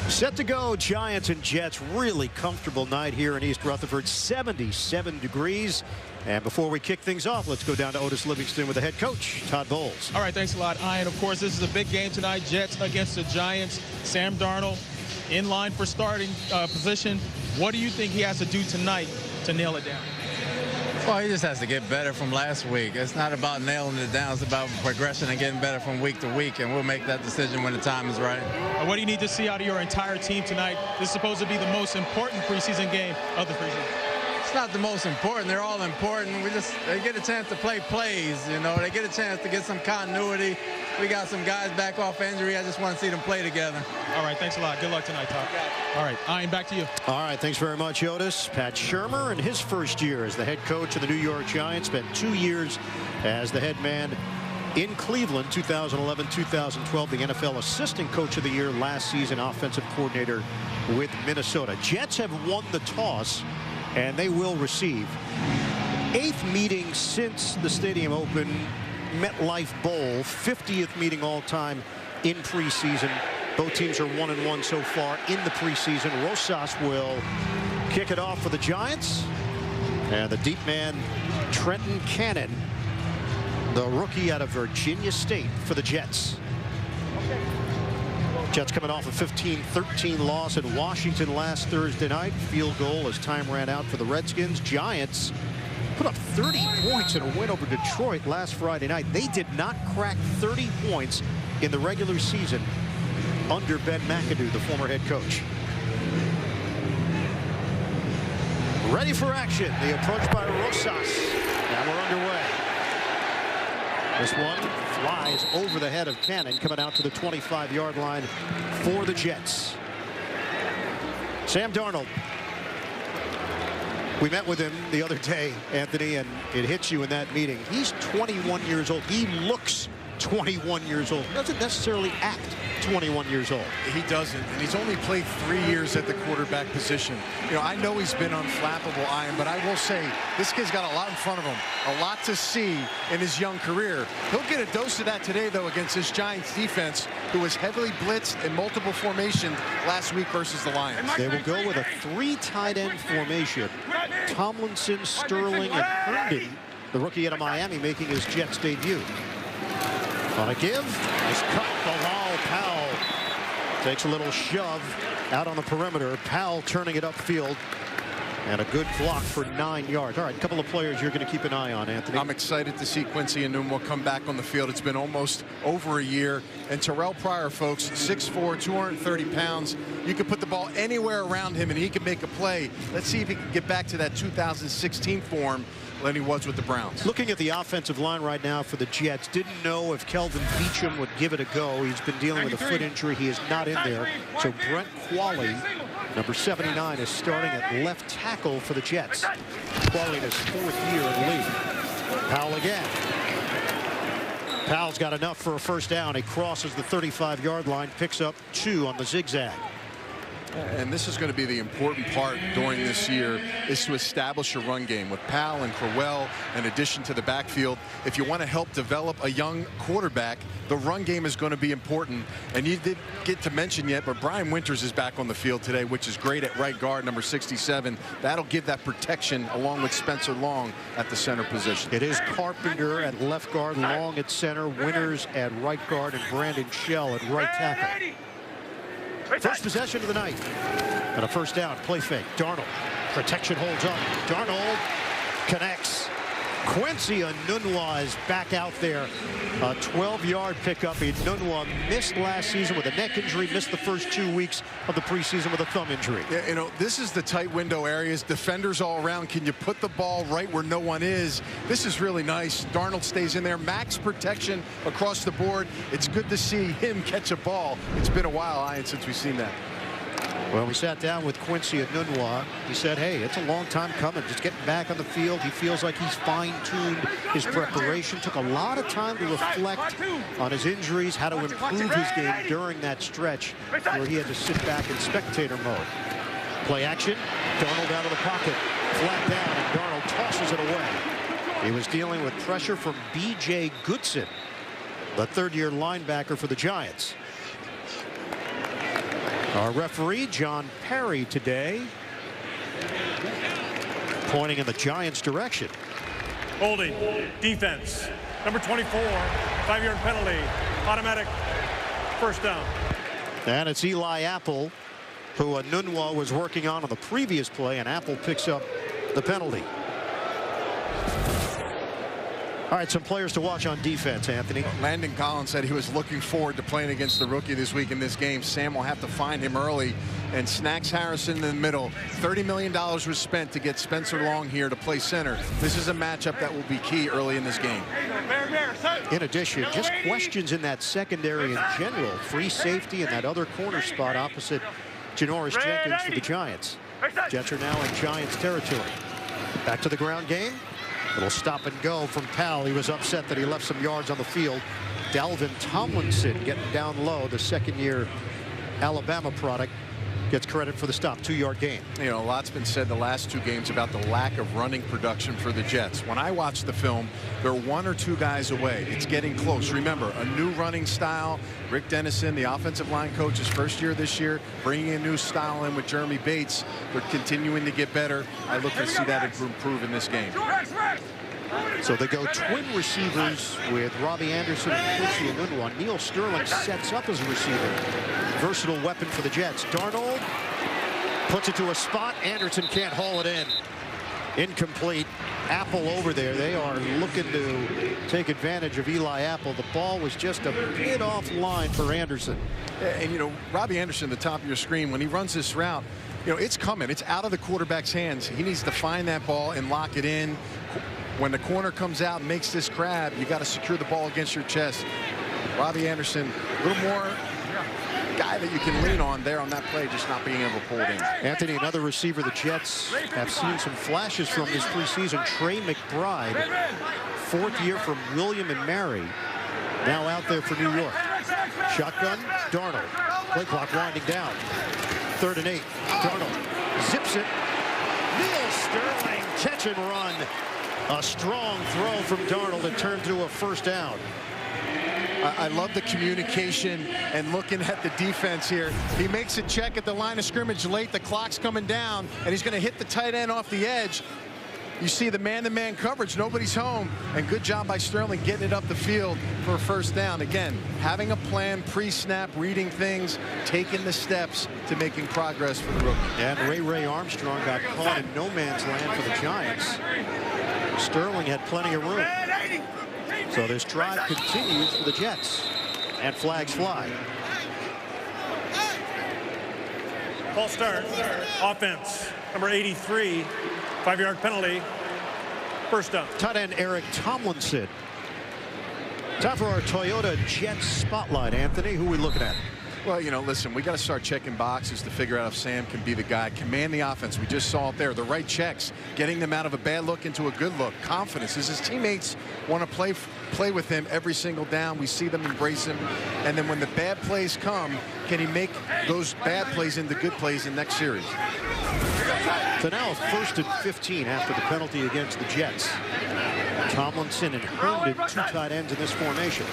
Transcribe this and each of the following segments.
Set to go, Giants and Jets. Really comfortable night here in East Rutherford, 77 degrees. And before we kick things off, let's go down to Otis Livingston with the head coach, Todd Bowles. All right, thanks a lot, Ian. Of course, this is a big game tonight. Jets against the Giants. Sam Darnold in line for starting position. What do you think he has to do tonight to nail it down? Well, he just has to get better from last week. It's not about nailing it down. It's about progression and getting better from week to week, and we'll make that decision when the time is right. What do you need to see out of your entire team tonight? This is supposed to be the most important preseason game of the preseason. It's not the most important. They're all important. They get a chance to play plays, you know. They get a chance to get some continuity. We got some guys back off injury. I just want to see them play together. All right, thanks a lot. Good luck tonight, Todd. All right, Ian, back to you. All right, thanks very much, Otis. Pat Shurmur in his first year as the head coach of the New York Giants. Spent 2 years as the head man in Cleveland, 2011-2012. The NFL Assistant Coach of the Year last season, offensive coordinator with Minnesota. Jets have won the toss, and they will receive. 8th meeting since the stadium opened. MetLife Bowl, 50th meeting all-time in preseason. Both teams are 1-1 so far in the preseason. Rosas will kick it off for the Giants. And the deep man, Trenton Cannon, the rookie out of Virginia State for the Jets. Jets coming off a 15-13 loss at Washington last Thursday night. Field goal as time ran out for the Redskins. Giants put up 30 points in a win over Detroit last Friday night. They did not crack 30 points in the regular season under Ben McAdoo, the former head coach. Ready for action. The approach by Rosas. Now we're underway. This one flies over the head of Cannon, coming out to the 25-yard line for the Jets. Sam Darnold. We met with him the other day, Anthony, and it hits you in that meeting. He's 21 years old. He looks 21 years old. Doesn't necessarily act 21 years old. He doesn't, and he's only played 3 years at the quarterback position. You know, I know he's been unflappable, Ian, but I will say this kid's got a lot in front of him, a lot to see in his young career. He'll get a dose of that today, though, against this Giants defense, who was heavily blitzed in multiple formations last week versus the Lions. They will go with a 3 tight end formation. Tomlinson, Sterling, and Herndon, the rookie out of Miami, making his Jets debut. On a give, nice cut, Bilal Powell takes a little shove out on the perimeter. Powell turning it upfield, and a good block for 9 yards. All right, a couple of players you're going to keep an eye on, Anthony. I'm excited to see Quincy Enunwa come back on the field. It's been almost over a year. And Terrell Pryor, folks, 6'4", 230 pounds. You can put the ball anywhere around him, and he can make a play. Let's see if he can get back to that 2016 form than he was with the Browns. Looking at the offensive line right now for the Jets, didn't know if Kelvin Beachum would give it a go. He's been dealing with a foot injury. He is not in there. So Brent Qualley, number 79, is starting at left tackle for the Jets. Qualley in his 4th year in the league. Powell again. Powell's got enough for a first down. He crosses the 35-yard line, picks up 2 on the zigzag. And this is going to be the important part during this year, is to establish a run game with Powell and Crowell in addition to the backfield. If you want to help develop a young quarterback, the run game is going to be important. And you didn't get to mention yet, but Brian Winters is back on the field today, which is great at right guard, number 67. That'll give that protection along with Spencer Long at the center position. It is Carpenter at left guard, Long at center, Winters at right guard, and Brandon Shell at right tackle. First possession of the night. And a first down. Play fake. Darnold. Protection holds up. Darnold connects. Quincy Enunwa is back out there. A 12-yard pickup. Enunwa missed last season with a neck injury, missed the first 2 weeks of the preseason with a thumb injury. Yeah, you know, this is the tight window areas. Defenders all around. Can you put the ball right where no one is? This is really nice. Darnold stays in there. Max protection across the board. It's good to see him catch a ball. It's been a while, Ian, since we've seen that. Well, we sat down with Quincy Enunwa. He said, hey, it's a long time coming. Just getting back on the field. He feels like he's fine-tuned his preparation. Took a lot of time to reflect on his injuries, how to improve his game during that stretch where he had to sit back in spectator mode. Play action. Darnold out of the pocket. Flat down, and Darnold tosses it away. He was dealing with pressure from B.J. Goodson, the 3rd-year linebacker for the Giants. Our referee, John Perry, today, pointing in the Giants' direction. Holding, defense, number 24, 5-yard penalty, automatic first down. And it's Eli Apple, who Nunwa was working on the previous play, and Apple picks up the penalty. All right, some players to watch on defense, Anthony. Landon Collins said he was looking forward to playing against the rookie this week in this game. Sam will have to find him early, and Snacks Harrison in the middle. $30 million was spent to get Spencer Long here to play center. This is a matchup that will be key early in this game. In addition, just questions in that secondary in general. Free safety and that other corner spot opposite Janoris Jenkins for the Giants. Jets are now in Giants territory. Back to the ground game. Little stop and go from Powell. He was upset that he left some yards on the field. Dalvin Tomlinson getting down low. The second-year Alabama product gets credit for the stop. 2-yard gain. You know, a lot's been said the last 2 games about the lack of running production for the Jets. When I watch the film, they're 1 or 2 guys away. It's getting close. Remember, a new running style. Rick Dennison, the offensive line coach, his first year this year, bringing a new style in with Jeremy Bates. They're continuing to get better. I look to see that improve in this game. So they go twin receivers with Robbie Anderson and Quincy Enunwa. Neil Sterling sets up as a receiver. Versatile weapon for the Jets. Darnold puts it to a spot. Anderson can't haul it in. Incomplete. Apple over there. They are looking to take advantage of Eli Apple. The ball was just a bit offline for Anderson. And, you know, Robbie Anderson, the top of your screen, when he runs this route, you know, it's coming. It's out of the quarterback's hands. He needs to find that ball and lock it in. When the corner comes out and makes this grab, you got to secure the ball against your chest. Robbie Anderson, a little more guy that you can lean on there on that play, just not being able to pull it in. Anthony, another receiver the Jets have seen some flashes from this preseason. Trey McBride, 4th year from William and Mary, now out there for New York. Shotgun, Darnold. Play clock winding down. 3rd and 8. Darnold zips it. Neil Sterling, catch and run. A strong throw from Darnold that turned to a first down. I love the communication and looking at the defense here. He makes a check at the line of scrimmage late. The clock's coming down, and he's going to hit the tight end off the edge. You see the man-to-man coverage. Nobody's home. And good job by Sterling getting it up the field for a first down. Again, having a plan, pre-snap, reading things, taking the steps to making progress for the rookie. And Ray Armstrong got caught in no man's land for the Giants. Sterling had plenty of room. So this drive continues for the Jets. And flags fly. False start. Offense. Number 83. 5-yard penalty. First down. Tight end Eric Tomlinson. Time for our Toyota Jets spotlight, Anthony. Who are we looking at? Well, you know, listen, we got to start checking boxes to figure out if Sam can be the guy. Command the offense. We just saw it there. The right checks, getting them out of a bad look into a good look. Confidence. As his teammates want to play with him every single down. We see them embrace him. And then when the bad plays come, can he make those bad plays into good plays in next series? So now a 1st and 15 after the penalty against the Jets. Tomlinson and Herndon, 2 tight ends in this formation.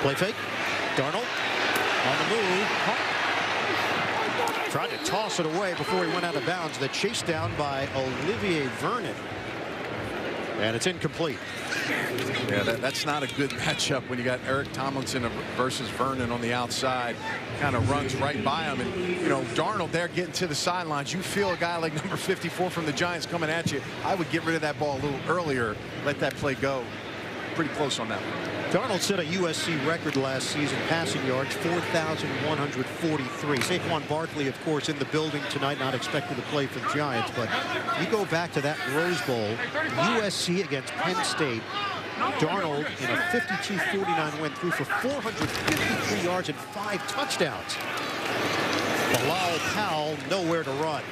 Play fake. Darnold on the move. Tried to toss it away before he went out of bounds. The chase down by Olivier Vernon. And it's incomplete. Yeah, that's not a good matchup when you got Eric Tomlinson versus Vernon on the outside. Kind of runs right by him. And, you know, Darnold there getting to the sidelines. You feel a guy like number 54 from the Giants coming at you. I would get rid of that ball a little earlier. Let that play go. Pretty close on that one. Darnold set a USC record last season, passing yards, 4,143. Saquon Barkley, of course, in the building tonight, not expected to play for the Giants. But you go back to that Rose Bowl, USC against Penn State. Darnold in a 52-49 win threw for 453 yards and 5 touchdowns. Bilal Powell nowhere to run.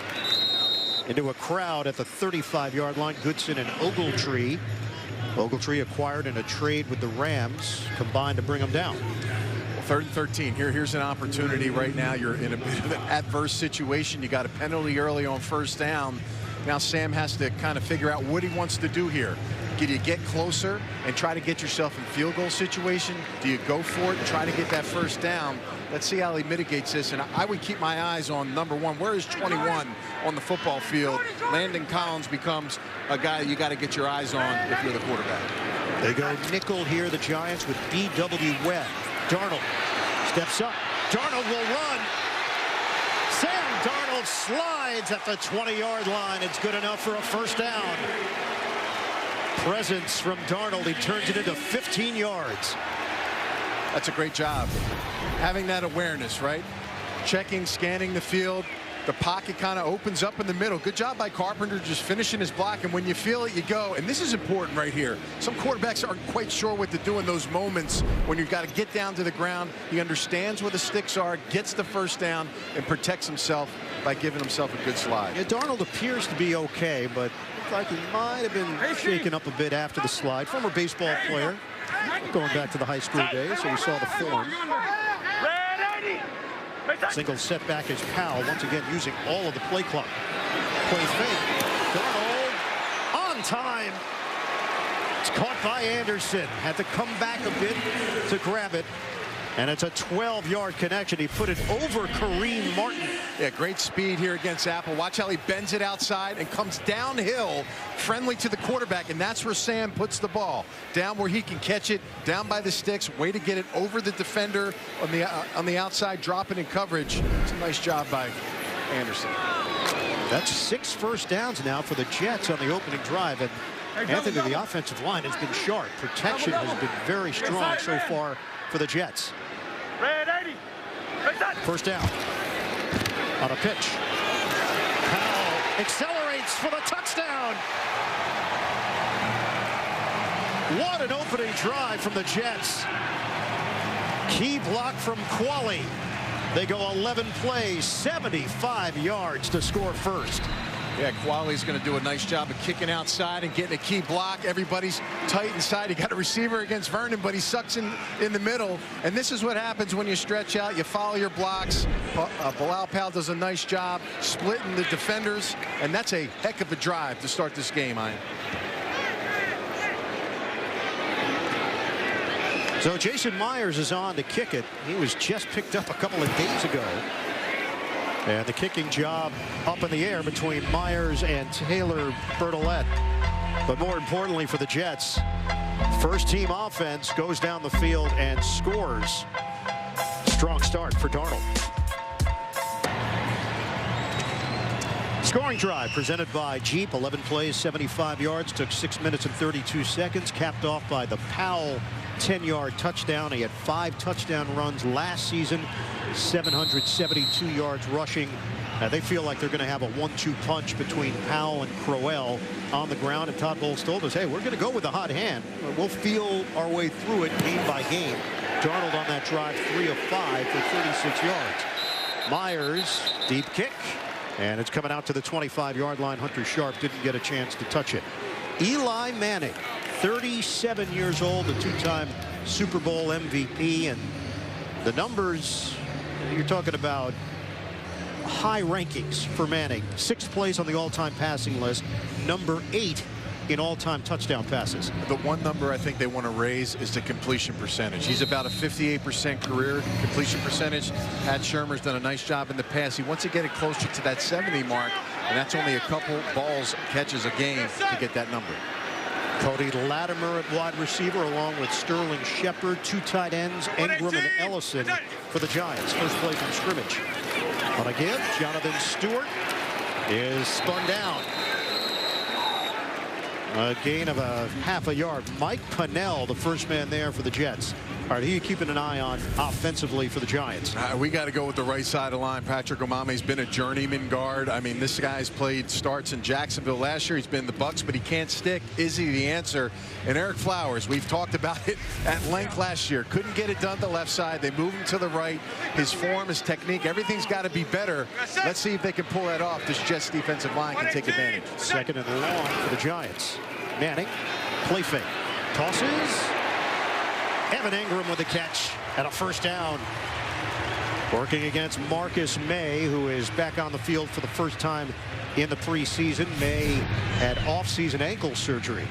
Into a crowd at the 35-yard line. Goodson and Ogletree. Ogletree acquired in a trade with the Rams, combined to bring them down. Well, 3rd and 13. Here's an opportunity right now. You're in a bit of an adverse situation. You got a penalty early on first down. Now Sam has to kind of figure out what he wants to do here. Do you get closer and try to get yourself in field goal situation? Do you go for it and try to get that first down? Let's see how he mitigates this. And I would keep my eyes on number 1. Where is 21 on the football field? Landon Collins becomes a guy you got to get your eyes on if you're the quarterback. They go nickel here, the Giants, with B.W. Webb. Darnold steps up. Darnold will run. Sam Darnold slides at the 20-yard line. It's good enough for a first down. Presence from Darnold. He turns it into 15 yards. That's a great job. Having that awareness, right? Checking, scanning the field. The pocket kind of opens up in the middle. Good job by Carpenter just finishing his block. And when you feel it, you go. And this is important right here. Some quarterbacks aren't quite sure what to do in those moments when you've got to get down to the ground. He understands where the sticks are, gets the first down, and protects himself by giving himself a good slide. Yeah, Darnold appears to be okay, but looks like he might have been shaken up a bit after the slide. Former baseball player, going back to the high school days, so we saw the form. Single setback as Powell, once again using all of the play clock. Play fake. Darnold on time. It's caught by Anderson. Had to come back a bit to grab it. And it's a 12-yard connection. He put it over Kareem Martin. Yeah, great speed here against Apple. Watch how he bends it outside and comes downhill, friendly to the quarterback. And that's where Sam puts the ball. Down where he can catch it, down by the sticks. Way to get it over the defender on the outside, dropping in coverage. It's a nice job by Anderson. That's 6 first downs now for the Jets on the opening drive. And Anthony, the offensive line has been sharp. Protection has been very strong so far for the Jets. First down on a pitch. Powell accelerates for the touchdown. What an opening drive from the Jets. Key block from Qualley. They go 11 plays, 75 yards to score first. Yeah, Qualley's going to do a nice job of kicking outside and getting a key block. Everybody's tight inside. You got a receiver against Vernon, but he sucks in the middle. And this is what happens when you stretch out. You follow your blocks. Bilal Powell does a nice job splitting the defenders. And that's a heck of a drive to start this game, Ian. So Jason Myers is on to kick it. He was just picked up a couple of days ago. And the kicking job up in the air between Myers and Taylor Bertolette. But more importantly for the Jets, first team offense goes down the field and scores. Strong start for Darnold. Scoring drive presented by Jeep. 11 plays, 75 yards. Took 6 minutes and 32 seconds. Capped off by the Powell 10-yard touchdown. He had 5 touchdown runs last season. 772 yards rushing. They feel like they're going to have a 1-2 punch between Powell and Crowell on the ground. And Todd Bowles told us, hey, we're going to go with a hot hand. We'll feel our way through it game by game. Darnold on that drive, 3 of 5 for 36 yards. Myers, deep kick. And it's coming out to the 25-yard line. Hunter Sharp didn't get a chance to touch it. Eli Manning, 37 years old, a 2-time Super Bowl MVP. And the numbers, you're talking about high rankings for Manning. 6th place on the all-time passing list, number 8 in all-time touchdown passes. The one number I think they want to raise is the completion percentage. He's about a 58% career completion percentage. Pat Shurmur's done a nice job in the past. He wants to get it closer to that 70 mark, and that's only a couple balls catches a game to get that number. Cody Latimer at wide receiver, along with Sterling Shepard, 2 tight ends, Ingram and Ellison for the Giants. First play from scrimmage. On a give, Jonathan Stewart is spun down. A gain of a half a yard. Mike Pennell, the first man there for the Jets. All right, who are you keeping an eye on offensively for the Giants? We got to go with the right side of the line. Patrick Omame's been a journeyman guard. I mean, this guy's played starts in Jacksonville last year. He's been in the Bucks, but he can't stick. Is he the answer? And Eric Flowers, we've talked about it at length last year. Couldn't get it done to the left side. They move him to the right. His form, his technique, everything's got to be better. Let's see if they can pull that off. This Jets defensive line can take advantage. 2nd and long for the Giants. Manning, play fake, tosses. Evan Ingram with a catch and a first down. Working against Marcus May, who is back on the field for the first time in the preseason. May had off-season ankle surgery.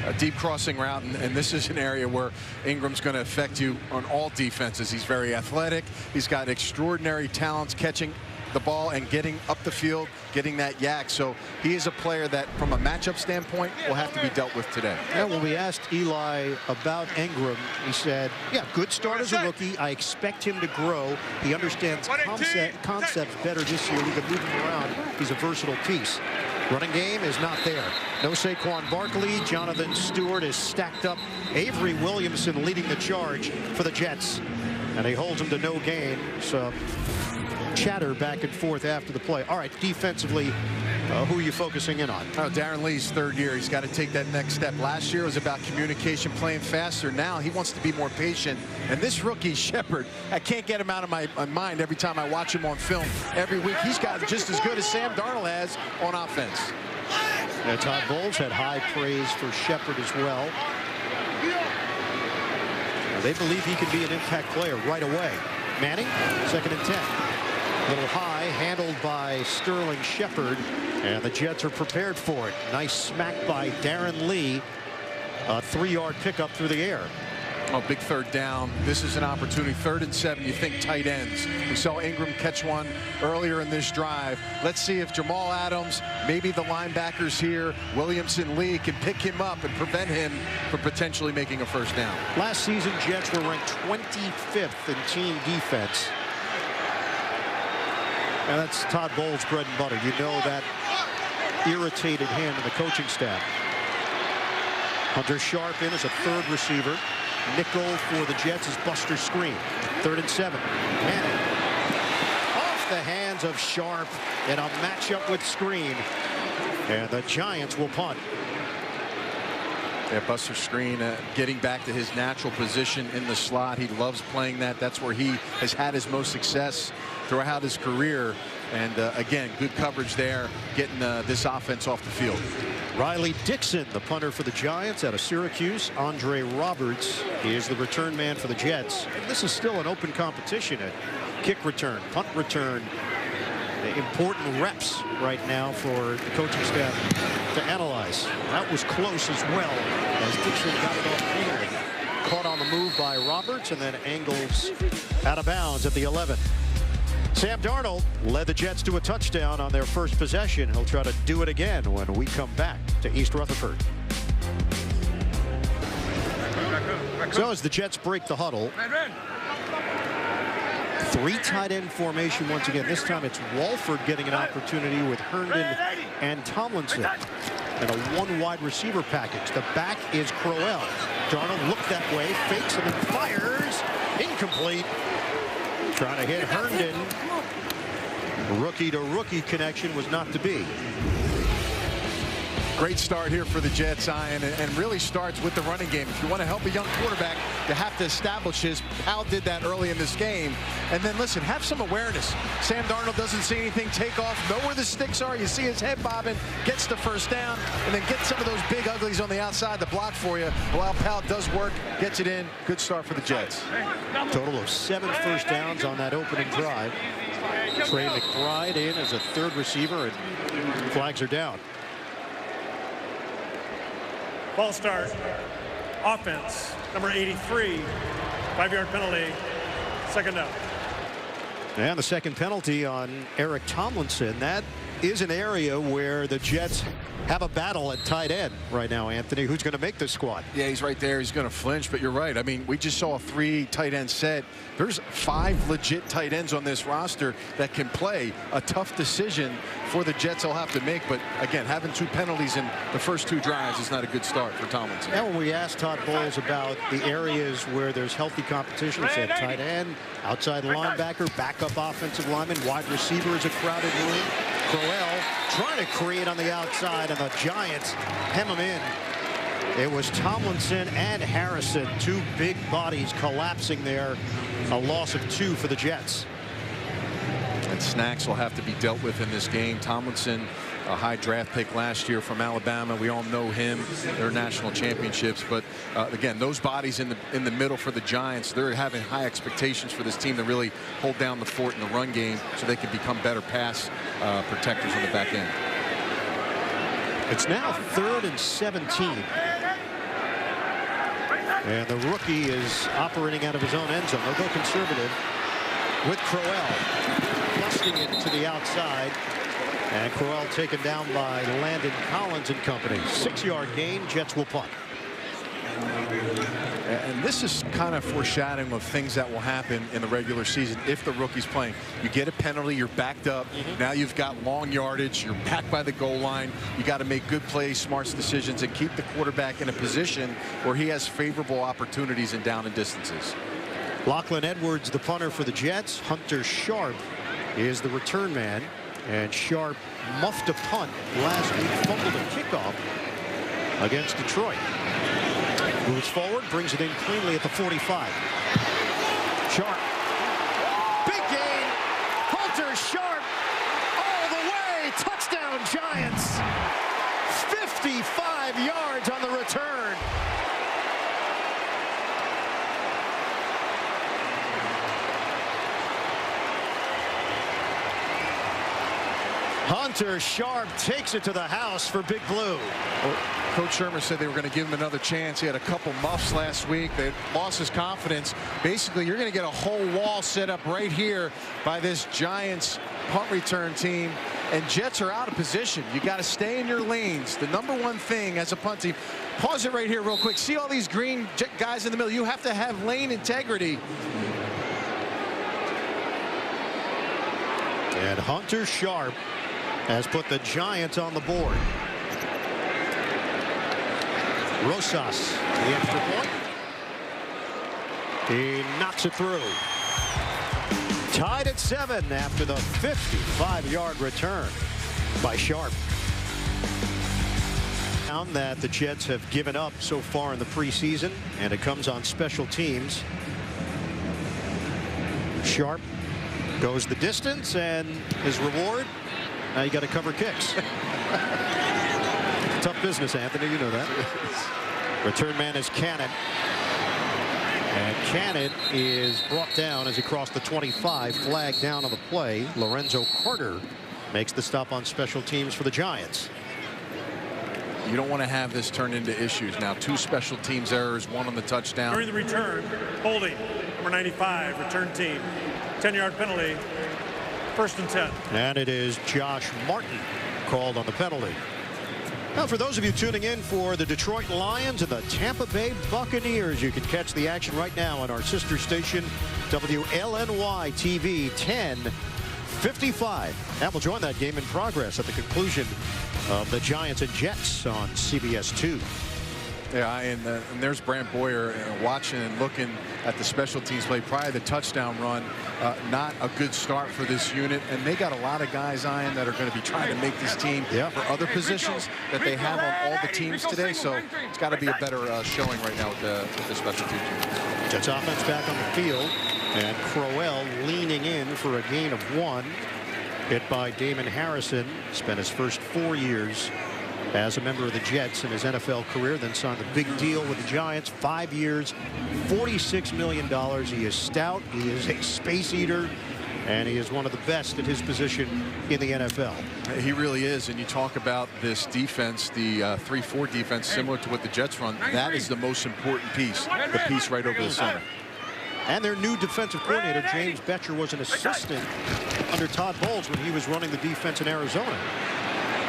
a deep crossing route, and this is an area where Ingram's going to affect you on all defenses. He's very athletic. He's got extraordinary talents catching the ball and getting up the field, getting that yak. So he is a player that, from a matchup standpoint, will have to be dealt with today. Yeah, when we asked Eli about Ingram, he said, yeah, good start as a rookie. I expect him to grow. He understands concepts better this year. We can move him around. He's a versatile piece. Running game is not there. No Saquon Barkley. Jonathan Stewart is stacked up. Avery Williamson leading the charge for the Jets. And he holds him to no gain. So chatter back and forth after the play. All right, defensively, who are you focusing in on? Oh, Darren Lee's third year. He's got to take that next step. Last year was about communication, playing faster. Now he wants to be more patient. And this rookie, Shepard, I can't get him out of my mind every time I watch him on film. Every week, he's got just as good as Sam Darnold has on offense. Yeah, Todd Bowles had high praise for Shepard as well. They believe he can be an impact player right away. Manning, 2nd and 10. A little high, handled by Sterling Shepard, and the Jets are prepared for it. Nice smack by Darren Lee. A 3-yard pickup through the air. Oh, big third down. This is an opportunity. 3rd and 7. You think tight ends. We saw Ingram catch one earlier in this drive. Let's see if Jamal Adams, maybe the linebackers here, Williamson, Lee, can pick him up and prevent him from potentially making a first down. Last season, Jets were ranked 25th in team defense. And that's Todd Bowles' bread and butter. You know that irritated him and the coaching staff. Hunter Sharp in as a 3rd receiver. Nickel for the Jets is Buster Screen. 3rd and 7. Manning off the hands of Sharp in a matchup with Screen. And the Giants will punt. Yeah, Buster Screen getting back to his natural position in the slot. He loves playing that. That's where he has had his most success throughout his career. And again, good coverage there, getting this offense off the field. Riley Dixon, the punter for the Giants out of Syracuse. Andre Roberts, he is the return man for the Jets. And this is still an open competition at kick return, punt return. Important reps right now for the coaching staff to analyze. That was close as well as Dixon got it off field. Caught on the move by Roberts and then angles out of bounds at the 11. Sam Darnold led the Jets to a touchdown on their first possession. He'll try to do it again when we come back to East Rutherford. So as the Jets break the huddle, 3 tight end formation once again. This time it's Walford getting an opportunity with Herndon and Tomlinson. And a 1 wide receiver package. The back is Crowell. Darnold looked that way, fakes and then fires. Incomplete. Trying to hit Herndon. Rookie to rookie connection was not to be. Great start here for the Jets, Ian, and really starts with the running game. If you want to help a young quarterback, you have to establish his. Powell did that early in this game. And then, listen, have some awareness. Sam Darnold doesn't see anything, take off, know where the sticks are. You see his head bobbing, gets the first down, and then get some of those big uglies on the outside to block for you. While Powell does work, gets it in. Good start for the Jets. Total of 7 first downs on that opening drive. Trey McBride in as a 3rd receiver, and flags are down. Ball start. Offense. Number 83. 5-yard penalty. 2nd down. And the second penalty on Eric Tomlinson. That is an area where the Jets have a battle at tight end right now, Anthony. Who's going to make this squad? Yeah, he's right there. He's going to flinch, but you're right. I mean, we just saw a 3 tight end set. There's 5 legit tight ends on this roster that can play. A tough decision for the Jets they'll have to make, but again, having 2 penalties in the first 2 drives is not a good start for Tomlinson. Now when we asked Todd Bowles about the areas where there's healthy competition, he said tight end, outside linebacker, backup offensive lineman, wide receiver is a crowded room. Crowell trying to create on the outside, and the Giants hem him in. It was Tomlinson and Harrison, 2 big bodies collapsing there. A loss of 2 for the Jets. And snacks will have to be dealt with in this game. Tomlinson, a high draft pick last year from Alabama. We all know him. They're national championships. But again, those bodies in the middle for the Giants, they're having high expectations for this team to really hold down the fort in the run game so they can become better pass protectors on the back end. It's now 3rd and 17. And the rookie is operating out of his own end zone. They'll go conservative with Crowell. Busting it to the outside. And Crowell taken down by Landon Collins and company. 6-yard gain. Jets will punt. And this is kind of foreshadowing of things that will happen in the regular season if the rookie's playing. You get a penalty, you're backed up. Now you've got long yardage, you're back by the goal line. You got to make good plays, smart decisions, and keep the quarterback in a position where he has favorable opportunities in down and distances. Lachlan Edwards, the punter for the Jets. Hunter Sharp is the return man. And Sharp muffed a punt last week, fumbled a kickoff against Detroit. Moves forward, brings it in cleanly at the 45. Sharp. Big gain. Hunter Sharp all the way. Touchdown Giants. 55 yards on the return. Hunter Sharp takes it to the house for Big Blue. Well, Coach Shermer said they were going to give him another chance. He had a couple muffs last week. They lost his confidence. Basically, you're going to get a whole wall set up right here by this Giants punt return team. And Jets are out of position. You got to stay in your lanes. The number one thing as a punt team. Pause it right here real quick. See all these green guys in the middle. You have to have lane integrity. And Hunter Sharp has put the Giants on the board. Rosas, the extra point. He knocks it through. Tied at 7 after the 55-yard return by Sharp. That the Jets have given up so far in the preseason, and it comes on special teams. Sharp goes the distance, and his reward, now you got to cover kicks. Tough business, Anthony, you know that. Return man is Cannon. And Cannon is brought down as he crossed the 25, flag down on the play. Lorenzo Carter makes the stop on special teams for the Giants. You don't want to have this turn into issues. Now 2 special teams errors, 1 on the touchdown. During the return, holding, number 95, return team. 10-yard penalty, 1st and 10. And it is Josh Martin called on the penalty. Now, for those of you tuning in for the Detroit Lions and the Tampa Bay Buccaneers, you can catch the action right now on our sister station, WLNY TV 1055. And we'll join that game in progress at the conclusion of the Giants and Jets on CBS 2. Yeah, and there's Brant Boyer watching and looking at the special teams play prior to the touchdown run. Not a good start for this unit, and they got a lot of guys on that are going to be trying to make this team for other positions that they have on all the teams today. So it's got to be a better showing right now with the special teams. Jets offense back on the field, and Crowell leaning in for a gain of 1. Hit by Damon Harrison. Spent his first 4 years as a member of the Jets in his NFL career, then signed the big deal with the Giants. 5 years, $46 million. He is stout. He is a space eater. And he is one of the best at his position in the NFL. He really is. And you talk about this defense, the 3-4 defense, similar to what the Jets run. That is the most important piece, the piece right over the center. And their new defensive coordinator, James Betcher, was an assistant under Todd Bowles when he was running the defense in Arizona.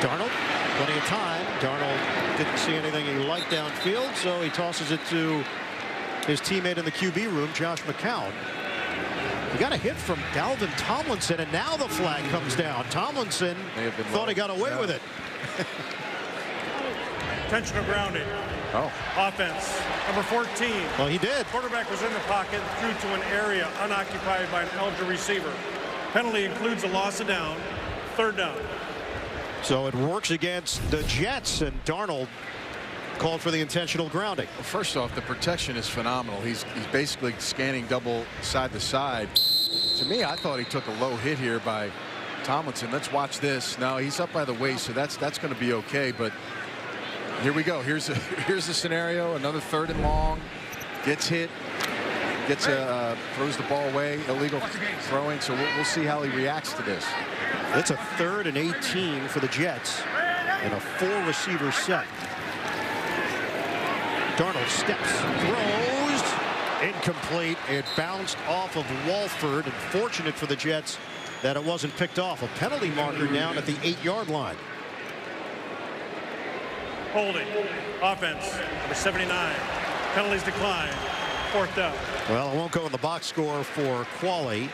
Darnold, plenty of time. Darnold didn't see anything he liked downfield, so he tosses it to his teammate in the QB room, Josh McCown. He got a hit from Dalvin Tomlinson, and now the flag comes down. Tomlinson thought he got away with it. Intentional grounding. Oh. Offense, number 14. Well, he did. Quarterback was in the pocket, threw to an area unoccupied by an eligible receiver. Penalty includes a loss of down, 3rd down. So it works against the Jets, and Darnold called for the intentional grounding. Well, first off, the protection is phenomenal. He's basically scanning double side to side. To me, I thought he took a low hit here by Tomlinson. Let's watch this. Now he's up by the waist, so that's going to be okay. But here we go. Here's the scenario. Another 3rd and long. Gets hit. Throws the ball away. Illegal throwing. So we'll see how he reacts to this. It's a 3rd and 18 for the Jets in a 4-receiver set. Darnold steps, throws, incomplete. It bounced off of Walford, and fortunate for the Jets that it wasn't picked off. A penalty marker down at the 8-yard line. Holding. Offense. Number 79. Penalties decline. 4th down. Well, it won't go in the box score for Qualley.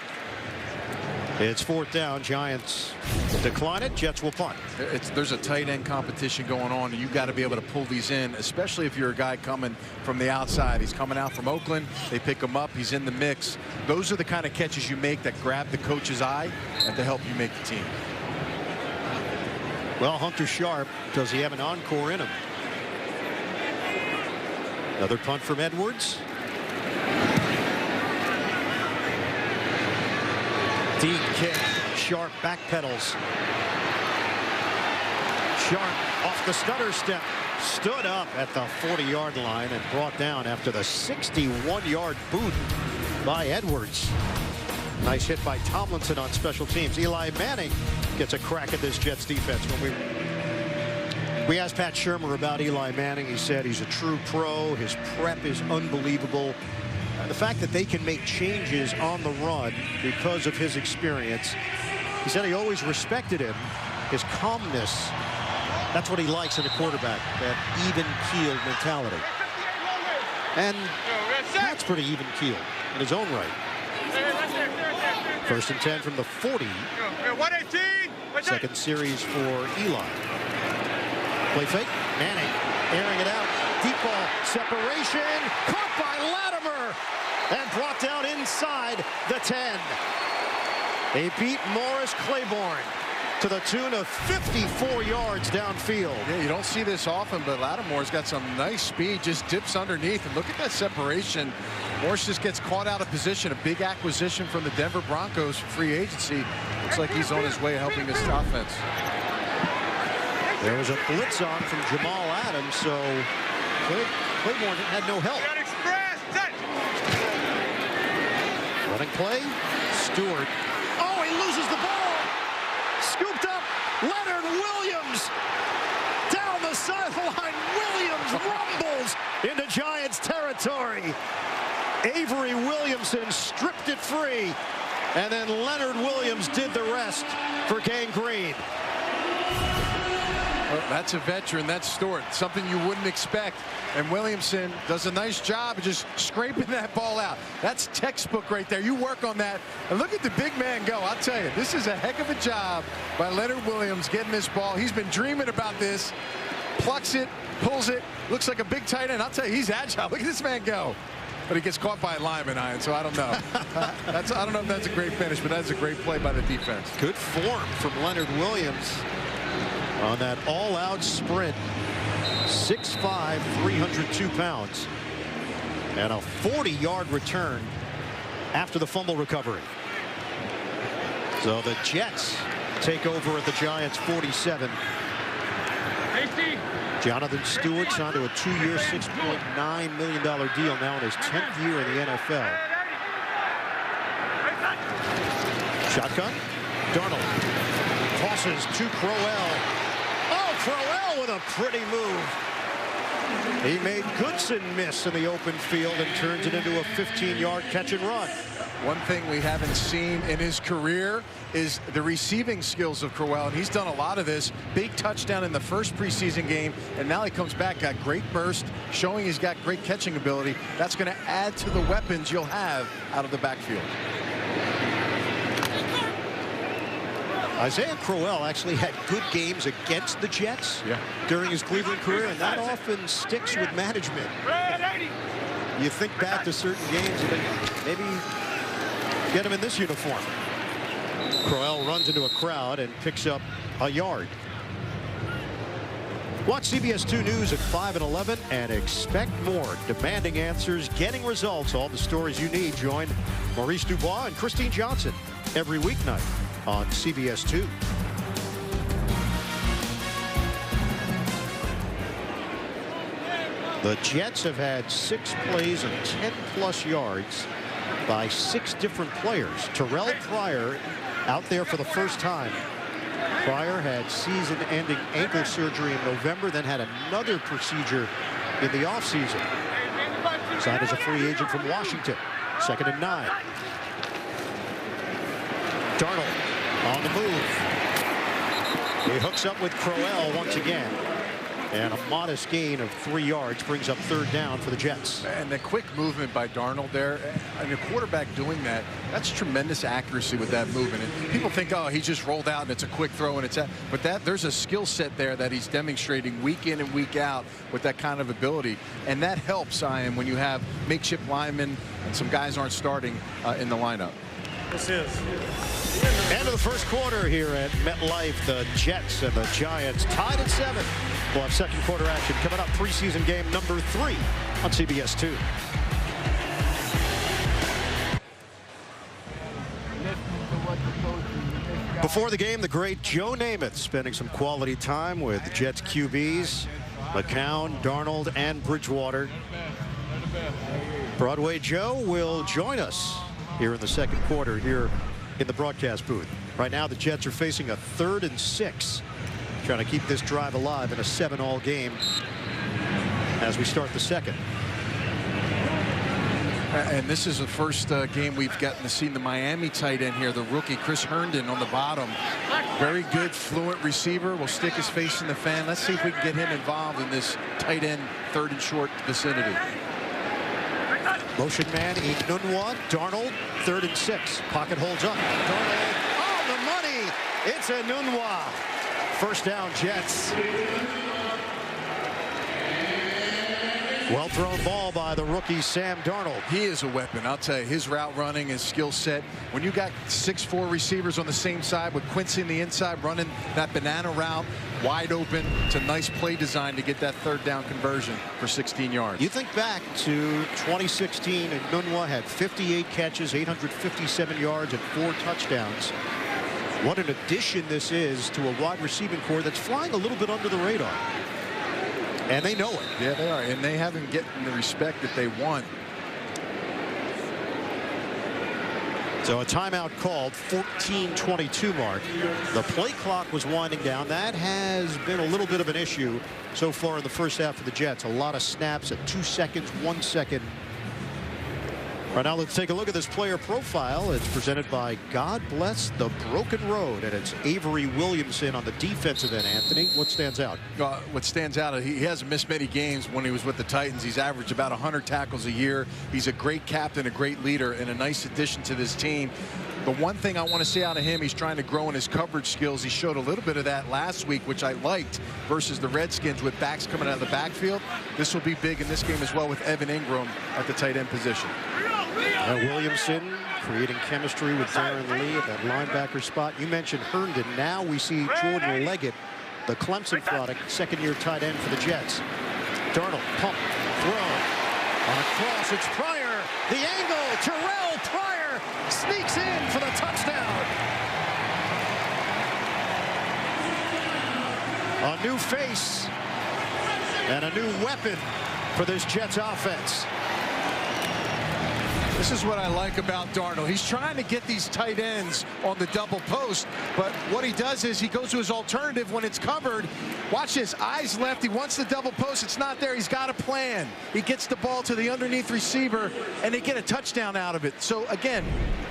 It's 4th down. Giants decline it. Jets will punt. There's a tight end competition going on, and you've got to be able to pull these in, especially if you're a guy coming from the outside. He's coming out from Oakland. They pick him up. He's in the mix. Those are the kind of catches you make that grab the coach's eye and to help you make the team. Well, Hunter Sharp, does he have an encore in him? Another punt from Edwards. Deep kick. Sharp backpedals. Sharp off the stutter step. Stood up at the 40-yard line and brought down after the 61-yard boot by Edwards. Nice hit by Tomlinson on special teams. Eli Manning gets a crack at this Jets defense. When we asked Pat Shurmur about Eli Manning, he said he's a true pro. His prep is unbelievable. The fact that they can make changes on the run because of his experience. He said he always respected him, his calmness. That's what he likes in a quarterback, that even-keeled mentality. And that's pretty even-keeled in his own right. 1st and 10 from the 40. Second series for Eli. Play fake. Manning airing it out. Deep ball. Separation. Caught by Latimer. And brought down inside the 10. They beat Morris Claiborne to the tune of 54 yards downfield. Yeah, you don't see this often, but Lattimore's got some nice speed, just dips underneath. And look at that separation. Morris just gets caught out of position. A big acquisition from the Denver Broncos for free agency. Looks like he's on his way helping this offense. There was a blitz on from Jamal Adams, so Claiborne had no help. Running play. Stewart. Oh, he loses the ball. Scooped up. Leonard Williams. Down the sideline. Williams rumbles into Giants territory. Avery Williamson stripped it free. And then Leonard Williams did the rest for Gang Green. Well, that's a veteran. That's Stewart. Something you wouldn't expect. And Williamson does a nice job of just scraping that ball out. That's textbook right there. You work on that. And look at the big man go. I'll tell you, this is a heck of a job by Leonard Williams getting this ball. He's been dreaming about this. Plucks it, pulls it. Looks like a big tight end. I'll tell you, he's agile. Look at this man go. But he gets caught by a lineman, Ian, so I don't know. I don't know if that's a great finish, but that's a great play by the defense. Good form from Leonard Williams on that all-out sprint. 6'5", 302 pounds. And a 40-yard return after the fumble recovery. So the Jets take over at the Giants 47. Jonathan Stewart signed to a 2-year, $6.9 million deal now in his 10th year in the NFL. Shotgun. Darnold tosses to Crowell. Oh, Crowell with a pretty move. He made Goodson miss in the open field and turns it into a 15-yard catch and run. One thing we haven't seen in his career is the receiving skills of Crowell, and he's done a lot of this. Big touchdown in the first preseason game, and now he comes back, got great burst, showing he's got great catching ability. That's going to add to the weapons you'll have out of the backfield. Isaiah Crowell actually had good games against the Jets during his Cleveland career, and that often sticks with management. You think back to certain games, you think maybe get him in this uniform. Crowell runs into a crowd and picks up a yard. Watch CBS 2 News at 5 and 11 and expect more. Demanding answers, getting results, all the stories you need. Join Maurice Dubois and Christine Johnson every weeknight on CBS 2. The Jets have had 6 plays of 10+ yards by 6 different players. Terrell Pryor out there for the first time. Pryor had season-ending ankle surgery in November, then had another procedure in the offseason. Signed as a free agent from Washington. 2nd and 9. Darnold on the move. He hooks up with Crowell once again. And a modest gain of 3 yards brings up 3rd down for the Jets. And the quick movement by Darnold there, and a quarterback doing that, that's tremendous accuracy with that movement. And people think, oh, he just rolled out and it's a quick throw and but there's a skill set there that he's demonstrating week in and week out with that kind of ability. And that helps, Ian, when you have makeshift linemen and some guys aren't starting in the lineup. This is end of the first quarter here at MetLife. The Jets and the Giants tied at 7. We'll have second quarter action coming up. Preseason game number 3 on CBS 2. Before the game, the great Joe Namath spending some quality time with the Jets QBs, McCown, Darnold, and Bridgewater. Broadway Joe will join us here in the second quarter here in the broadcast booth. Right now, the Jets are facing a 3rd and 6. Trying to keep this drive alive in a 7-all game as we start the second. And this is the first game we've gotten to see the Miami tight end here, the rookie Chris Herndon on the bottom. Very good, fluent receiver. Will stick his face in the fan. Let's see if we can get him involved in this tight end 3rd and short vicinity. Motion man Inunwa. Darnold, 3rd and 6. Pocket holds up. Darnold on the money. It's Inunwa. 1st down, Jets. Well thrown ball by the rookie Sam Darnold. He is a weapon. I'll tell you, his route running, his skill set. When you got 6'4" receivers on the same side with Quincy on the inside running that banana route wide open, it's a nice play design to get that 3rd down conversion for 16 yards. You think back to 2016, and Inunwa had 58 catches, 857 yards, and 4 touchdowns. What an addition this is to a wide receiving core that's flying a little bit under the radar. And they know it. Yeah, they are. And they haven't gotten the respect that they want. So a timeout called, 14:22 mark. The play clock was winding down. That has been a little bit of an issue so far in the first half for the Jets. A lot of snaps at 2 seconds, 1 second. Right now, let's take a look at this player profile. It's presented by God Bless the Broken Road, and it's Avery Williamson on the defensive end. Anthony, what stands out? What stands out, he hasn't missed many games when he was with the Titans. He's averaged about 100 tackles a year. He's a great captain, a great leader, and a nice addition to this team. The one thing I want to see out of him, he's trying to grow in his coverage skills. He showed a little bit of that last week, which I liked, versus the Redskins with backs coming out of the backfield. This will be big in this game as well with Evan Ingram at the tight end position. Williamson creating chemistry with Darren Lee at that linebacker spot. You mentioned Herndon. Now we see Jordan Leggett, the Clemson product, 2nd-year tight end for the Jets. Darnold, pump, throw. On a cross, it's Pryor. The angle, Terrell Pryor sneaks in for the touchdown. A new face and a new weapon for this Jets offense. This is what I like about Darnold. He's trying to get these tight ends on the double post, but what he does is he goes to his alternative when it's covered. Watch this, eyes left. He wants the double post. It's not there. He's got a plan. He gets the ball to the underneath receiver, and they get a touchdown out of it. So, again,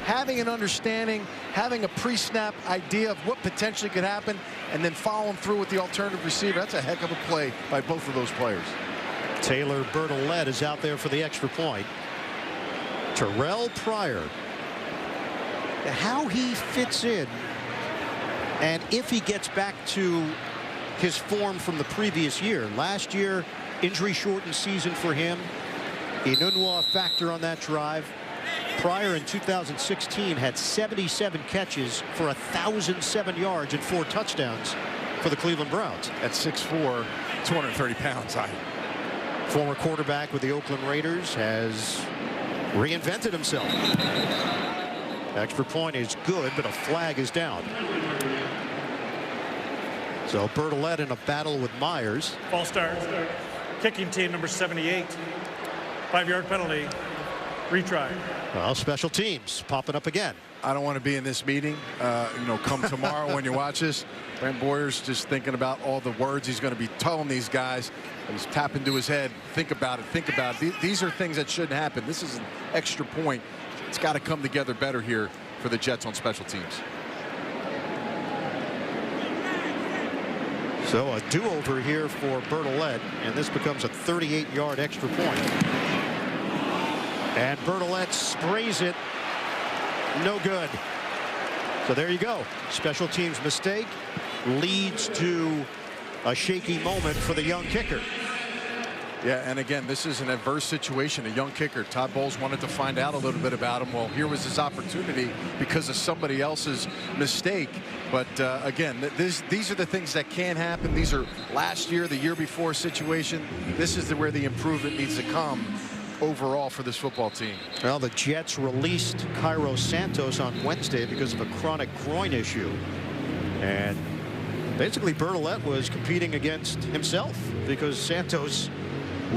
having an understanding, having a pre-snap idea of what potentially could happen, and then following through with the alternative receiver, that's a heck of a play by both of those players. Taylor Bertolette is out there for the extra point. Terrell Pryor, how he fits in, and if he gets back to his form from the previous year. Last year, injury-shortened season for him. Inunwa a factor on that drive. Pryor in 2016 had 77 catches for 1,007 yards and 4 touchdowns for the Cleveland Browns. At 6'4", 230 pounds. Former quarterback with the Oakland Raiders has reinvented himself. Extra point is good, but a flag is down. So Bertolette in a battle with Myers. False start. Kicking team number 78. 5-yard penalty. Retry. Well, special teams popping up again. I don't want to be in this meeting, you know, come tomorrow when you watch this. Brent Boyer's just thinking about all the words he's going to be telling these guys. He's tapping to his head. Think about it. Think about it. These are things that shouldn't happen. This is an extra point. It's got to come together better here for the Jets on special teams. So a do-over here for Bertolet, and this becomes a 38-yard extra point. And Bertolet sprays it. No good. So there you go. Special teams mistake leads to a shaky moment for the young kicker. Yeah, and again, this is an adverse situation. A young kicker. Todd Bowles wanted to find out a little bit about him. Well, here was his opportunity because of somebody else's mistake. But again, these are the things that can happen. These are last year, the year before situation. This is where the improvement needs to come overall for this football team. Well, the Jets released Cairo Santos on Wednesday because of a chronic groin issue. And basically Bertolet was competing against himself because Santos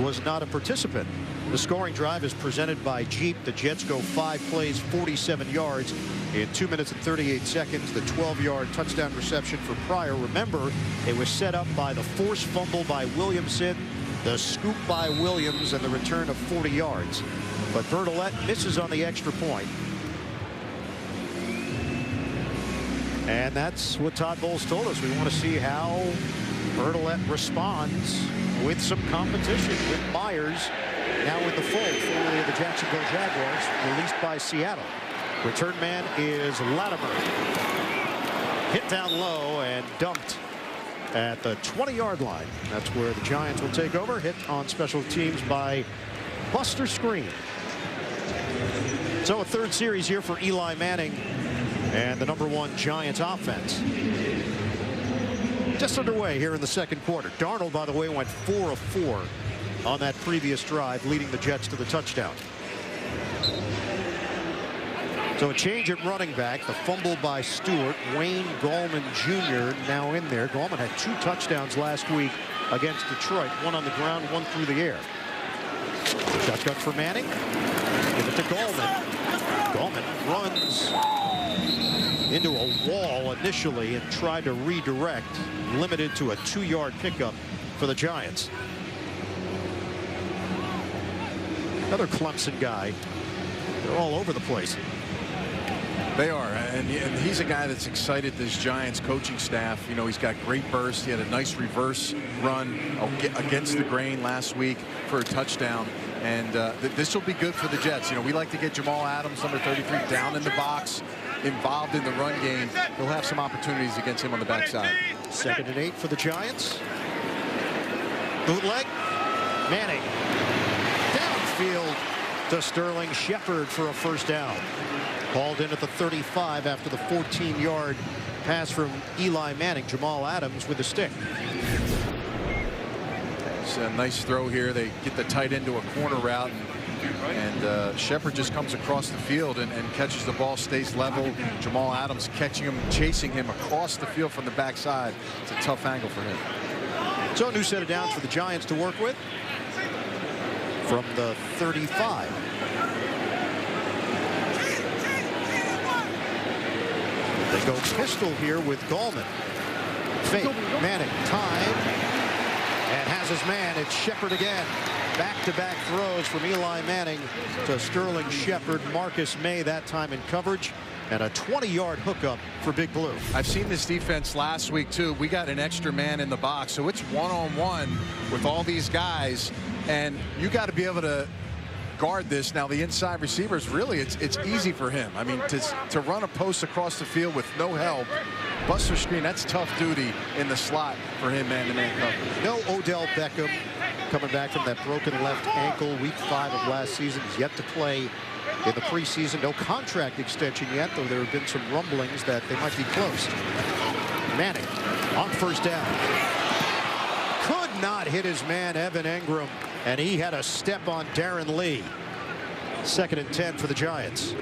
was not a participant. The scoring drive is presented by Jeep. The Jets go 5 plays, 47 yards in 2 minutes and 38 seconds. The 12-yard touchdown reception for Pryor. Remember, it was set up by the forced fumble by Williamson, the scoop by Williams, and the return of 40 yards. But Bertolet misses on the extra point. And that's what Todd Bowles told us. We want to see how Bertolet responds with some competition, with Myers now in the fold, formerly of the Jacksonville Jaguars, released by Seattle. Return man is Latimer. Hit down low and dumped at the 20-yard line. That's where the Giants will take over. Hit on special teams by Buster Screen. So a third series here for Eli Manning and the #1 Giants offense. Just underway here in the second quarter. Darnold, by the way, went 4 of 4 on that previous drive, leading the Jets to the touchdown. So a change at running back. The fumble by Stewart. Wayne Gallman Jr. now in there. Gallman had 2 touchdowns last week against Detroit. 1 on the ground, 1 through the air. Shotgun for Manning. Give it to Gallman. Gallman runs into a wall initially and tried to redirect. Limited to a 2-yard pickup for the Giants. Another Clemson guy. They're all over the place. They are, and he's a guy that's excited this Giants coaching staff. You know, he's got great burst. He had a nice reverse run against the grain last week for a touchdown. And this will be good for the Jets. You know, we like to get Jamal Adams, number 33, down in the box, involved in the run game. He'll have some opportunities against him on the backside. 2nd and 8 for the Giants. Bootleg. Manning. Downfield to Sterling Shepard for a first down. Called in at the 35 after the 14-yard pass from Eli Manning. Jamal Adams with a stick. It's a nice throw here. They get the tight end to a corner route, and Shepard just comes across the field and catches the ball, stays level. Jamal Adams catching him, chasing him across the field from the backside. It's a tough angle for him. So a new set of downs for the Giants to work with from the 35. They go pistol here with Gallman. Fake. Manning. Time. And has his man. It's Shepard again. Back-to-back throws from Eli Manning to Sterling Shepard. Marcus May that time in coverage. And a 20-yard hookup for Big Blue. I've seen this defense last week, too. We got an extra man in the box, so it's one-on-one with all these guys. And you got to be able to guard this. Now, the inside receivers, really, it's easy for him. I mean, to run a post across the field with no help, Buster Screen, that's tough duty in the slot for him, man-to-man coverage. No Odell Beckham coming back from that broken left ankle. Week 5 of last season. He's yet to play in the preseason. No contract extension yet, though there have been some rumblings that they might be close. Manning on first down. Could not hit his man, Evan Engram, and he had a step on Darren Lee. 2nd and 10 for the Giants.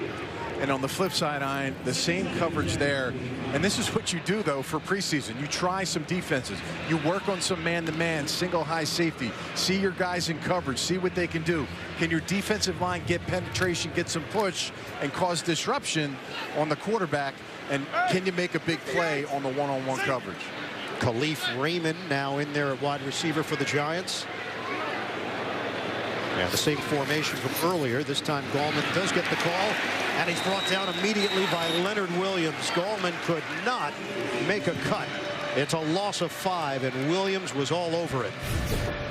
And on the flip side, Ian, the same coverage there. And this is what you do, though, for preseason. You try some defenses. You work on some man-to-man, single high safety. See your guys in coverage. See what they can do. Can your defensive line get penetration, get some push, and cause disruption on the quarterback? And can you make a big play on the one-on-one coverage? Khalif Raymond now in there at wide receiver for the Giants. Yeah, the same formation from earlier. This time Gallman does get the call, and he's brought down immediately by Leonard Williams. Gallman could not make a cut. It's a loss of 5, and Williams was all over it.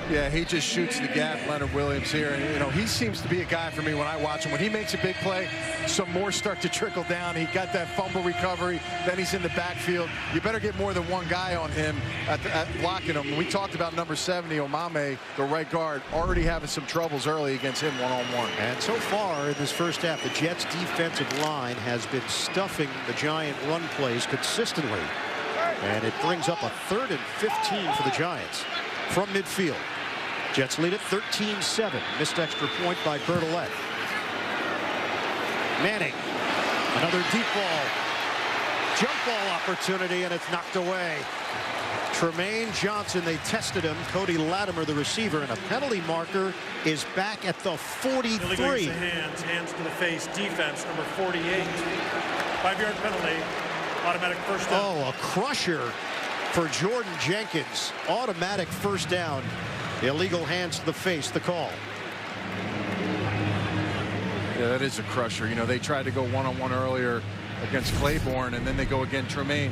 Yeah, he just shoots the gap, Leonard Williams here. And, you know, he seems to be a guy for me when I watch him. When he makes a big play, some more start to trickle down. He got that fumble recovery. Then he's in the backfield. You better get more than one guy on him at blocking him. We talked about number 70, Omame, the right guard, already having some troubles early against him one-on-one. And so far in this first half, the Jets' defensive line has been stuffing the Giant run plays consistently. And it brings up a 3rd and 15 for the Giants from midfield. Jets lead it 13-7. Missed extra point by Bertolet. Manning. Another deep ball. Jump ball opportunity, and it's knocked away. Tremaine Johnson, they tested him. Cody Latimer, the receiver, and a penalty marker is back at the 43. Illegal use of hands to the face, defense, number 48. 5-yard penalty. Automatic first down. Oh, a crusher for Jordan Jenkins. Automatic first down. Illegal hands to the face, the call. Yeah, that is a crusher. You know, they tried to go one-on-one earlier against Claiborne, and then they go again. Tremaine,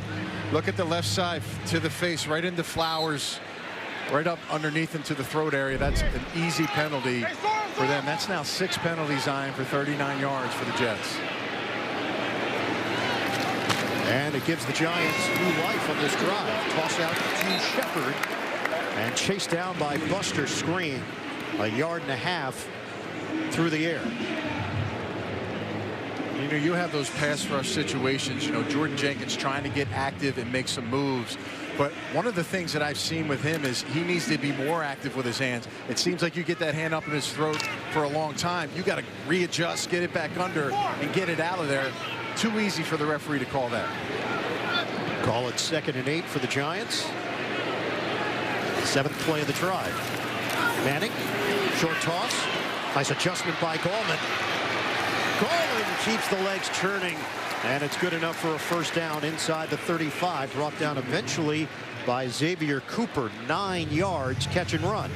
look at the left side to the face, right into Flowers, right up underneath into the throat area. That's an easy penalty for them. That's now 6 penalties, Ian, for 39 yards for the Jets. And it gives the Giants new life on this drive. Toss out to Shepard and chased down by Buster Screen. 1.5 yards through the air. You know, you have those pass rush situations. You know, Jordan Jenkins trying to get active and make some moves. But one of the things that I've seen with him is he needs to be more active with his hands. It seems like you get that hand up in his throat for a long time. You got to readjust, get it back under, and get it out of there. Too easy for the referee to call that. Call it 2nd and 8 for the Giants. 7th play of the drive. Manning, short toss. Nice adjustment by Gallman. Gallman keeps the legs turning, and it's good enough for a first down inside the 35. Brought down eventually by Xavier Cooper. 9 yards, catch and run.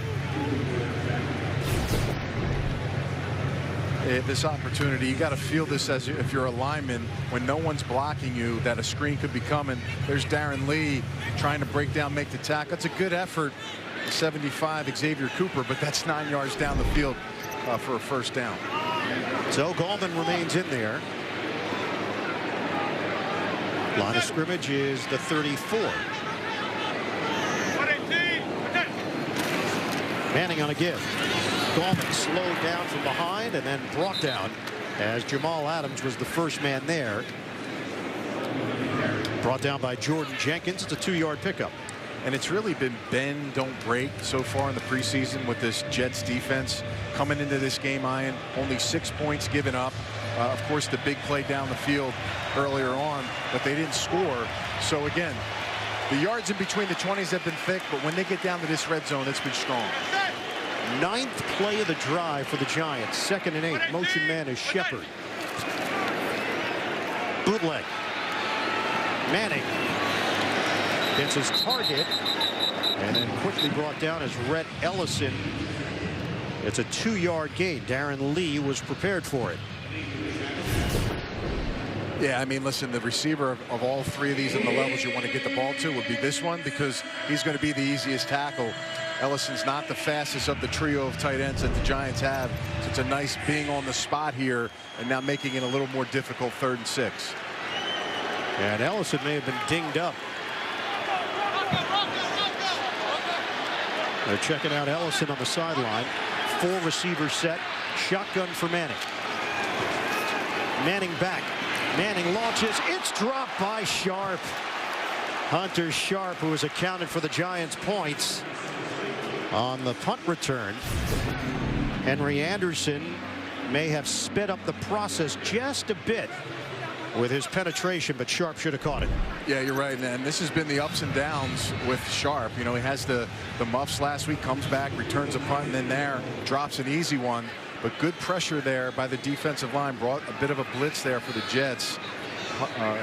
This opportunity, you got to feel this as if you're a lineman when no one's blocking you, that a screen could be coming. There's Darren Lee trying to break down, make the tackle. That's a good effort, 75, Xavier Cooper, but that's 9 yards down the field for a first down. So Gallman remains in there. Line of scrimmage is the 34. Manning on a give. Gallman slowed down from behind and then brought down as Jamal Adams was the first man there. Brought down by Jordan Jenkins. It's a 2-yard pickup. And it's really been bend, don't break so far in the preseason with this Jets defense. Coming into this game, Ian, only 6 points given up. Of course, the big play down the field earlier on, but they didn't score. So again, the yards in between the 20s have been thick, but when they get down to this red zone, it's been strong. 9th play of the drive for the Giants. 2nd and 8. Motion man is Shepard. Bootleg. Manning gets his target and then quickly brought down as Rhett Ellison. It's a 2-yard gain. Darren Lee was prepared for it. Yeah, I mean, listen, the receiver of all 3 of these in the levels you want to get the ball to would be this one because he's going to be the easiest tackle. Ellison's not the fastest of the trio of tight ends that the Giants have. So it's a nice being on the spot here and now making it a little more difficult 3rd and 6. And Ellison may have been dinged up. They're checking out Ellison on the sideline. 4 receiver set. Shotgun for Manning. Manning back. Manning launches. It's dropped by Sharp. Hunter Sharp, who has accounted for the Giants' points on the punt return. Henry Anderson may have sped up the process just a bit with his penetration, but Sharp should have caught it. Yeah, you're right, and this has been the ups and downs with Sharp. You know, he has the muffs last week, comes back, returns a punt, and then there drops an easy one. But good pressure there by the defensive line, brought a bit of a blitz there for the Jets.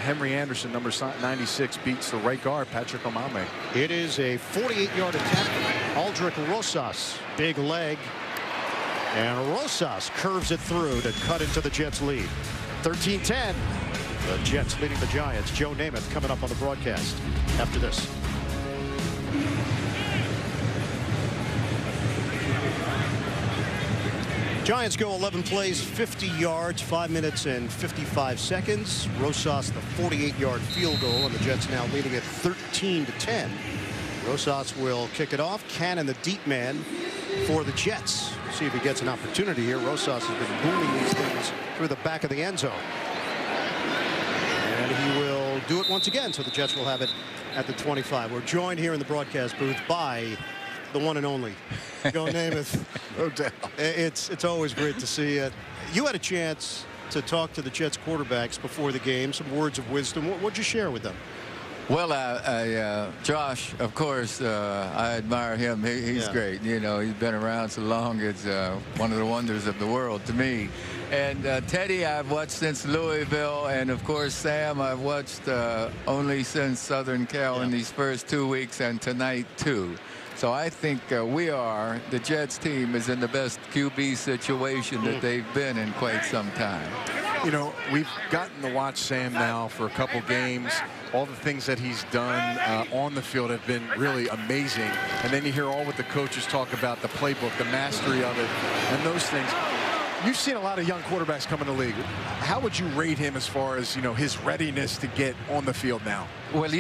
Henry Anderson, number 96, beats the right guard, Patrick Omame. It is a 48-yard attempt. Aldrich Rosas, big leg. And Rosas curves it through to cut into the Jets' lead. 13-10. The Jets leading the Giants. Joe Namath coming up on the broadcast after this. Giants go 11 plays, 50 yards, 5 minutes and 55 seconds. Rosas the 48-yard field goal, and the Jets now leading at 13-10. Rosas will kick it off. Cannon, the deep man for the Jets. See if he gets an opportunity here. Rosas has been booming these things through the back of the end zone. And he will do it once again, so the Jets will have it at the 25. We're joined here in the broadcast booth by the one and only Joe Namath. No doubt. It's always great to see you. You had a chance to talk to the Jets quarterbacks before the game, some words of wisdom. What'd you share with them? Well, Josh, of course, I admire him. He's great. You know, he's been around so long. It's one of the wonders of the world to me. And Teddy, I've watched since Louisville. And, of course, Sam, I've watched only since Southern Cal in these first 2 weeks and tonight, too. So I think the Jets team is in the best QB situation that they've been in quite some time. You know, we've gotten to watch Sam now for a couple games. All the things that he's done on the field have been really amazing. And then you hear all what the coaches talk about, the playbook, the mastery of it, and those things. You've seen a lot of young quarterbacks come in the league. How would you rate him as far as, you know, his readiness to get on the field now? Well,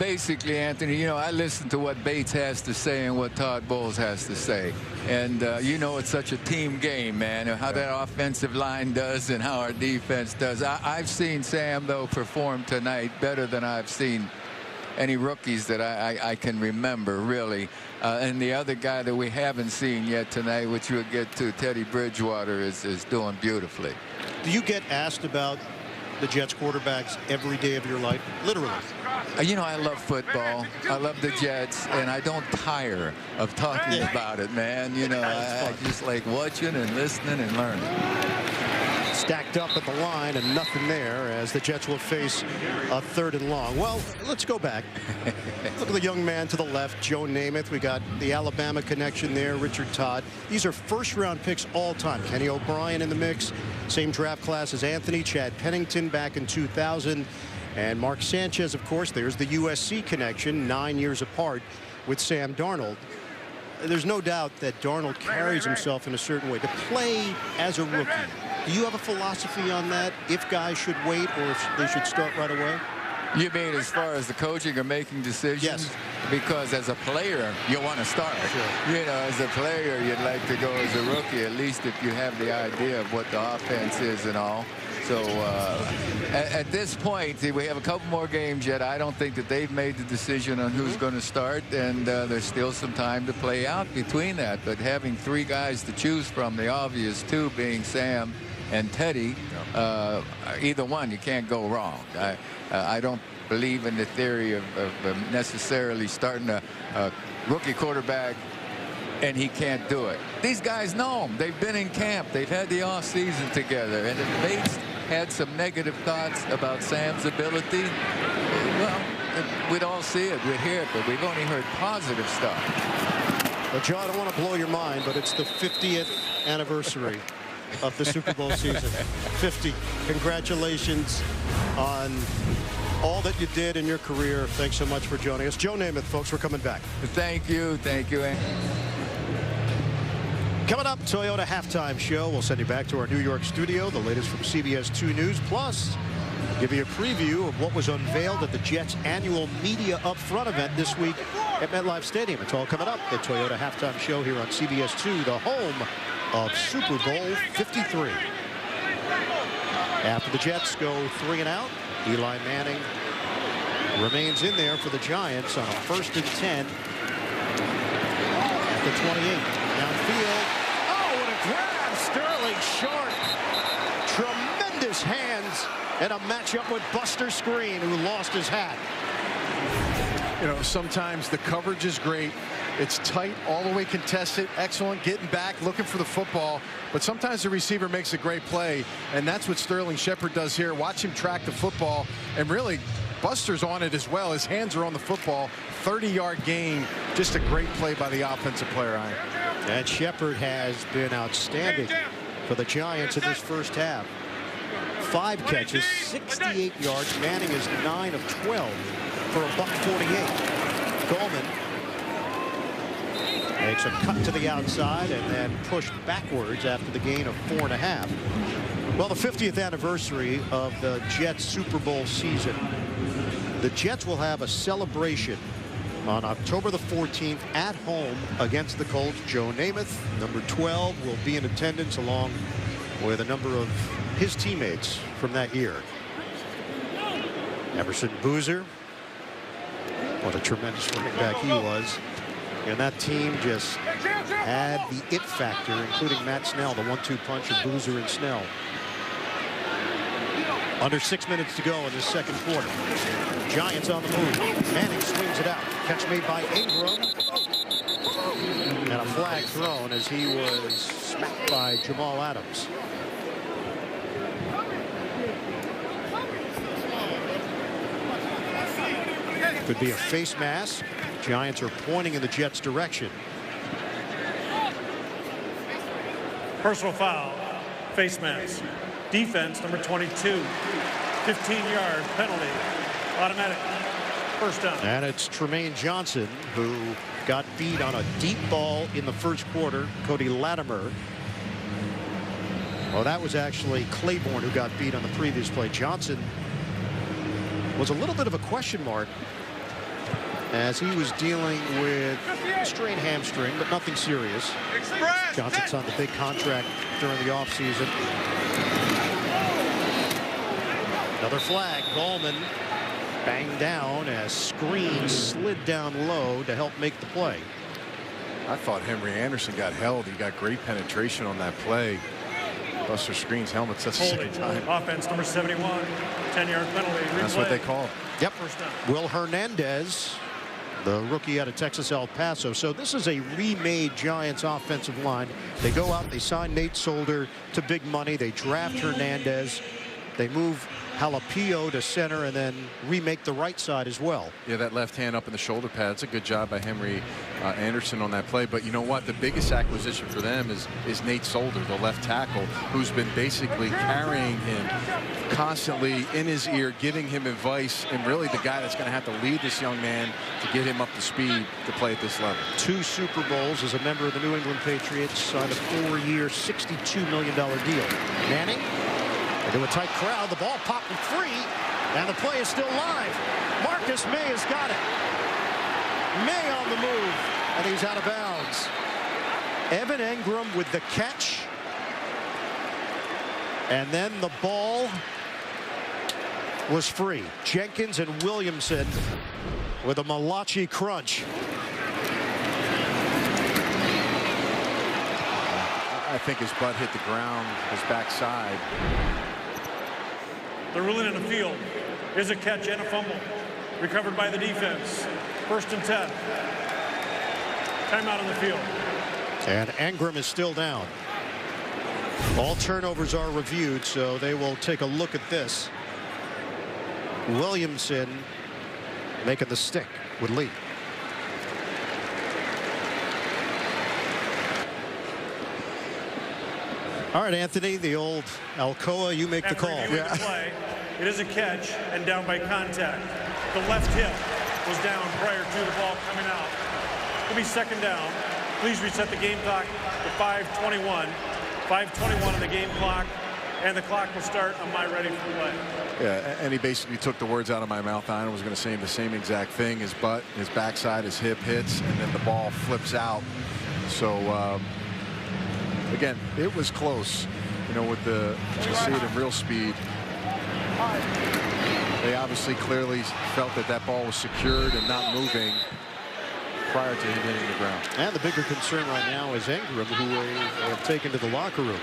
basically, Anthony, you know, I listen to what Bates has to say and what Todd Bowles has to say. And, you know, it's such a team game, man, how that offensive line does and how our defense does. I've seen Sam, though, perform tonight better than I've seen any rookies that I can remember, really. And the other guy that we haven't seen yet tonight, which we'll get to, Teddy Bridgewater, is doing beautifully. Do you get asked about the Jets quarterbacks every day of your life? Literally. You know, I love football. I love the Jets, and I don't tire of talking about it, man. You know, I just like watching and listening and learning. Stacked up at the line and nothing there as the Jets will face a 3rd and long. Well, let's go back. Look at the young man to the left, Joe Namath. We got the Alabama connection there, Richard Todd. These are first-round picks all time. Kenny O'Brien in the mix. Same draft class as Anthony. Chad Pennington back in 2000. And Mark Sanchez, of course. There's the USC connection, 9 years apart with Sam Darnold. There's no doubt that Darnold carries himself in a certain way. To play as a rookie, do you have a philosophy on that? If guys should wait or if they should start right away? You mean as far as the coaching or making decisions? Yes. Because as a player, you want to start. Sure. You know, as a player, you'd like to go as a rookie, at least if you have the idea of what the offense is and all. So at this point, we have a couple more games yet. I don't think that they've made the decision on who's going to start, and there's still some time to play out between that. But having 3 guys to choose from, the obvious 2 being Sam and Teddy, either one, you can't go wrong. I don't believe in the theory of necessarily starting a rookie quarterback and he can't do it. These guys know him. They've been in camp. They've had the off season together. And if Bates had some negative thoughts about Sam's ability, well, we'd all see it, we'd hear it, but we've only heard positive stuff. Well, Joe, I don't want to blow your mind, but it's the 50th anniversary of the Super Bowl season. 50. Congratulations on all that you did in your career. Thanks so much for joining us. Joe Namath, folks, we're coming back. Thank you. Thank you. Coming up, Toyota Halftime Show. We'll send you back to our New York studio. The latest from CBS 2 News. Plus, give you a preview of what was unveiled at the Jets' annual Media Upfront event this week at MetLife Stadium. It's all coming up. The Toyota Halftime Show here on CBS 2, the home of Super Bowl 53. After the Jets go 3 and out, Eli Manning remains in there for the Giants on a 1st and 10 at the 28. Downfield. Oh, what a grab! Sterling short. Jenkins in a matchup with Buster Skrine, who lost his hat. You know, sometimes the coverage is great. It's tight, all the way contested, excellent, getting back, looking for the football. But sometimes the receiver makes a great play, and that's what Sterling Shepard does here. Watch him track the football, and really, Buster's on it as well. His hands are on the football. 30-yard gain. Just a great play by the offensive player. And Shepard has been outstanding for the Giants in this first half. 5 catches, 68 yards. Manning is 9 of 12 for a $148. Goldman makes a cut to the outside and then pushed backwards after the gain of 4.5. Well, the 50th anniversary of the Jets Super Bowl season. The Jets will have a celebration on October the 14th at home against the Colts. Joe Namath, number 12, will be in attendance along with a number of his teammates from that year. Emerson Boozer, what a tremendous running back he was. And that team just had the it factor, including Matt Snell, the 1-2 punch of Boozer and Snell. Under 6 minutes to go in this second quarter. Giants on the move. Manning swings it out. Catch made by Ingram. And a flag thrown as he was smacked by Jamal Adams. Could be a face mask. Giants are pointing in the Jets' direction. Personal foul, face mask. Defense, number 22. 15-yard penalty. Automatic. First down. And it's Tremaine Johnson who got beat on a deep ball in the first quarter. Cody Latimer. Well, that was actually Claiborne who got beat on the previous play. Johnson was a little bit of a question mark as he was dealing with a strained hamstring, but nothing serious. Johnson's on the big contract during the offseason. Another flag. Gallman banged down as Skrine slid down low to help make the play. I thought Henry Anderson got held. He got great penetration on that play. Buster Skrine's helmet's the second time. Offense, number 71. 10-yard penalty. That's what they call it. Yep. Will Hernandez, the rookie out of Texas El Paso. So this is a remade Giants offensive line. They go out, they sign Nate Solder to big money. They draft Hernandez. They move Jalapeno to center and then remake the right side as well. Yeah, that left hand up in the shoulder pad. It's a good job by Henry Anderson on that play. But you know what? The biggest acquisition for them is Nate Solder, the left tackle, who's been basically carrying him constantly in his ear, giving him advice, and really the guy that's going to have to lead this young man to get him up to speed to play at this level. 2 Super Bowls as a member of the New England Patriots, signed a 4-year, $62 million deal. Manning into a tight crowd. The ball popped free, and the play is still live. Marcus May has got it. May on the move, and he's out of bounds. Evan Engram with the catch. And then the ball was free. Jenkins and Williamson with a Malachi crunch. I think his butt hit the ground, his backside. The ruling in the field is a catch and a fumble. Recovered by the defense. 1st and 10. Timeout on the field. And Engram is still down. All turnovers are reviewed, so they will take a look at this. Williamson making the stick with Lee. All right, Anthony, the old Alcoa, you make the call. Yeah. The play, it is a catch and down by contact. The left hip was down prior to the ball coming out. It'll be 2nd down. Please reset the game clock to 5:21. 5:21 on the game clock, and the clock will start on my ready for play. Yeah, and he basically took the words out of my mouth. I was going to say the same exact thing. His butt, his backside, his hip hits, and then the ball flips out. So, again, it was close. You know, with you see it in real speed. They obviously clearly felt that that ball was secured and not moving prior to him hitting the ground. And the bigger concern right now is Engram, who they have taken to the locker room.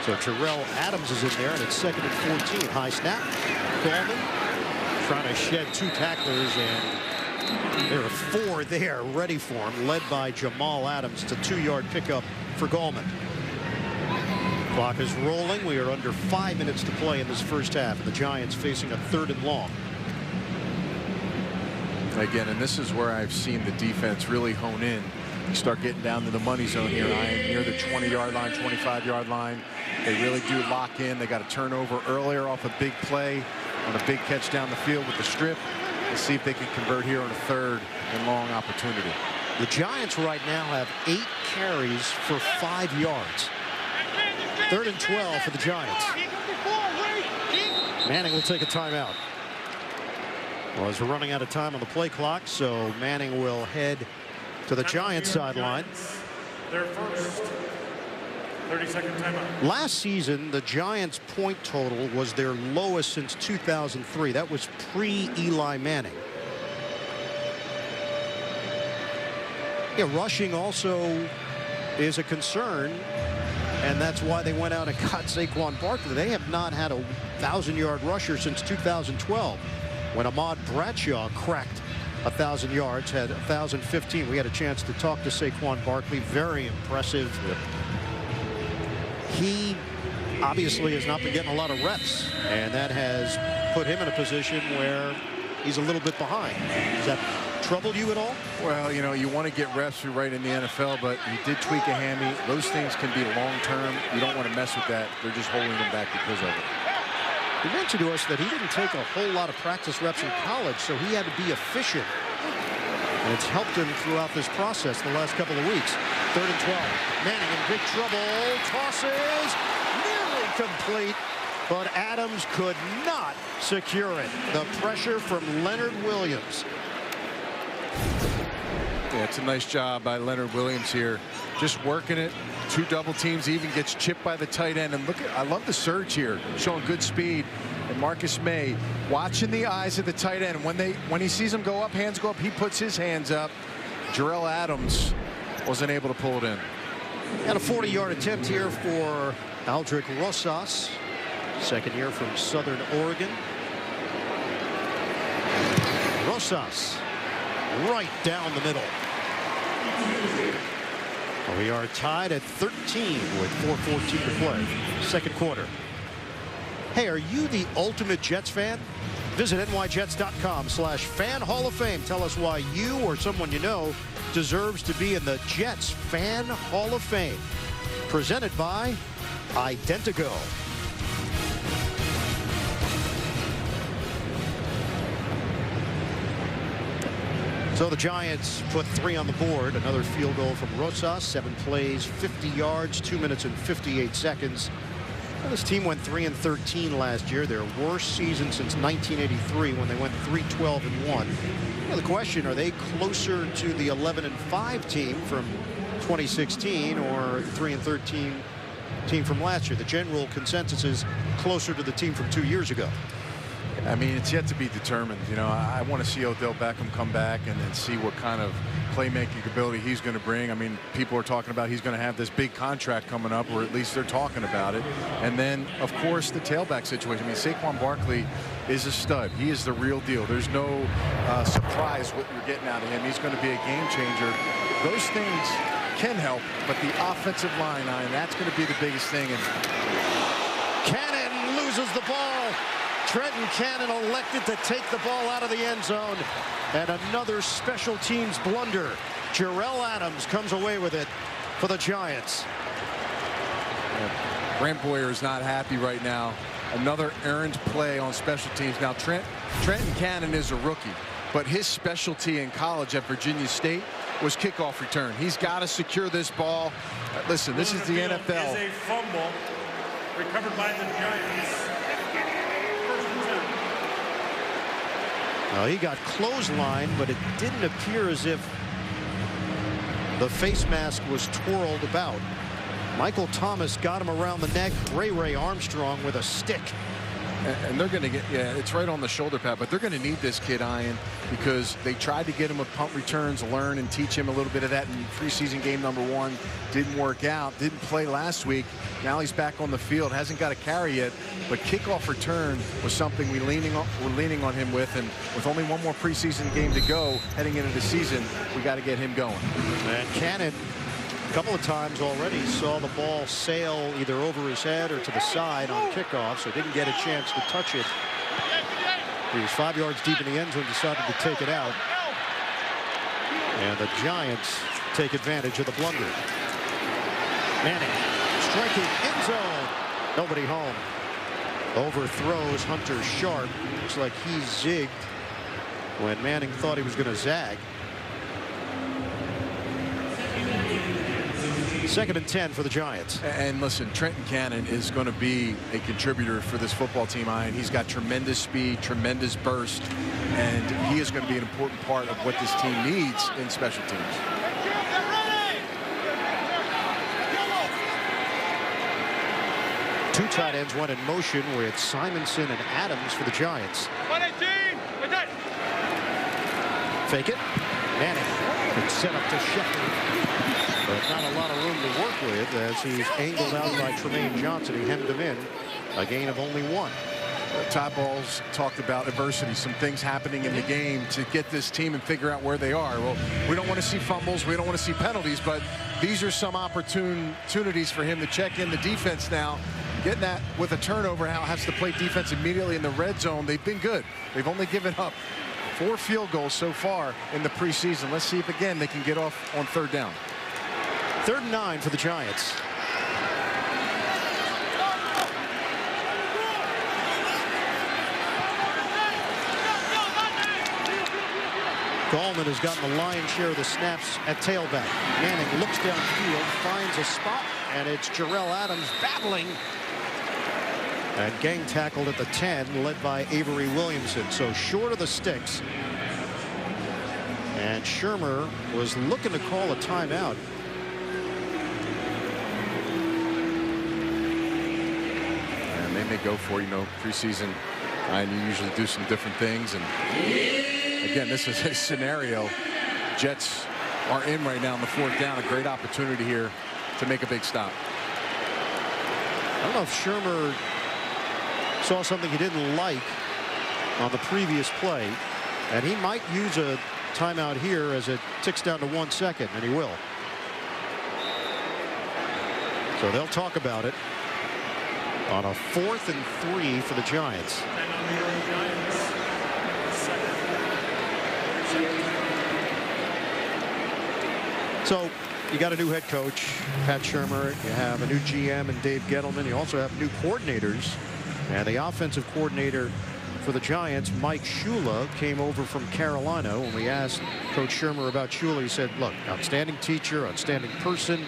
So Jarrell Adams is in there, and it's 2nd and 14. High snap. Coleman trying to shed 2 tacklers, and there are 4 there ready for him, led by Jamal Adams. It's a 2-yard pickup for Gallman. Clock is rolling. We are under 5 minutes to play in this first half. The Giants facing a 3rd and long. Again, and this is where I've seen the defense really hone in. You start getting down to the money zone here. I am near the 20-yard line, 25-yard line. They really do lock in. They got a turnover earlier off a big play on a big catch down the field with the strip. Let's see if they can convert here on a 3rd and long opportunity. The Giants right now have 8 carries for 5 yards. 3rd and 12 for the Giants. Manning will take a timeout. Well, as we're running out of time on the play clock, so Manning will head to the Giants sideline. Their first 30-second timeout. Last season, the Giants' point total was their lowest since 2003. That was pre-Eli Manning. Yeah, rushing also is a concern, and that's why they went out and got Saquon Barkley. They have not had a 1,000-yard rusher since 2012, when Ahmad Bradshaw cracked 1,000 yards, had 1,015. We had a chance to talk to Saquon Barkley. Very impressive. He obviously has not been getting a lot of reps, and that has put him in a position where he's a little bit behind. Does that trouble you at all? Well, you know, you want to get reps right in the NFL, but he did tweak a hammy. Those things can be long-term. You don't want to mess with that. They're just holding him back because of it. He mentioned to us that he didn't take a whole lot of practice reps in college, so he had to be efficient. And it's helped him throughout this process the last couple of weeks. 3rd and 12. Manning in big trouble. Tosses. Nearly complete. But Adams could not secure it. The pressure from Leonard Williams. Yeah, it's a nice job by Leonard Williams here. Just working it. 2 double teams. He even gets chipped by the tight end. And look at, I love the surge here, showing good speed. And Marcus May watching the eyes of the tight end. When he sees him go up, hands go up, he puts his hands up. Jarrell Adams wasn't able to pull it in. And a 40-yard attempt here for Aldrick Rosas, 2nd year from Southern Oregon. Rosas right down the middle. We are tied at 13 with 4:14 to play. 2nd quarter. Hey, are you the ultimate Jets fan? Visit nyjets.com/fan Hall of Fame. Tell us why you or someone you know deserves to be in the Jets Fan Hall of Fame. Presented by Identigo. So the Giants put 3 on the board. Another field goal from Rosas. 7 plays, 50 yards, 2 minutes and 58 seconds. Well, this team went 3-13 last year. Their worst season since 1983, when they went 3-12-1. Now the question: are they closer to the 11-5 team from 2016 or 3-13 team from last year? The general consensus is closer to the team from 2 years ago. I mean, it's yet to be determined. You know, I want to see Odell Beckham come back and see what kind of playmaking ability he's going to bring. I mean, people are talking about he's going to have this big contract coming up, or at least they're talking about it. And then, of course, the tailback situation. I mean, Saquon Barkley is a stud. He is the real deal. There's no surprise what you're getting out of him. He's going to be a game changer. Those things can help, but the offensive line, and that's going to be the biggest thing. And Cannon loses the ball. Trenton Cannon elected to take the ball out of the end zone. And another special teams blunder. Jarrell Adams comes away with it for the Giants. Brant Boyer is not happy right now. Another errant play on special teams. Now, Trenton Cannon is a rookie, but his specialty in college at Virginia State was kickoff return. He's got to secure this ball. Listen, this is the NFL. Is a fumble recovered by the Giants. Well, he got clotheslined, but it didn't appear as if the face mask was twirled about. Michael Thomas got him around the neck. Ray Armstrong with a stick. And they're going to get, yeah, it's right on the shoulder pad, but they're going to need this kid, Ian, because they tried to get him with punt returns, learn and teach him a little bit of that in preseason game #1. Didn't work out, didn't play last week. Now he's back on the field, hasn't got a carry yet, but kickoff return was something we're leaning on him with, and with only one more preseason game to go heading into the season, we got to get him going. And Cannon, a couple of times already, saw the ball sail either over his head or to the side on kickoff, so didn't get a chance to touch it. He was 5 yards deep in the end zone, decided to take it out. And the Giants take advantage of the blunder. Manning striking end zone. Nobody home. Overthrows Hunter Sharp. Looks like he zigged when Manning thought he was going to zag. 2nd and 10 for the Giants. And listen, Trenton Cannon is going to be a contributor for this football team, Ian. He's got tremendous speed, tremendous burst, and he is going to be an important part of what this team needs in special teams. Two tight ends went in motion with Simonson and Adams for the Giants. Fake it. Manning. It's set up to Shepard. But not a lot of room to work with as he's angled out by Tremaine Johnson. He hemmed him in. A gain of only 1. Todd Bowles talked about adversity, some things happening in the game to get this team and figure out where they are. Well, we don't want to see fumbles. We don't want to see penalties, but these are some opportunities for him to check in the defense now. Getting that with a turnover now, has to play defense immediately in the red zone. They've been good. They've only given up 4 field goals so far in the preseason. Let's see if again they can get off on 3rd down. 3rd and 9 for the Giants. Gallman has gotten the lion's share of the snaps at tailback. Manning looks downfield, finds a spot, and it's Jarrell Adams battling. And gang tackled at the 10, led by Avery Williamson. So short of the sticks. And Shermer was looking to call a timeout. And they may go for, preseason, and you usually do some different things. And again, this is a scenario. Jets are in right now on the 4th down. A great opportunity here to make a big stop. I don't know if Shermer saw something he didn't like on the previous play, and he might use a timeout here as it ticks down to 1 second, and he will. So they'll talk about it on a 4th and 3 for the Giants. So you got a new head coach, Pat Shurmur. You have a new GM and Dave Gettleman. You also have new coordinators. And the offensive coordinator for the Giants, Mike Shula, came over from Carolina. When we asked Coach Shurmur about Shula, he said, look, outstanding teacher, outstanding person.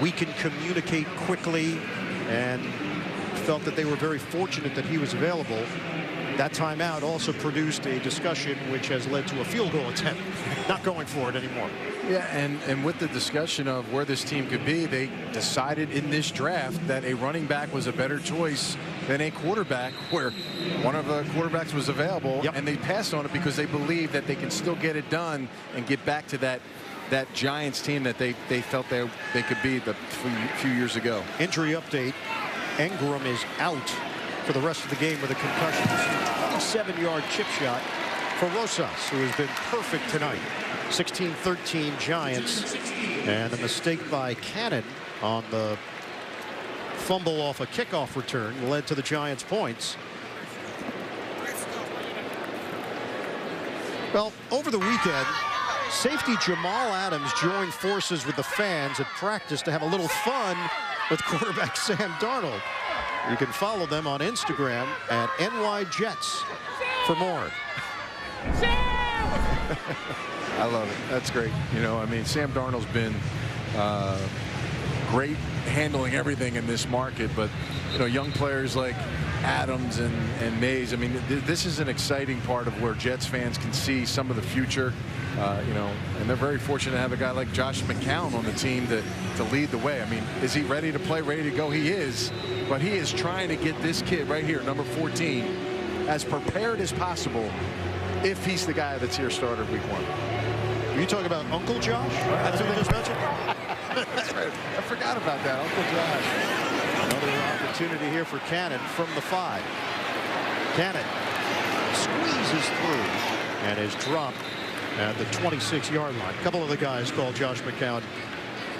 We can communicate quickly, and felt that they were very fortunate that he was available. That timeout also produced a discussion which has led to a field goal attempt, not going for it anymore. Yeah, and with the discussion of where this team could be, they decided in this draft that a running back was a better choice than a quarterback, where one of the quarterbacks was available. Yep. And they passed on it because they believe that they can still get it done and get back to that Giants team that they felt they could be a few years ago. Injury update. Engram is out for the rest of the game with a concussion. 27-yard chip shot for Rosas, who has been perfect tonight. 16-13 Giants, and a mistake by Cannon on the fumble off a kickoff return led to the Giants' points. Well, over the weekend, safety Jamal Adams joined forces with the fans at practice to have a little fun with quarterback Sam Darnold. You can follow them on Instagram at NYJ for more. I love it. That's great. I mean, Sam Darnold's been great handling everything in this market, but young players like Adams and Mays, I mean, this is an exciting part of where Jets fans can see some of the future You know, and they're very fortunate to have a guy like Josh McCown on the team to lead the way. I mean, is he ready to play, ready to go? He is, but he is trying to get this kid right here, number 14, as prepared as possible if he's the guy that's here starter week 1. Are you talking about Uncle Josh? That's what they just mentioned? That's right. I forgot about that, Uncle Josh. Another opportunity here for Cannon from the 5. Cannon squeezes through and is dropped at the 26-yard line. A couple of the guys called Josh McCown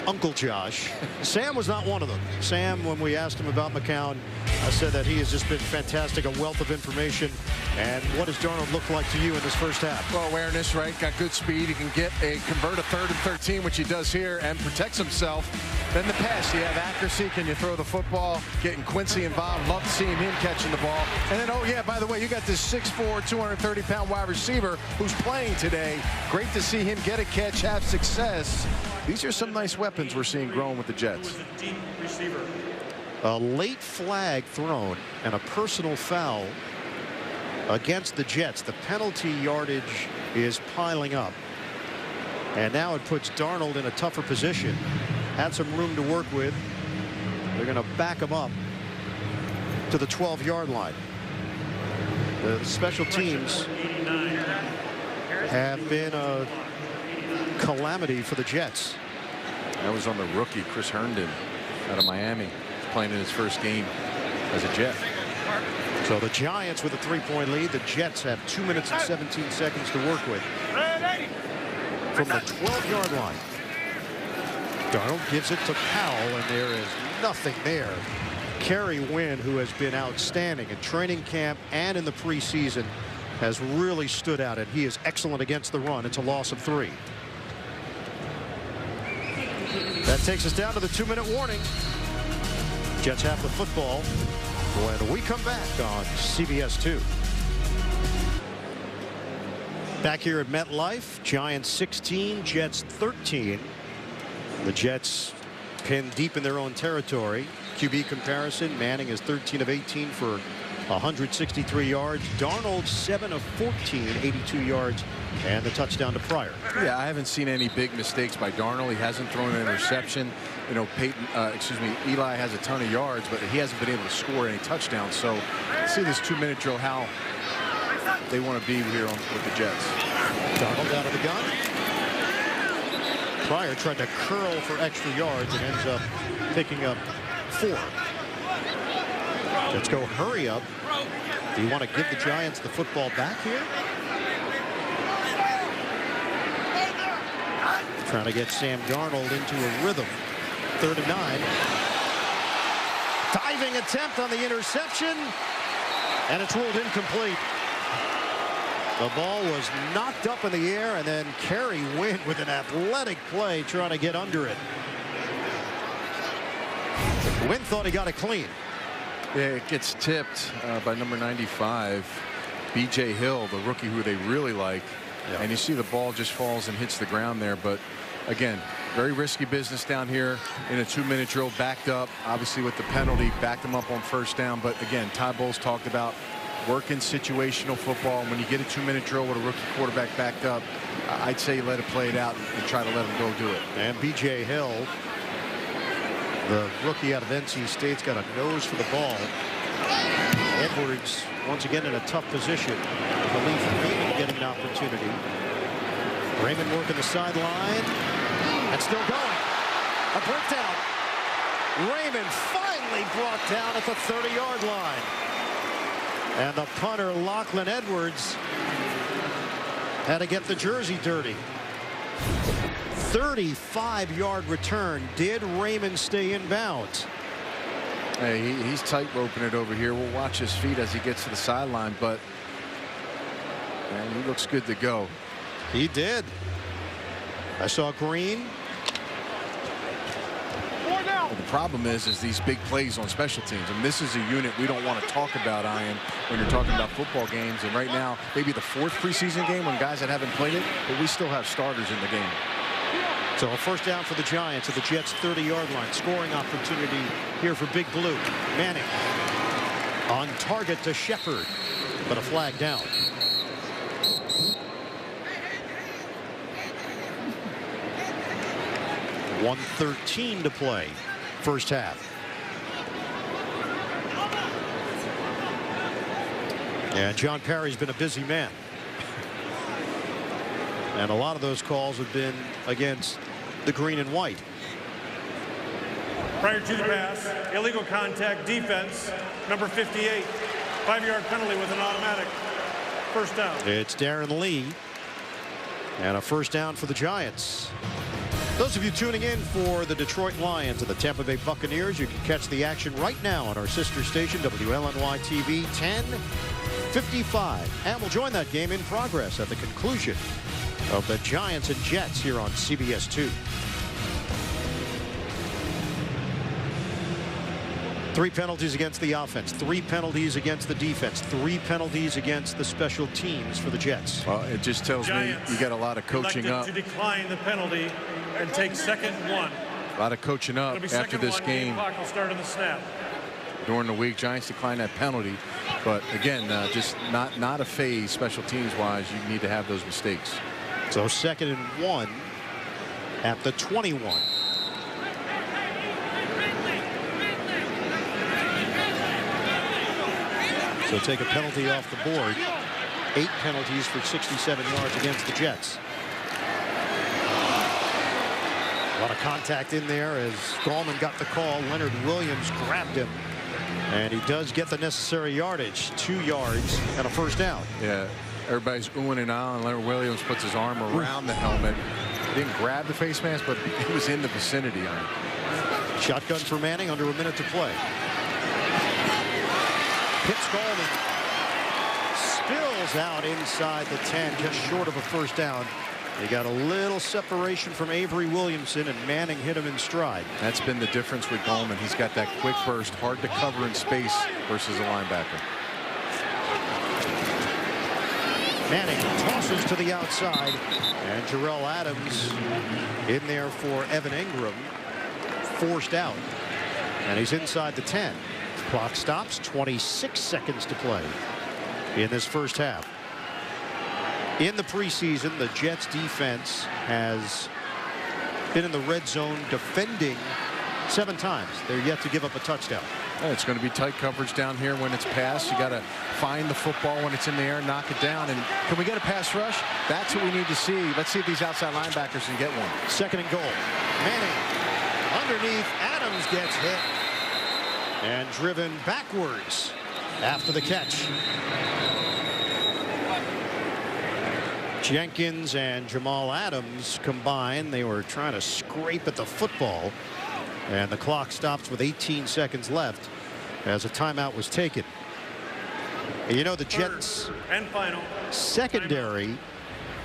Uncle Josh. Sam was not one of them. Sam, when we asked him about McCown, said that he has just been fantastic, a wealth of information. And what does Darnold look like to you in this first half? Well, awareness, right? Got good speed. He can convert a 3rd and 13, which he does here, and protects himself. Then the pass, you have accuracy. Can you throw the football? Getting Quincy involved. Love seeing him catching the ball. And then, oh yeah, by the way, you got this 6'4", 230-pound wide receiver who's playing today. Great to see him get a catch, have success. These are some nice weapons we're seeing growing with the Jets. A late flag thrown and a personal foul against the Jets. The penalty yardage is piling up. And now it puts Darnold in a tougher position. Had some room to work with. They're going to back him up to the 12-yard line. The special teams have been a calamity for the Jets. That was on the rookie, Chris Herndon, out of Miami. He's playing in his first game as a Jet. So the Giants with a 3-point lead. The Jets have 2 minutes and 17 seconds to work with. From the 12-yard line. Darnold gives it to Powell, and there is nothing there. Kerry Wynn, who has been outstanding in training camp and in the preseason, has really stood out, and he is excellent against the run. It's a loss of 3. That takes us down to the 2-minute warning. Jets have the football when we come back on CBS 2. Back here at MetLife, Giants 16, Jets 13. The Jets pinned deep in their own territory. QB comparison, Manning is 13 of 18 for 163 yards. Darnold 7 of 14, 82 yards, and the touchdown to Pryor. Yeah, I haven't seen any big mistakes by Darnold. He hasn't thrown an interception. You know, Eli has a ton of yards, but he hasn't been able to score any touchdowns. So see this 2-minute drill, how they want to be here with the Jets. Darnold out of the gun. Pryor tried to curl for extra yards and ends up picking up 4. Let's go hurry up. Do you want to give the Giants the football back here? Trying to get Sam Darnold into a rhythm. 3rd and 9. Diving attempt on the interception, and it's ruled incomplete. The ball was knocked up in the air, and then Kerry Wynn with an athletic play trying to get under it. Wynn thought he got it clean. Yeah, it gets tipped by number 95, B.J. Hill, the rookie who they really like. Yep. And you see the ball just falls and hits the ground there. But again, very risky business down here in a 2-minute drill, backed up. Obviously with the penalty, backed them up on 1st down. But again, Ty Bowles talked about working situational football. When you get a 2-minute drill with a rookie quarterback backed up, I'd say you let it play it out and try to let him go do it. And B.J. Hill, the rookie out of NC State's got a nose for the ball. Edwards once again in a tough position. I believe Raymond getting an opportunity. Raymond working the sideline and still going. A breakdown. Raymond finally brought down at the 30-yard line. And the punter, Lachlan Edwards, had to get the jersey dirty. 35-yard return. Did Raymond stay in bounds? Hey, he's tight-roping it over here. We'll watch his feet as he gets to the sideline, but man, he looks good to go. He did. I saw green. Well, the problem is these big plays on special teams. And this is a unit we don't want to talk about, Ian, when you're talking about football games. And right now, maybe the 4th preseason game when guys that haven't played it, but we still have starters in the game. So a 1st down for the Giants at the Jets' 30-yard line. Scoring opportunity here for Big Blue. Manning on target to Shepard, but a flag down. 1:13 to play, first half. And John Parry's been a busy man. And a lot of those calls have been against the green and white. Prior to the pass, illegal contact defense, number 58. 5-yard penalty with an automatic. First down. It's Darren Lee. And a first down for the Giants. Those of you tuning in for the Detroit Lions and the Tampa Bay Buccaneers, you can catch the action right now on our sister station, WLNY TV, 10:55. And we'll join that game in progress at the conclusion of the Giants and Jets here on CBS 2. 3 penalties against the offense, 3 penalties against the defense, 3 penalties against the special teams for the Jets. Well, it just tells Giants me you got a lot of coaching up. To decline the penalty and take second and 1. A lot of coaching up after this game. Clock will start on the snap. During the week, Giants decline that penalty, but again, just not a phase special teams wise. You need to have those mistakes. So second and 1 at the 21. So take a penalty off the board. 8 penalties for 67 yards against the Jets. A lot of contact in there as Gallman got the call. Leonard Williams grabbed him. And he does get the necessary yardage. 2 yards and a first down. Yeah, everybody's oohing and ahhing. Leonard Williams puts his arm around the helmet. He didn't grab the face mask, but he was in the vicinity on it. Shotgun for Manning, under a minute to play. Hits Gallman. Spills out inside the 10, just short of a first down. He got a little separation from Avery Williamson, and Manning hit him in stride. That's been the difference with Gallman. He's got that quick burst, hard to cover in space versus a linebacker. Manning tosses to the outside, and Jarrell Adams in there for Evan Ingram, forced out, and he's inside the 10. Clock stops, 26 seconds to play in this first half. In the preseason, the Jets defense has been in the red zone defending 7 times. They're yet to give up a touchdown. Yeah, it's going to be tight coverage down here when it's passed. You got to find the football when it's in the air, knock it down. And can we get a pass rush? That's what we need to see. Let's see if these outside linebackers can get one. Second and goal. Manning underneath. Adams gets hit and driven backwards after the catch. Jenkins and Jamal Adams combined. They were trying to scrape at the football, and the clock stops with 18 seconds left as a timeout was taken. And you know, the Jets and final secondary,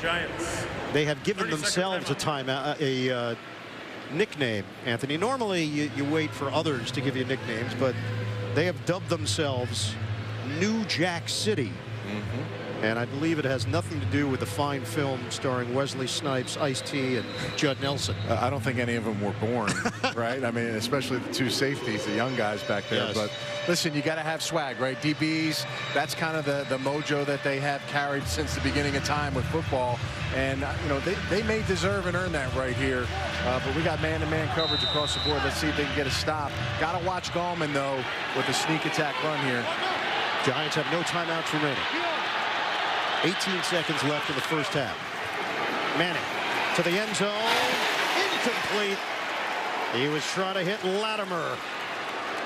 Giants, they have given themselves a timeout, a nickname, Anthony. Normally you wait for others to give you nicknames, but they have dubbed themselves New Jack City. And I believe it has nothing to do with the fine film starring Wesley Snipes, Ice-T, and Judd Nelson. I don't think any of them were born, right? I mean, especially the 2 safeties, the young guys back there. Yes. But listen, you got to have swag, right? DBs, that's kind of the mojo that they have carried since the beginning of time with football. And, you know, they may deserve and earn that right here. But we got man-to-man coverage across the board. Let's see if they can get a stop. Got to watch Gallman, though, with the sneak attack run here. Giants have no timeouts remaining. 18 seconds left in the first half. Manning to the end zone. Incomplete. He was trying to hit Latimer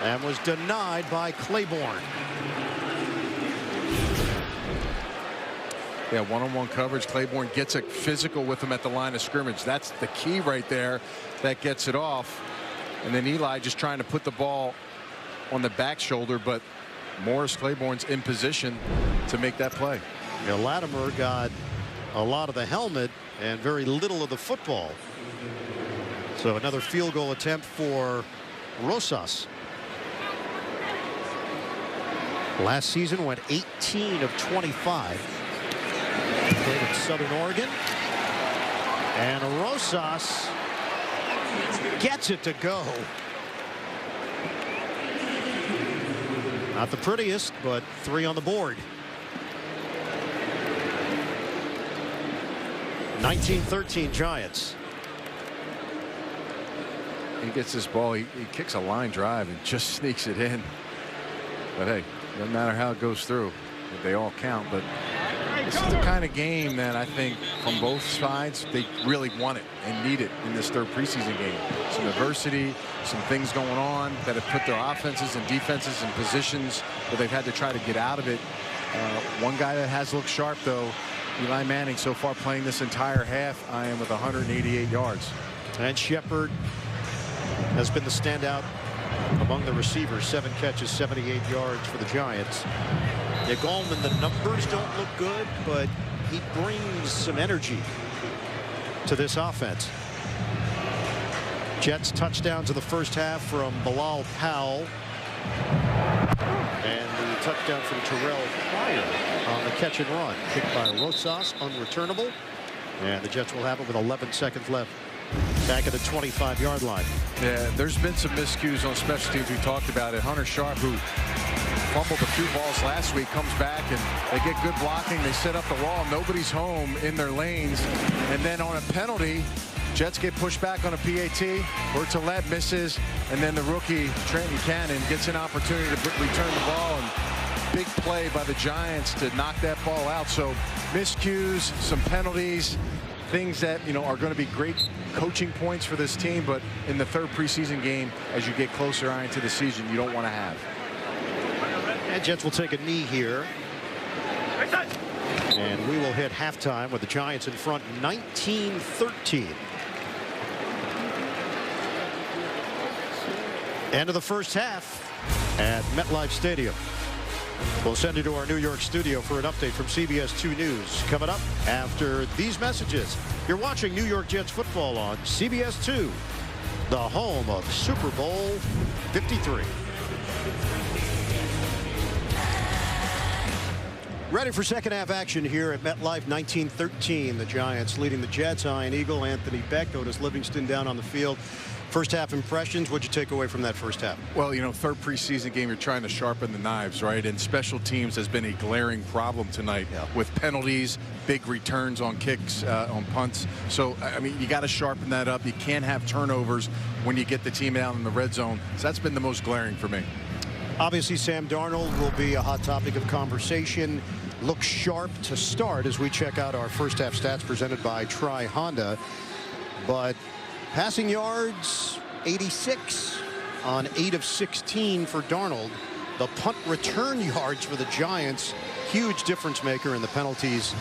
and was denied by Claiborne. Yeah, one-on-one coverage. Claiborne gets a physical with him at the line of scrimmage. That's the key right there that gets it off. And then Eli just trying to put the ball on the back shoulder, but Morris Claiborne's in position to make that play. You know, Latimer got a lot of the helmet and very little of the football. So another field goal attempt for Rosas. Last season went 18 of 25. Played in Southern Oregon. And Rosas gets it to go. Not the prettiest, but 3 on the board. 19-13 Giants. he gets this ball. He kicks a line drive and just sneaks it in. But hey, doesn't matter how it goes through. They all count. But this is the kind of game that I think from both sides they really want it and need it in this third preseason game. Some adversity, some things going on that have put their offenses and defenses in positions where they've had to try to get out of it. One guy that has looked sharp, though, Eli Manning, so far playing this entire half, I am with 188 yards. And Shepard has been the standout among the receivers. 7 catches, 78 yards for the Giants. Yeah, Gallman, the numbers don't look good, but he brings some energy to this offense. Jets touchdowns in the first half from Bilal Powell. And the touchdown from Terrell Pryor on the catch and run. Kicked by Rosas, unreturnable. And the Jets will have it with 11 seconds left. Back at the 25-yard line. Yeah, there's been some miscues on special teams. We talked about it. Hunter Sharp, who fumbled a few balls last week, comes back and they get good blocking. They set up the wall. Nobody's home in their lanes. And then on a penalty, Jets get pushed back on a PAT. Bertolet misses. And then the rookie, Trenton Cannon, gets an opportunity to return the ball. And big play by the Giants to knock that ball out. So miscues, some penalties. Things that, you know, are going to be great coaching points for this team, but in the third preseason game, as you get closer into the season, you don't want to have. And Jets will take a knee here. And we will hit halftime with the Giants in front 19-13. End of the first half at MetLife Stadium. We'll send you to our New York studio for an update from CBS 2 News. Coming up after these messages. You're watching New York Jets football on CBS 2, the home of Super Bowl 53. Ready for second half action here at MetLife. 19-13. The Giants leading the Jets. Ian Eagle, Anthony Beck, Otis Livingston down on the field. First half impressions. What'd you take away from that first half? Well, you know, third preseason game, you're trying to sharpen the knives, right? And special teams has been a glaring problem tonight with penalties, big returns on kicks, on punts. So, I mean, you got to sharpen that up. You can't have turnovers when you get the team out in the red zone. So that's been the most glaring for me. Obviously, Sam Darnold will be a hot topic of conversation. Looks sharp to start as we check out our first half stats presented by Tri Honda. But passing yards, 86 on 8 of 16 for Darnold. The punt return yards for the Giants, huge difference maker in the penalties.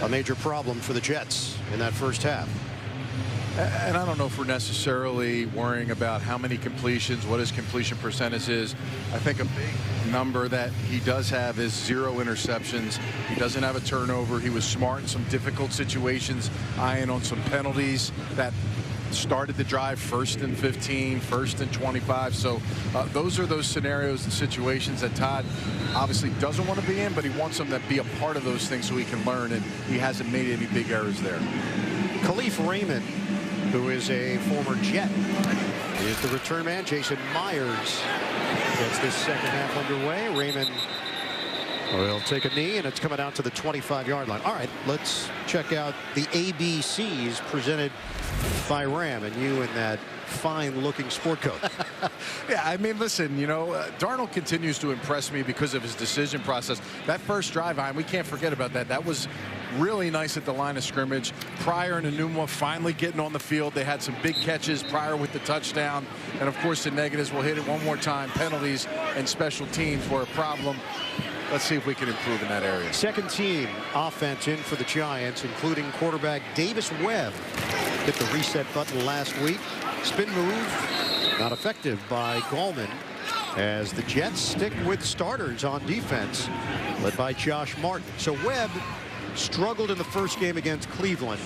A major problem for the Jets in that first half. And I don't know if we're necessarily worrying about how many completions, what his completion percentage is. I think a big number that he does have is 0 interceptions. He doesn't have a turnover. He was smart in some difficult situations, eyeing on some penalties that started the drive 1st and 15, 1st and 25. So those are those scenarios and situations that Todd obviously doesn't want to be in, but he wants them to be a part of those things so he can learn, and he hasn't made any big errors there. Khalif Raymond, who is a former Jet, is the return man. Jason Myers gets this second half underway. Raymond will take a knee, and it's coming out to the 25-yard line. All right, let's check out the ABCs presented by Ram, and you in that fine-looking sport coat. Yeah, I mean, listen, you know, Darnold continues to impress me because of his decision process. That first drive, we can't forget about that. That was really nice at the line of scrimmage. Pryor and Enunwa finally getting on the field. They had some big catches. Pryor with the touchdown. And, of course, the negatives. We'll hit it one more time. Penalties and special teams were a problem. Let's see if we can improve in that area. Second team offense in for the Giants, including quarterback Davis Webb. Hit the reset button last week. Spin move not effective by Gallman as the Jets stick with starters on defense led by Josh Martin. So Webb struggled in the first game against Cleveland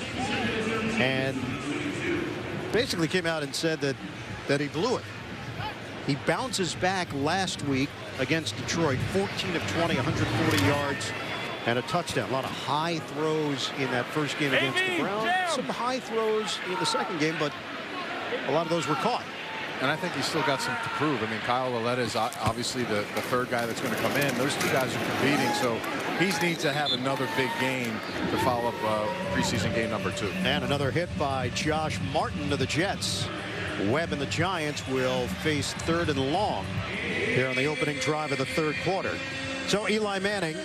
and basically came out and said that he blew it. He bounces back last week against Detroit, 14 of 20, 140 yards and a touchdown. A lot of high throws in that first game against the Browns. Some high throws in the second game, but a lot of those were caught. And I think he's still got some to prove. I mean, Kyle Lauletta is obviously the third guy that's going to come in. Those two guys are competing, so he needs to have another big game to follow up preseason game number 2. And another hit by Josh Martin to the Jets. Webb and the Giants will face 3rd and long here on the opening drive of the 3rd quarter. So Eli Manning,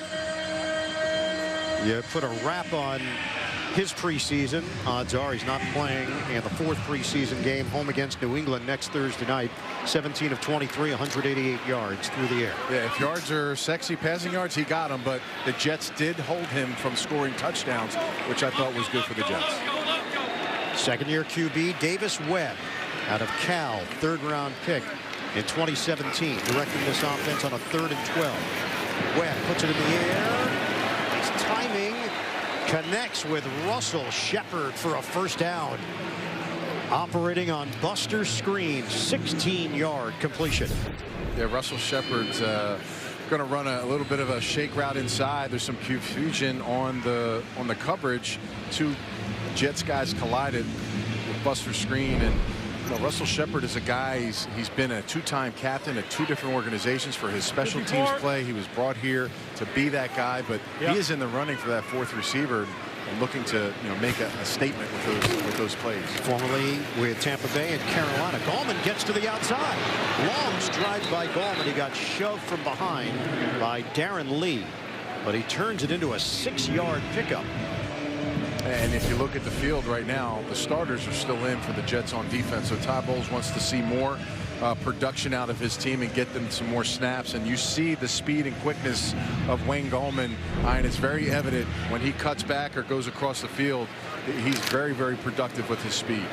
you put a wrap on his preseason. Odds are he's not playing in the 4th preseason game home against New England next Thursday night. 17 of 23, 188 yards through the air. Yeah, if yards are sexy passing yards, he got them, but the Jets did hold him from scoring touchdowns, which I thought was good for the Jets. Second-year QB Davis Webb out of Cal, 3rd-round pick in 2017, directing this offense on a 3rd and 12. Webb puts it in the air. His timing connects with Russell Shepard for a 1st down. Operating on Buster Screen, 16-yard completion. Yeah, Russell Shepard's going to run a little bit of a shake route inside. There's some confusion on the coverage. 2 Jets guys collided with Buster Screen, and Russell Shepard is a guy, he's been a 2-time captain at 2 different organizations for his special teams play. He was brought here to be that guy, but he is in the running for that 4th receiver and looking to make a statement with those plays. Formerly with Tampa Bay and Carolina. Gallman gets to the outside. Long stride by Gallman. He got shoved from behind by Darren Lee, but he turns it into a 6-yard pickup. And if you look at the field right now, the starters are still in for the Jets on defense. So Todd Bowles wants to see more production out of his team and get them some more snaps. And you see the speed and quickness of Wayne Gallman, and it's very evident when he cuts back or goes across the field. He's very, very productive with his speed.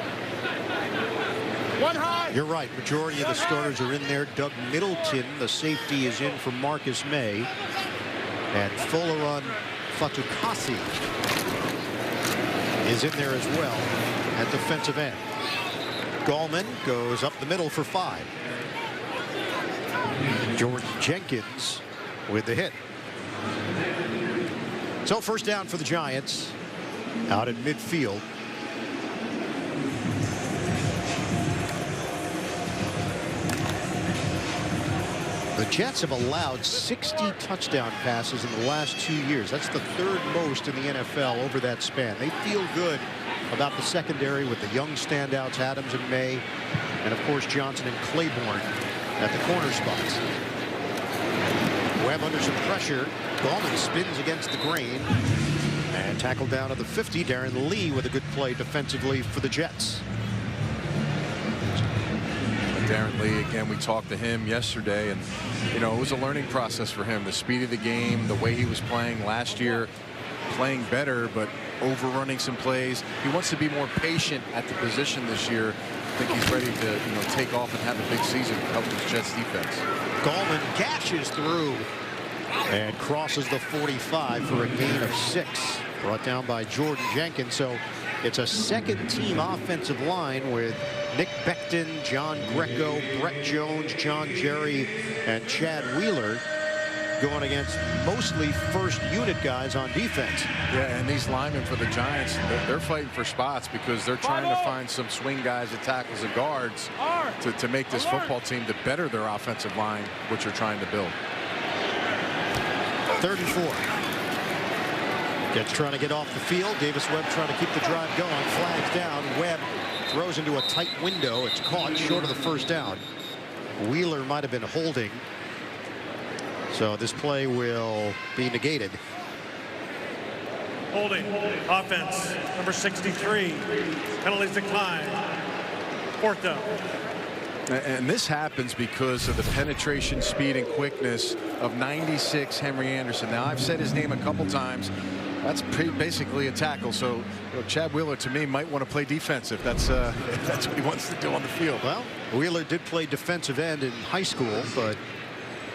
You're right. Majority of the starters are in there. Doug Middleton, the safety, is in for Marcus May. And Folarin Fatukasi is in there as well at defensive end. Gallman goes up the middle for 5. Jordan Jenkins with the hit. So 1st down for the Giants out at midfield. The Jets have allowed 60 touchdown passes in the last 2 years. That's the 3rd most in the NFL over that span. They feel good about the secondary with the young standouts, Adams and May, and of course Johnson and Claiborne at the corner spots. Webb under some pressure. Gallman spins against the grain and tackled down at the 50. Darren Lee with a good play defensively for the Jets. Darren Lee, again, we talked to him yesterday, and it was a learning process for him. The speed of the game, the way he was playing last year, playing better but overrunning some plays. He wants to be more patient at the position this year. I think he's ready to take off and have a big season to help his Jets defense. Gallman gashes through and crosses the 45 for a gain of 6, brought down by Jordan Jenkins. So it's a 2nd-team offensive line with Nick Becton, John Greco, Brett Jones, John Jerry, and Chad Wheeler going against mostly 1st unit guys on defense. Yeah, and these linemen for the Giants, they're fighting for spots because they're trying to find some swing guys at tackles and guards to make this football team to better their offensive line, which they're trying to build. 3rd and 4. Jets trying to get off the field. Davis Webb trying to keep the drive going. Flags down. Webb throws into a tight window. It's caught short of the 1st down. Wheeler might have been holding. So this play will be negated. Holding. Offense. Number 63. Penalties decline. 4th down. And this happens because of the penetration, speed, and quickness of 96 Henry Anderson. Now, I've said his name a couple times. That's basically a tackle. So Chad Wheeler, to me, might want to play defense if that's what he wants to do on the field. Well, Wheeler did play defensive end in high school, but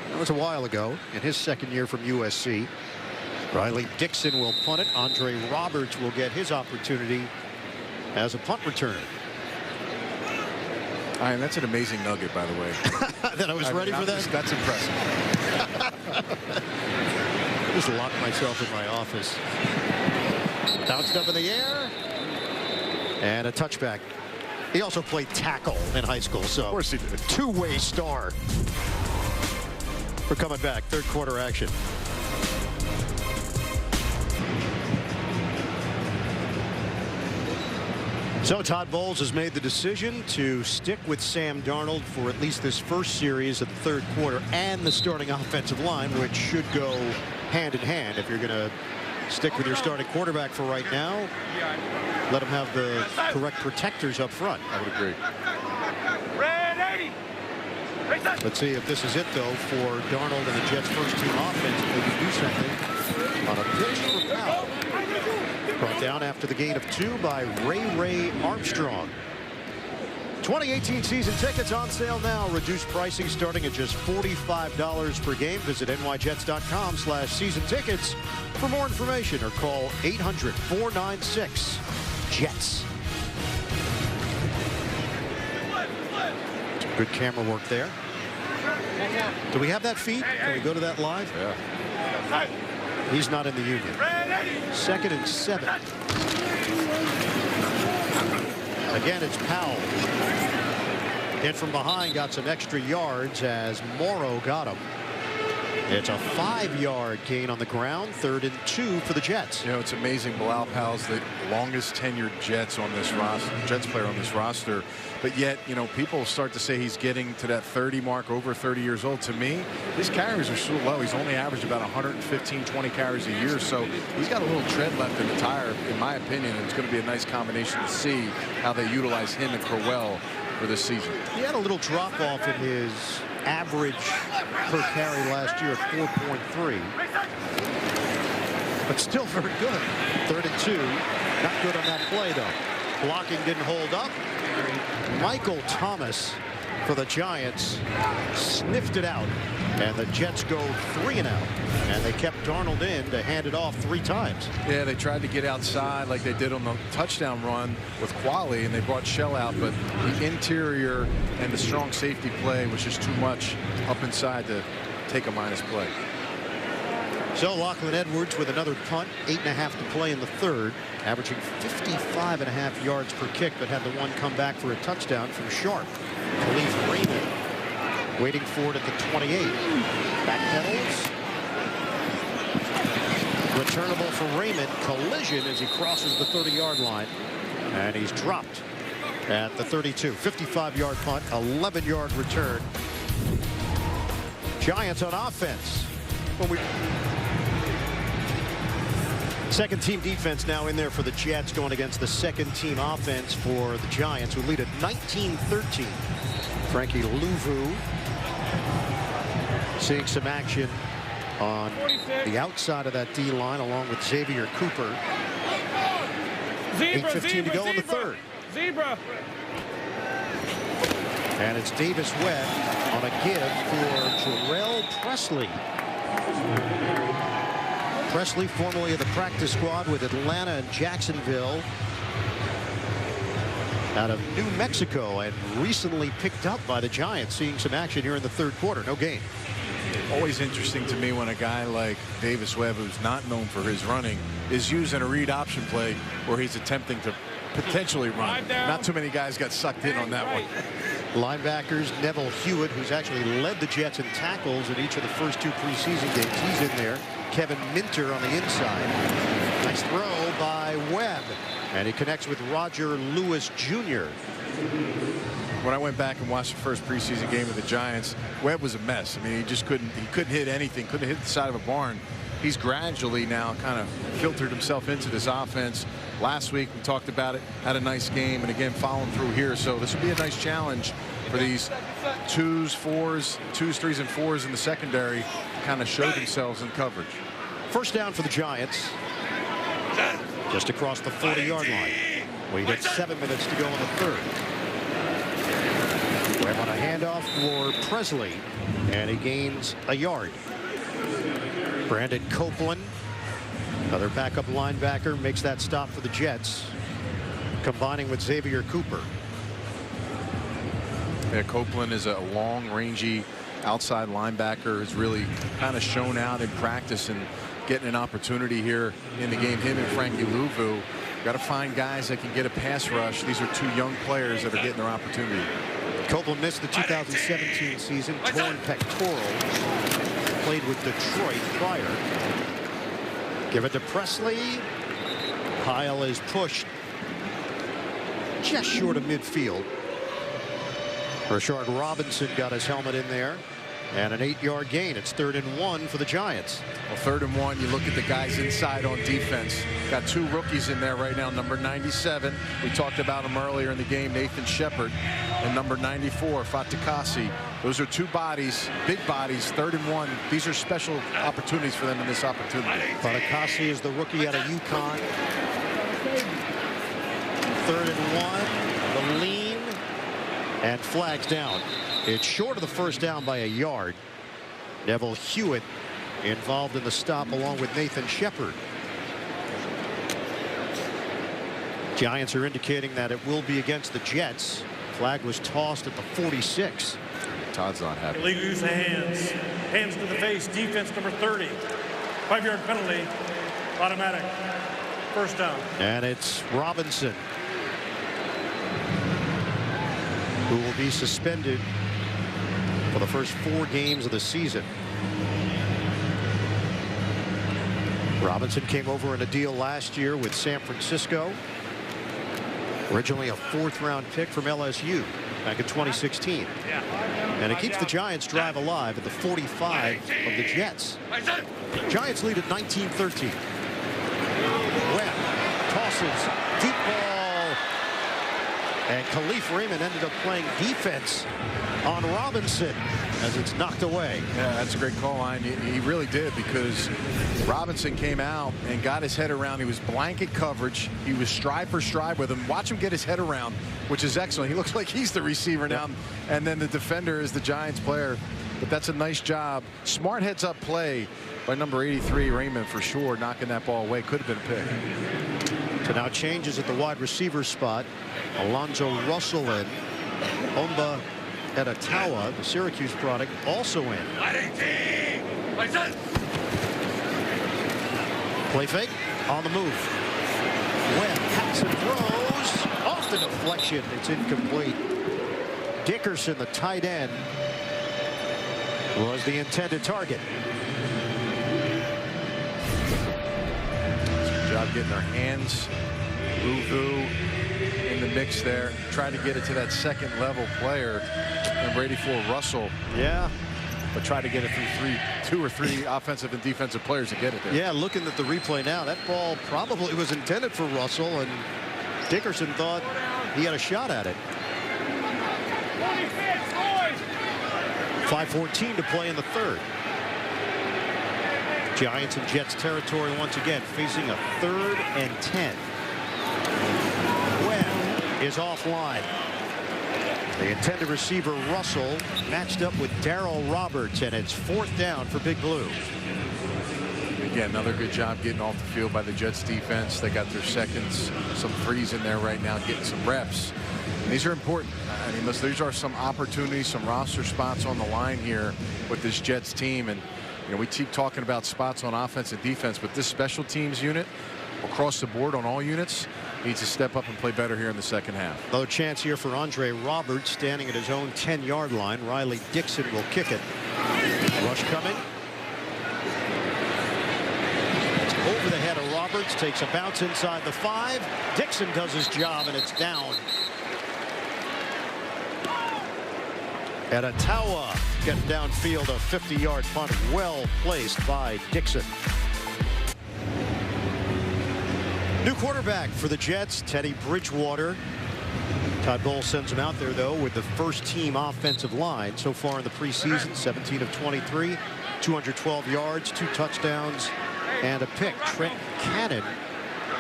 that was a while ago in his 2nd year from USC. Riley Dixon will punt it. Andre Roberts will get his opportunity as a punt returner. And that's an amazing nugget, by the way. That I was ready for that? That's impressive. I just locked myself in my office. Bounced up in the air. And a touchback. He also played tackle in high school, so of course he did. 2-way star. We're coming back. 3rd quarter action. So Todd Bowles has made the decision to stick with Sam Darnold for at least this first series of the third quarter and the starting offensive line, which should go hand in hand. If you're going to stick with your starting quarterback for right now, let him have the correct protectors up front. I would agree. Let's see if this is it, though, for Darnold and the Jets' first-team offense. If they can do something on a pitch for Powell. Brought down after the gain of 2 by Ray Armstrong. 2018 season tickets on sale now. Reduced pricing starting at just $45 per game. Visit nyjets.com/season tickets for more information or call 800-496-JETS. Good camera work there. Do we have that feed? Can we go to that live? Yeah. He's not in the union. 2nd and 7. Again, it's Powell. Hit from behind, got some extra yards as Morrow got him. It's a 5-yard gain on the ground. 3rd and 2 for the Jets. You know, it's amazing. Bilal Powell's the longest tenured Jets player on this roster. But yet, you know, people start to say he's getting to that 30 mark, over 30 years old. To me, his carries are so low. He's only averaged about 115, 20 carries a year. So he's got a little tread left in the tire, in my opinion. And it's going to be a nice combination to see how they utilize him and Crowell for this season. He had a little drop off in his average per carry last year at 4.3. But still very good. 3rd and 2. Not good on that play, though. Blocking didn't hold up. Michael Thomas for the Giants sniffed it out, and the Jets go 3 and out, and they kept Darnold in to hand it off 3 times. Yeah, they tried to get outside like they did on the touchdown run with Qualley, and they brought Shell out, but the interior and the strong safety play was just too much up inside to take a minus play. So Lachlan Edwards with another punt, 8.5 to play in the 3rd, averaging 55.5 yards per kick, but had the one come back for a touchdown from Sharp. Khalif Raymond waiting for it at the 28. Backpedals. Returnable for Raymond. Collision as he crosses the 30-yard line, and he's dropped at the 32. 55-yard punt, 11-yard return. Giants on offense. Second team defense now in there for the Jets, going against the second team offense for the Giants, who lead at 19-13. Frankie Louvu seeing some action on the outside of that D line along with Xavier Cooper. 8:15 to go in the 3rd. And it's Davis Webb on a give for Jarrell Presley. Presley, formerly of the practice squad with Atlanta and Jacksonville out of New Mexico, and recently picked up by the Giants, seeing some action here in the 3rd quarter. No gain. Always interesting to me when a guy like Davis Webb, who's not known for his running, is using a read option play where he's attempting to potentially run. Not too many guys got sucked in on that one. Linebackers, Neville Hewitt, who's actually led the Jets in tackles in each of the first 2 preseason games. He's in there. Kevin Minter on the inside. Nice throw by Webb. And he connects with Roger Lewis Jr. When I went back and watched the first preseason game of the Giants, Webb was a mess. I mean, he couldn't hit anything, couldn't hit the side of a barn. He's gradually now kind of filtered himself into this offense. Last week we talked about it, had a nice game, and again following through here. So this will be a nice challenge for these 2s, 3s, and 4s in the secondary to kind of show themselves in coverage. First down for the Giants. Just across the 40-yard line. We get 7 minutes to go in the 3rd. We have a handoff for Presley, and he gains a yard. Brandon Copeland, another backup linebacker, makes that stop for the Jets, combining with Xavier Cooper. Yeah, Copeland is a long, rangy outside linebacker, has really kind of shown out in practice and getting an opportunity here in the game. Him and Frankie Louvu. Got to find guys that can get a pass rush. These are 2 young players that are getting their opportunity. Copeland missed the 2017 season, torn pectoral. Played with Detroit prior. Give it to Presley. Pyle is pushed. just short of midfield. Rashard Robinson got his helmet in there. And an 8-yard gain. It's 3rd and 1 for the Giants. Well, 3rd and 1, you look at the guys inside on defense. Got 2 rookies in there right now. Number 97, we talked about him earlier in the game, Nathan Shepard. And number 94, Fatukasi. Those are 2 bodies, big bodies, 3rd and 1. These are special opportunities for them in this opportunity. Fatukasi is the rookie out of UConn. 3rd and 1, the lean, and flags down. It's short of the first down by a yard. Neville Hewitt involved in the stop along with Nathan Shepard. Giants are indicating that it will be against the Jets. Flag was tossed at the 46. Todd's not happy. Illegal use of hands. Hands to the face. Defense number 30. 5-yard penalty. Automatic. First down. And it's Robinson who will be suspended for the first 4 games of the season. Robinson came over in a deal last year with San Francisco. Originally a 4th-round pick from LSU back in 2016. And it keeps the Giants' drive alive at the 45 of the Jets. Giants lead at 19-13. Webb tosses, deep ball. And Khalif Raymond ended up playing defense on Robinson as it's knocked away. Yeah, that's a great call line. He really did, because Robinson came out and got his head around. He was blanket coverage. He was stride for stride with him. Watch him get his head around, which is excellent. He looks like he's the receiver now. And then the defender is the Giants player. But that's a nice job. Smart heads up play by number 83, Raymond, for sure, knocking that ball away. Could have been a pick. So now changes at the wide receiver spot. Alonzo Russell in. Omba Edatawa, the Syracuse product, also in. Play fake on the move. Webb hacks and throws off the deflection. It's incomplete. Dickerson, the tight end, was the intended target. Good job getting their hands. Ruvu in the mix there. Trying to get it to that second level player. Number 84, Russell. Yeah. But try to get it through 2 or 3 offensive and defensive players to get it there. Yeah, looking at the replay now, that ball probably was intended for Russell, and Dickerson thought he had a shot at it. 5:14 to play in the 3rd. Giants and Jets territory once again, facing a 3rd and 10. Webb is offline. The intended receiver Russell matched up with Darryl Roberts, and it's 4th down for Big Blue. Again, another good job getting off the field by the Jets defense. They got their seconds, some threes in there right now, getting some reps. And these are important. I mean, listen, these are some opportunities, some roster spots on the line here with this Jets team. And you know, we keep talking about spots on offense and defense, but this special teams unit across the board on all units needs to step up and play better here in the second half. Another chance here for Andre Roberts, standing at his own 10-yard line. Riley Dixon will kick it. Rush coming. It's over the head of Roberts, takes a bounce inside the 5. Dixon does his job, and it's down. Edatawa getting downfield, a 50-yard punt, well placed by Dixon. New quarterback for the Jets, Teddy Bridgewater. Todd Bowles sends him out there, though, with the first-team offensive line so far in the preseason. 17 of 23, 212 yards, 2 touchdowns, and a pick. Trent Cannon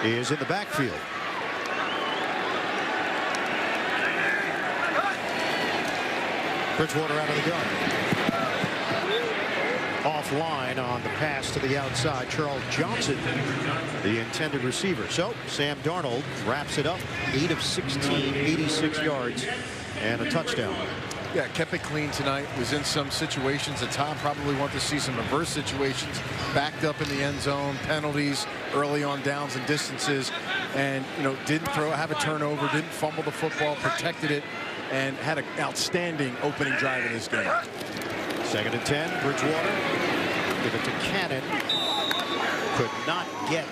is in the backfield. Bridgewater out of the gun. Offline on the pass to the outside. Charles Johnson, the intended receiver. So Sam Darnold wraps it up. 8 of 16, 86 yards, and a touchdown. Yeah, kept it clean tonight. Was in some situations that Tom probably wanted to see, some reverse situations. Backed up in the end zone, penalties early on downs and distances, and you know, didn't have a turnover, didn't fumble the football, protected it, and had an outstanding opening drive in this game. 2nd and 10. Bridgewater give it to Cannon. Could not get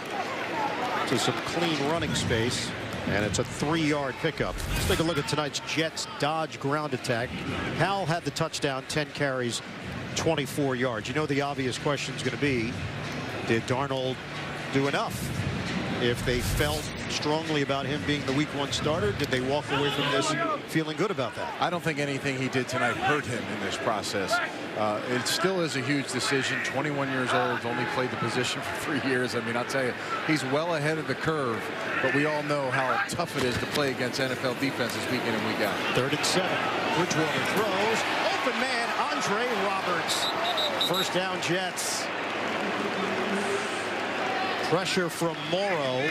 to some clean running space. And it's a 3-yard pickup. Let's take a look at tonight's Jets Dodge ground attack. Hal had the touchdown, 10 carries, 24 yards. You know the obvious question is going to be, did Darnold do enough? If they felt strongly about him being the week 1 starter, did they walk away from this feeling good about that? I don't think anything he did tonight hurt him in this process. It still is a huge decision. 21 years old, only played the position for 3 years. I mean, I'll tell you, he's well ahead of the curve, but we all know how tough it is to play against NFL defenses week in and week out. 3rd and 7. Bridgewater throws. Open man, Andre Roberts. First down, Jets. Pressure from Morrow,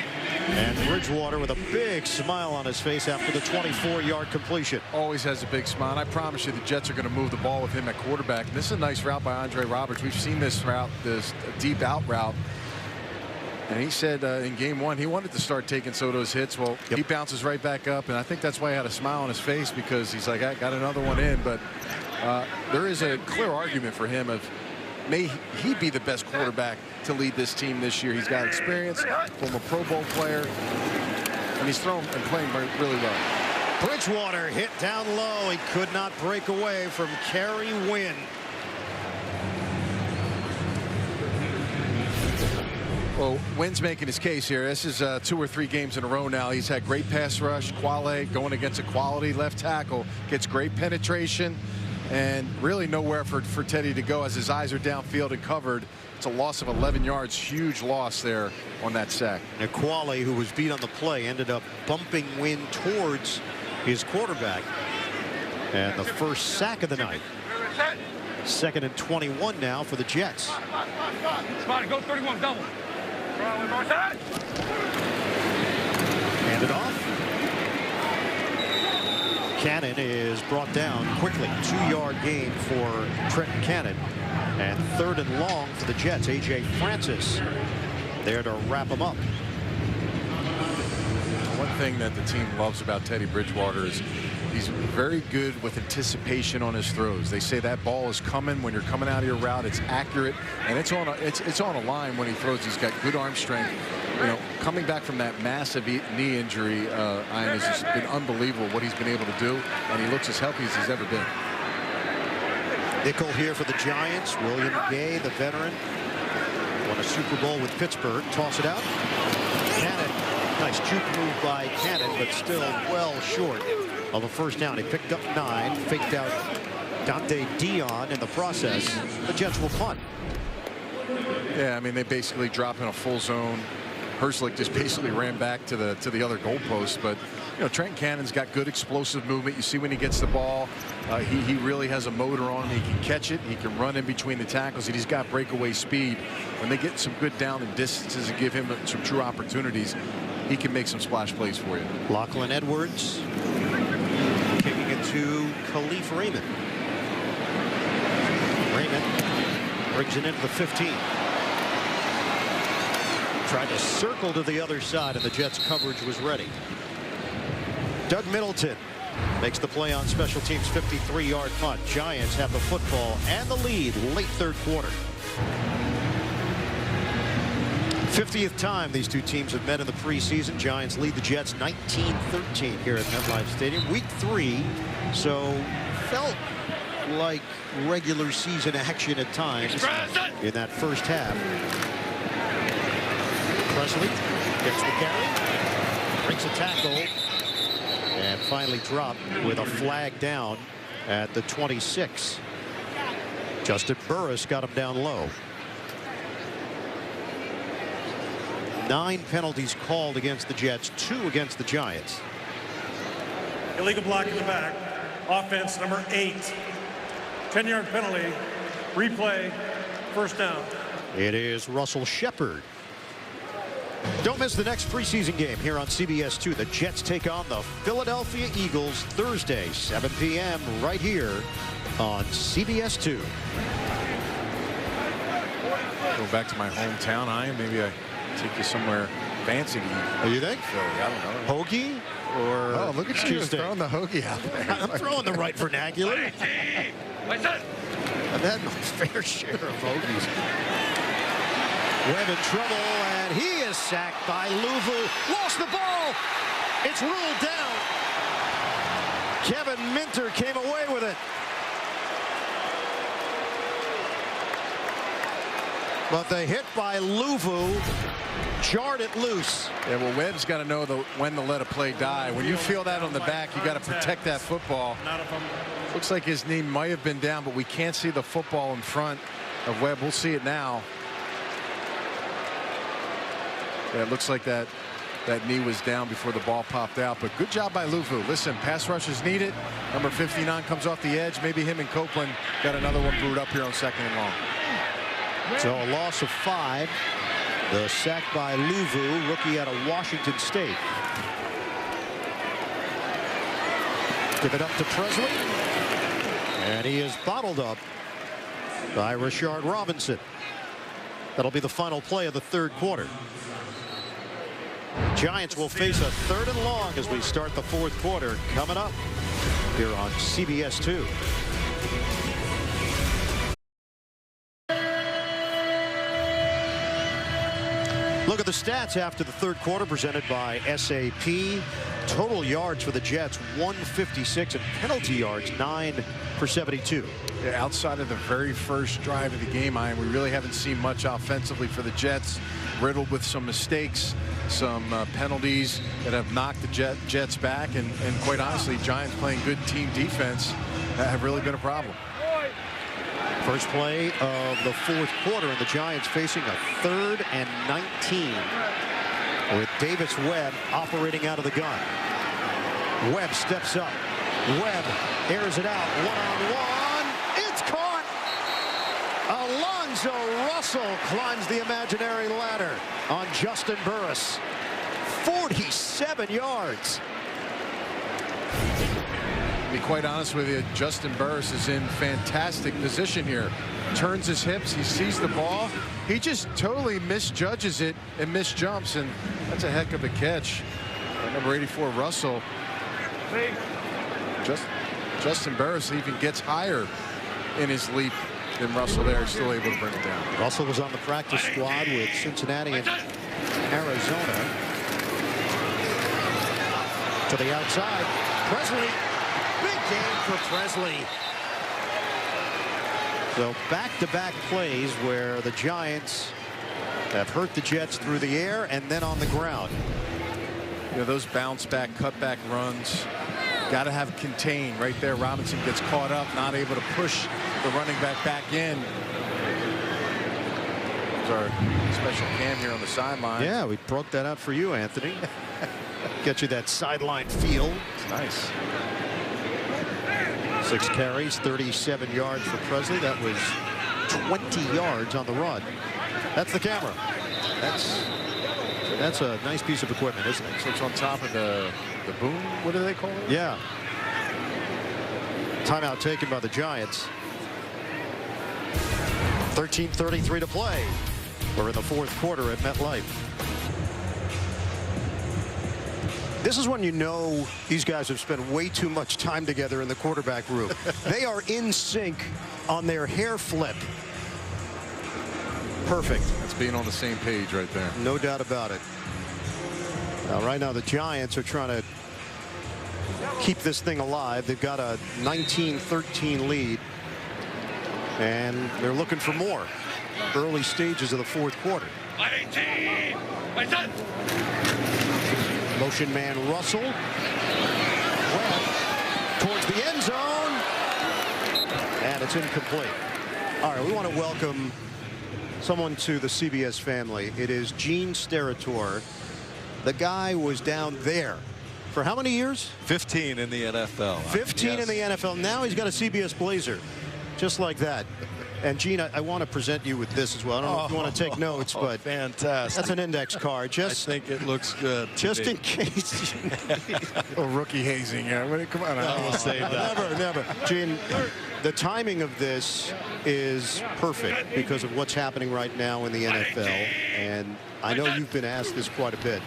and Bridgewater with a big smile on his face after the 24-yard completion. Always has a big smile. And I promise you the Jets are going to move the ball with him at quarterback. And this is a nice route by Andre Roberts. We've seen this route, this deep out route. And he said in game 1 he wanted to start taking Soto's hits. Well, he bounces right back up, and I think that's why he had a smile on his face, because he's like, I got another one in. But there is a clear argument for him of may he be the best quarterback to lead this team this year. He's got experience from a Pro Bowl player, and he's throwing and playing really well. Bridgewater hit down low. He could not break away from Kerry Wynn. Well, Wynn's making his case here. This is 2 or 3 games in a row now. He's had great pass rush. Quale going against a quality left tackle. Gets great penetration. And really nowhere for Teddy to go as his eyes are downfield and covered. It's a loss of 11 yards. Huge loss there on that sack. And Quale, who was beat on the play, ended up bumping Wynn towards his quarterback. And the first sack of the night. 2nd and 21 now for the Jets. Spot, go 31, double. Hand it off. Cannon is brought down quickly. 2-yard gain for Trenton Cannon. And 3rd and long for the Jets. A.J. Francis there to wrap them up. One thing that the team loves about Teddy Bridgewater is he's very good with anticipation on his throws. They say that ball is coming when you're coming out of your route. It's accurate, and it's on a line when he throws. He's got good arm strength. You know, coming back from that massive knee injury, Ian, has just been unbelievable what he's been able to do, and he looks as healthy as he's ever been. Nickel here for the Giants. William Gay, the veteran, won a Super Bowl with Pittsburgh. Toss it out. Cannon. Nice juke move by Cannon, but still well short of a first down. He picked up 9, faked out Dante Dion in the process. The Jets will punt. Yeah, I mean, they basically drop in a full zone. Herslich just basically ran back to the other goalpost, but you know, Trenton Cannon's got good explosive movement. You see when he gets the ball, he really has a motor on him. He can catch it, he can run in between the tackles, and he's got breakaway speed. When they get some good down and distances and give him some true opportunities, he can make some splash plays for you. Lachlan Edwards kicking it to Khalif Raymond. Raymond brings it into the 15. Tried to circle to the other side, and the Jets coverage was ready. Doug Middleton makes the play on special teams. 53-yard punt. Giants have the football and the lead late 3rd quarter. 50th time these two teams have met in the preseason. Giants lead the Jets 19-13 here at MetLife Stadium. Week 3, so felt like regular season action at times in that first half. Presley gets the carry, breaks a tackle, and finally dropped with a flag down at the 26. Justin Burris got him down low. 9 penalties called against the Jets, 2 against the Giants. Illegal block in the back. Offense number 8. 10-yard penalty. Replay. First down. It is Russell Shepard. Don't miss the next preseason game here on CBS 2. The Jets take on the Philadelphia Eagles Thursday, 7 p.m. right here on CBS 2. Go back to my hometown, Ian. Maybe I take you somewhere fancy to eat. Oh, you think? Philly, I don't know. Hoagie? Or oh, look at you throwing the hoagie out there. I'm throwing the right vernacular. I've had my fair share of hoagies. Webb in trouble, and he is sacked by Louvu. Lost the ball. It's ruled down. Kevin Minter came away with it. But the hit by Luvu jarred it loose. Yeah, well, Webb's got to know when to let a play die. When you feel that on the back, you got to protect that football. Looks like his knee might have been down, but we can't see the football in front of Webb. We'll see it now. Yeah, it looks like that knee was down before the ball popped out, but good job by Luvu. Listen, pass rush is needed. Number 59 comes off the edge. Maybe him and Copeland got another one brewed up here on 2nd and long. So a loss of 5. The sack by Luvu, rookie out of Washington State. Give it up to Presley. And he is bottled up by Rashard Robinson. That'll be the final play of the 3rd quarter. Giants will face a 3rd and long as we start the 4th quarter coming up here on CBS 2. Look at the stats after the 3rd quarter presented by SAP. Total yards for the Jets 156 and penalty yards 9 for 72. Yeah, outside of the very first drive of the game, we really haven't seen much offensively for the Jets. Riddled with some mistakes, some penalties that have knocked the Jets back, and quite honestly, Giants playing good team defense have really been a problem. First play of the 4th quarter, and the Giants facing a 3rd and 19 with Davis Webb operating out of the gun. Webb steps up. Webb airs it out. One-on-one. It's caught. Alonzo Russell climbs the imaginary ladder on Justin Burris. 47 yards. To be quite honest with you, Justin Burris is in fantastic position here. Turns his hips, he sees the ball, he just totally misjudges it and misjumps, and that's a heck of a catch. Number 84, Russell. Justin Burris even gets higher in his leap than Russell there, still able to bring it down. Russell was on the practice squad with Cincinnati and Arizona. To the outside, Presley. Big game for Presley. So back-to-back plays where the Giants have hurt the Jets through the air and then on the ground. You know, those bounce back, cutback runs, got to have contain right there. Robinson gets caught up, not able to push the running back in. There's our special cam here on the sideline. Yeah, we broke that out for you, Anthony. Get you that sideline feel. It's nice. 6 carries, 37 yards for Presley. That was 20 yards on the run. That's the camera. That's a nice piece of equipment, isn't it? So it's on top of the boom. What do they call it? Yeah. Timeout taken by the Giants. 13:33 to play. We're in the 4th quarter at MetLife. This is when you know these guys have spent way too much time together in the quarterback room. They are in sync on their hair flip. Perfect. That's being on the same page right there. No doubt about it. Now, right now, the Giants are trying to keep this thing alive. They've got a 19-13 lead, and they're looking for more. Early stages of the 4th quarter. Motion man Russell. Webb towards the end zone. And it's incomplete. All right, we want to welcome someone to the CBS family. It is Gene Steratore. The guy was down there for how many years? 15 in the NFL. 15 in the NFL. Now he's got a CBS Blazer. Just like that. And Gene, I want to present you with this as well. I don't know if you want to take notes, but fantastic. That's an index card. Just I think it looks good. Just in case. Oh, rookie hazing. Yeah, come on. I will save that. Never. Gene, the timing of this is perfect because of what's happening right now in the NFL. And I know you've been asked this quite a bit.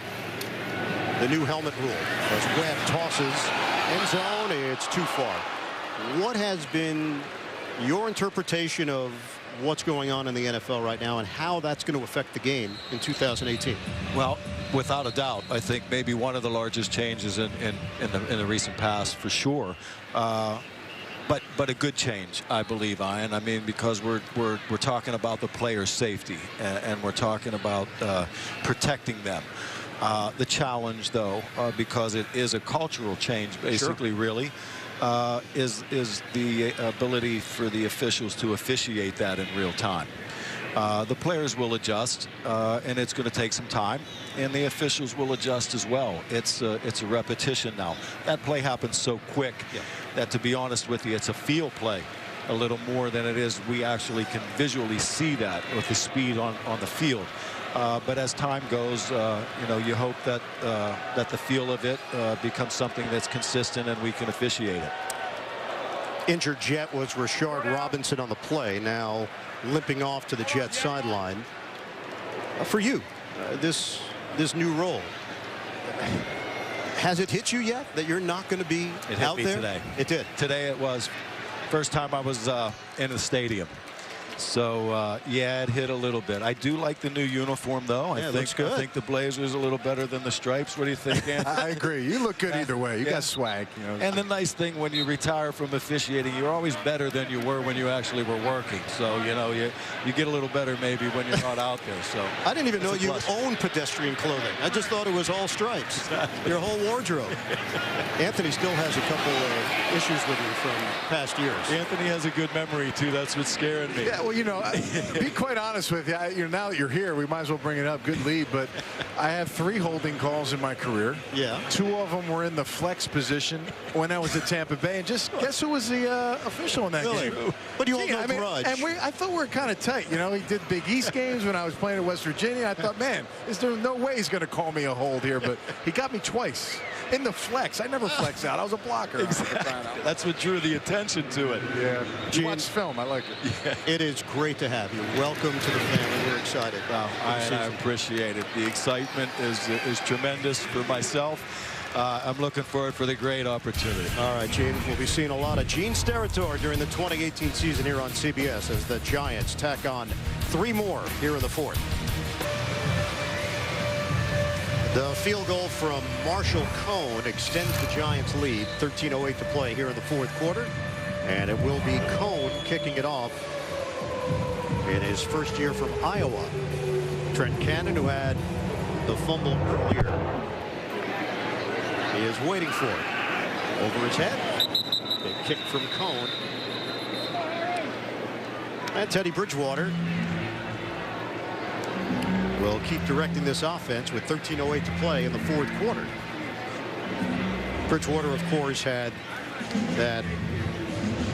The new helmet rule. As Webb tosses end zone, it's too far. What has been your interpretation of what's going on in the NFL right now and how that's going to affect the game in 2018? Well, without a doubt, I think maybe one of the largest changes in the recent past, for sure. But a good change, I believe, Ian. I mean, because we're talking about the players' safety, and we're talking about protecting them. The challenge, though, because it is a cultural change, basically, sure, really, is the ability for the officials to officiate that in real time. The players will adjust, and it's going to take some time, and the officials will adjust as well. It's a repetition now. That play happens so quick, yeah, that, to be honest with you, it's a feel play a little more than it is we actually can visually see that with the speed on the field. But as time goes, you know, you hope that that the feel of it becomes something that's consistent and we can officiate it. Injured Jet was Rashard Robinson on the play, now limping off to the Jets sideline. For you, this new role, has it hit you yet that you're not going to be out there? Today. It did. Today it was. First time I was in the stadium. So, yeah, it hit a little bit. I do like the new uniform, though. Yeah, it looks good. I think the blazer's a little better than the stripes. What do you think, Anthony? I agree. You look good either way. You got swag. You know. And the nice thing, when you retire from officiating, you're always better than you were when you actually were working. So, you know, you get a little better maybe when you're not out there. So I didn't even know you owned pedestrian clothing. I just thought it was all stripes. Your whole wardrobe. Anthony still has a couple of issues with you from past years. Anthony has a good memory, too. That's what's scaring me. Yeah, well, you know, be quite honest with you. Now that you're here, we might as well bring it up. Good lead, but I have 3 holding calls in my career. Yeah. 2 of them were in the flex position when I was at Tampa Bay. And just guess who was the official in that game? But you hold no grudge. And I thought we were kind of tight. You know, he did Big East games when I was playing at West Virginia. I thought, man, is there no way he's going to call me a hold here? But he got me twice in the flex. I never flex out. I was a blocker. Exactly. That's what drew the attention to it. Yeah. Gene, you watch film. I like it. Yeah. It is great to have you. Welcome to the family. We're excited. I appreciate it. The excitement is tremendous for myself. I'm looking forward for the great opportunity. All right, Gene. We'll be seeing a lot of Gene Steratore during the 2018 season here on CBS as the Giants tack on 3 more here in the 4th. The field goal from Marshall Cone extends the Giants' lead. 13:08 to play here in the 4th quarter. And it will be Cone kicking it off in his first year from Iowa. Trent Cannon, who had the fumble earlier, he is waiting for it. Over his head. Big kick from Cone. And Teddy Bridgewater will keep directing this offense with 13:08 to play in the 4th quarter. Bridgewater, of course, had that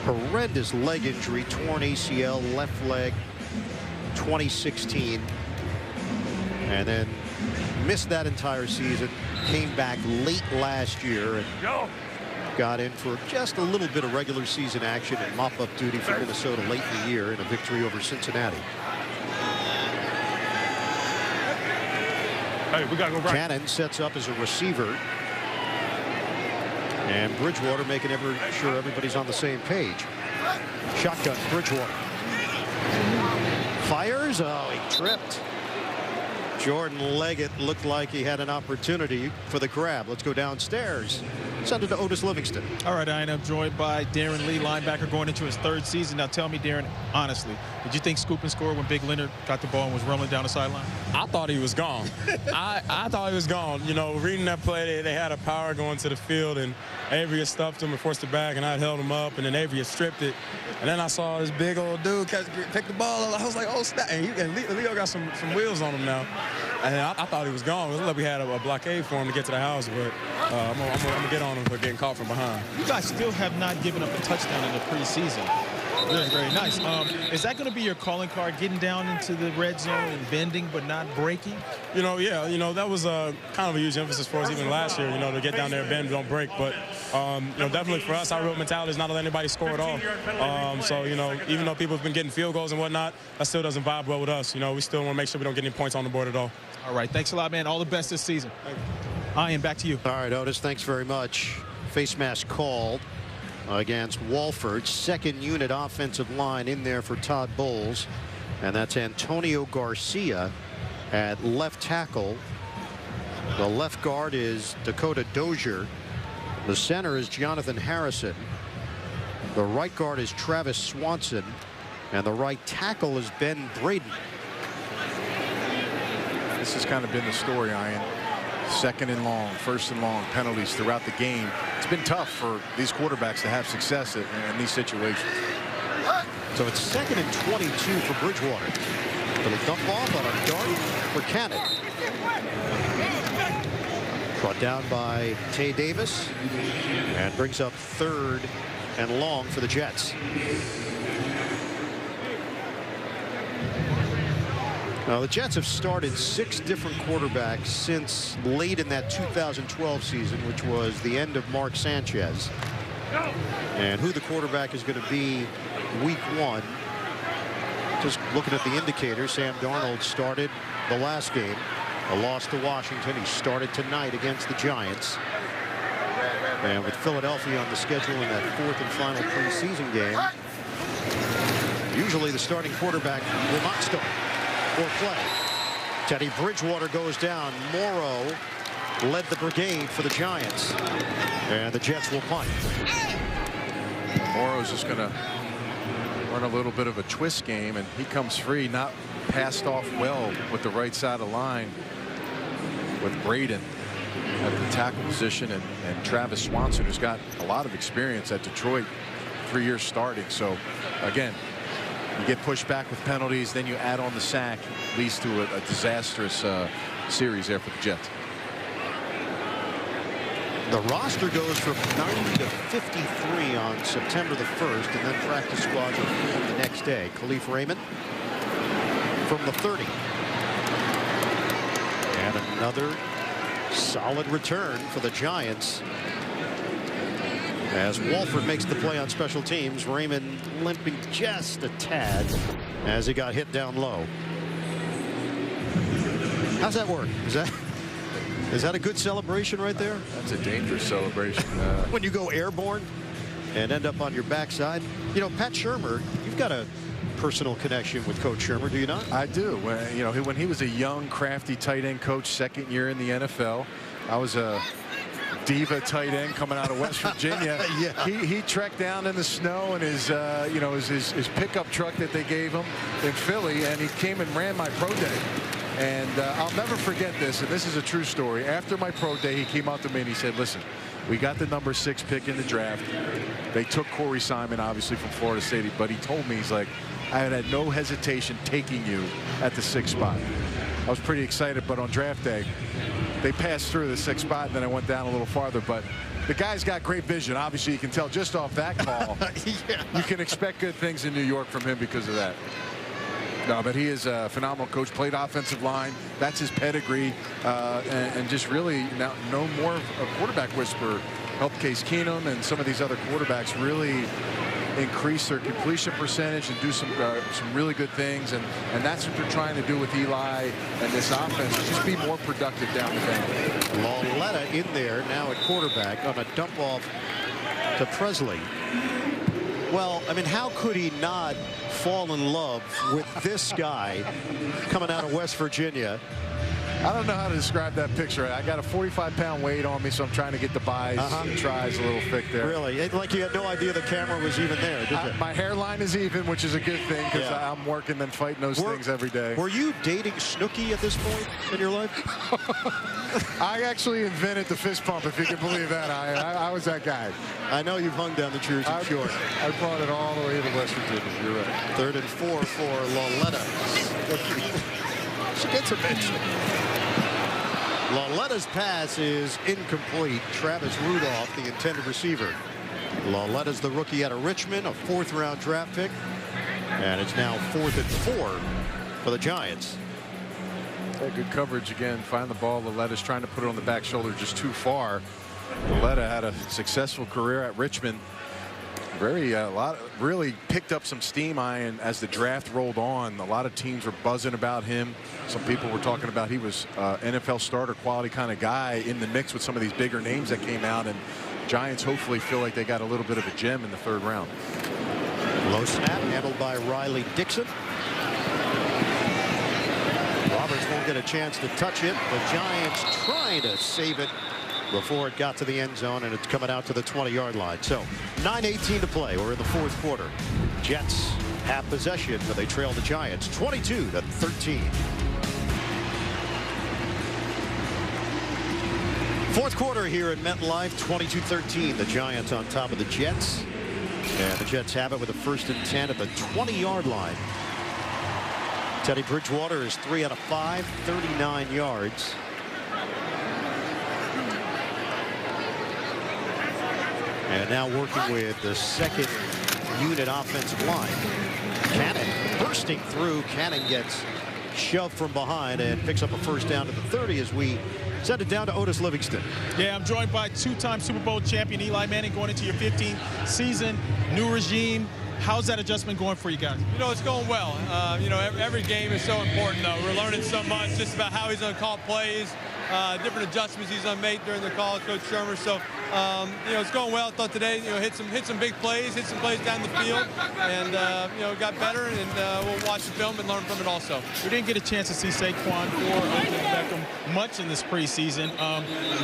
horrendous leg injury, torn ACL, left leg, 2016, and then missed that entire season. Came back late last year and got in for just a little bit of regular season action and mop-up duty for Minnesota late in the year in a victory over Cincinnati. Hey, we gotta go right. Cannon sets up as a receiver. And Bridgewater making sure everybody's on the same page. Shotgun, Bridgewater. Fires. Oh, he tripped. Jordan Leggett looked like he had an opportunity for the grab. Let's go downstairs. Send it to Otis Livingston. All right, I am joined by Darren Lee, linebacker going into his 3rd season. Now tell me, Darren, honestly, did you think scoop and score when Big Leonard got the ball and was rolling down the sideline? I thought he was gone. I thought he was gone. You know, reading that play, they had a power going to the field, and Avery had stuffed him and forced it back, and I held him up, and then Avery had stripped it. And then I saw this big old dude pick the ball up. I was like, oh, snap. And Leo got some wheels on him now. And I thought he was gone. It looked like we had a blockade for him to get to the house, but I'm going to get on him for getting caught from behind. You guys still have not given up a touchdown in the preseason. Very, very nice. Is that going to be your calling card, getting down into the red zone and bending but not breaking? You know, yeah, you know, that was kind of a huge emphasis for us even last year, you know, to get down there, bend, don't break. But, you know, definitely for us, our real mentality is not to let anybody score at all. So, you know, even though people have been getting field goals and whatnot, that still doesn't vibe well with us. You know, we still want to make sure we don't get any points on the board at all. All right, thanks a lot, man. All the best this season. Ian, back to you. All right, Otis, thanks very much. Face mask called against Walford. Second unit offensive line in there for Todd Bowles. And that's Antonio Garcia at left tackle. The left guard is Dakota Dozier. The center is Jonathan Harrison. The right guard is Travis Swanson. And the right tackle is Ben Braden. This has kind of been the story, Ian. Second and long, first and long, penalties throughout the game. It's been tough for these quarterbacks to have success in these situations. So it's second and 22 for Bridgewater. Little dump off on a dart for Cannon. Brought down by Tay Davis and brings up third and long for the Jets. Now the Jets have started 6 different quarterbacks since late in that 2012 season, which was the end of Mark Sanchez. And who the quarterback is going to be week 1. Just looking at the indicators, Sam Darnold started the last game. A loss to Washington. He started tonight against the Giants. And with Philadelphia on the schedule in that 4th and final preseason game, usually the starting quarterback will not start or play. Teddy Bridgewater goes down. Morrow led the brigade for the Giants. And the Jets will punt. Morrow's just going to run a little bit of a twist game, and he comes free, not passed off well with the right side of the line with Braden at the tackle position, and Travis Swanson, who's got a lot of experience at Detroit, 3 years starting. So again, you get pushed back with penalties, then you add on the sack, leads to a disastrous series there for the Jets. The roster goes from 90 to 53 on September the 1st, and then practice squads are formed the next day. Khalif Raymond from the 30. And another solid return for the Giants. As Walford makes the play on special teams, Raymond limping just a tad as he got hit down low. How's that work? Is that a good celebration right there? That's a dangerous celebration. When you go airborne and end up on your backside. You know, Pat Shurmur, you've got a personal connection with Coach Shurmur, do you not? I do. When he was a young, crafty tight end coach, second year in the NFL, I was a diva tight end coming out of West Virginia. Yeah. He trekked down in the snow in his his pickup truck that they gave him in Philly, and he came and ran my pro day. And I'll never forget this, and this is a true story. After my pro day, he came out to me and he said, listen, we got the number 6 pick in the draft. They took Corey Simon, obviously, from Florida State, but he told me, he's like, I had no hesitation taking you at the 6th spot. I was pretty excited, but on draft day, they passed through the 6th spot, and then I went down a little farther. But the guy's got great vision. Obviously, you can tell just off that call. Yeah. You can expect good things in New York from him because of that. No, but he is a phenomenal coach. Played offensive line. That's his pedigree. And just really now no more of a quarterback whisperer. Helped Case Keenum and some of these other quarterbacks really increase their completion percentage and do some really good things. And that's what they're trying to do with Eli and this offense. Just be more productive down the field. Lauletta in there now at quarterback on a dump off to Presley. Well, I mean, how could he not fall in love with this guy coming out of West Virginia? I don't know how to describe that picture. I got a 45-pound weight on me, so I'm trying to get the buys and tries a little thick there. Really? Like you had no idea the camera was even there, did you? My hairline is even, which is a good thing because I'm working and fighting those things every day. Were you dating Snooki at this point in your life? I actually invented the fist pump, if you can believe that. I was that guy. I know you've hung down the Jersey Shore. I brought it all the way to West Virginia. You're right. 3rd and 4 for Lauletta. She gets a mention. Lauletta's pass is incomplete. Travis Rudolph, the intended receiver. Lauletta's the rookie out of Richmond, a 4th-round draft pick. And it's now 4th and 4 for the Giants. Yeah, good coverage again. Find the ball. Lauletta's trying to put it on the back shoulder just too far. Lauletta had a successful career at Richmond. Really picked up some steam, Ian, as the draft rolled on. A lot of teams were buzzing about him. Some people were talking about he was NFL starter quality kind of guy in the mix with some of these bigger names that came out, and Giants hopefully feel like they got a little bit of a gem in the 3rd round. Low snap handled by Riley Dixon. Roberts won't get a chance to touch it. The Giants trying to save it before it got to the end zone, and it's coming out to the 20-yard line. So 9:18 to play. We're in the 4th quarter. Jets have possession, but they trail the Giants 22-13. 4th quarter here at MetLife, 22-13. The Giants on top of the Jets. And the Jets have it with a 1st and 10 at the 20-yard line. Teddy Bridgewater is 3 out of 5, 39 yards. And now working with the 2nd unit offensive line. Cannon bursting through. Cannon gets shoved from behind and picks up a 1st down to the 30 as we send it down to Otis Livingston. Yeah, I'm joined by 2-time Super Bowl champion Eli Manning going into your 15th season. New regime. How's that adjustment going for you guys? You know, it's going well. You know, every game is so important, though. We're learning so much just about how he's going to call plays, different adjustments he's going to make during the call, Coach Shermer. So, you know, it's going well. I thought today, you know, hit some big plays, hit some plays down the field, and, you know, got better, and we'll watch the film and learn from it also. We didn't get a chance to see Saquon or Beckham much in this preseason.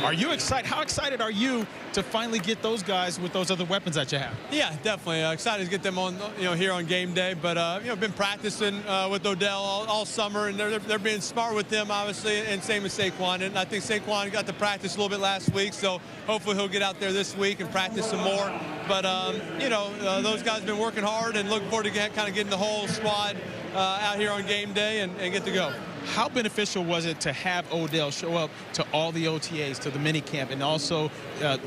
Are you excited? How excited are you to finally get those guys with those other weapons that you have? Yeah, definitely. Excited to get them on, you know, here on game day. But, you know, been practicing with Odell all summer, and they're being smart with him, obviously, and same with Saquon. And I think Saquon got to practice a little bit last week, so hopefully he'll get out there this week and practice some more. But, you know, those guys have been working hard and looking forward to kind of getting the whole squad out here on game day and get to go. How beneficial was it to have Odell show up to all the OTAs, to the minicamp, and also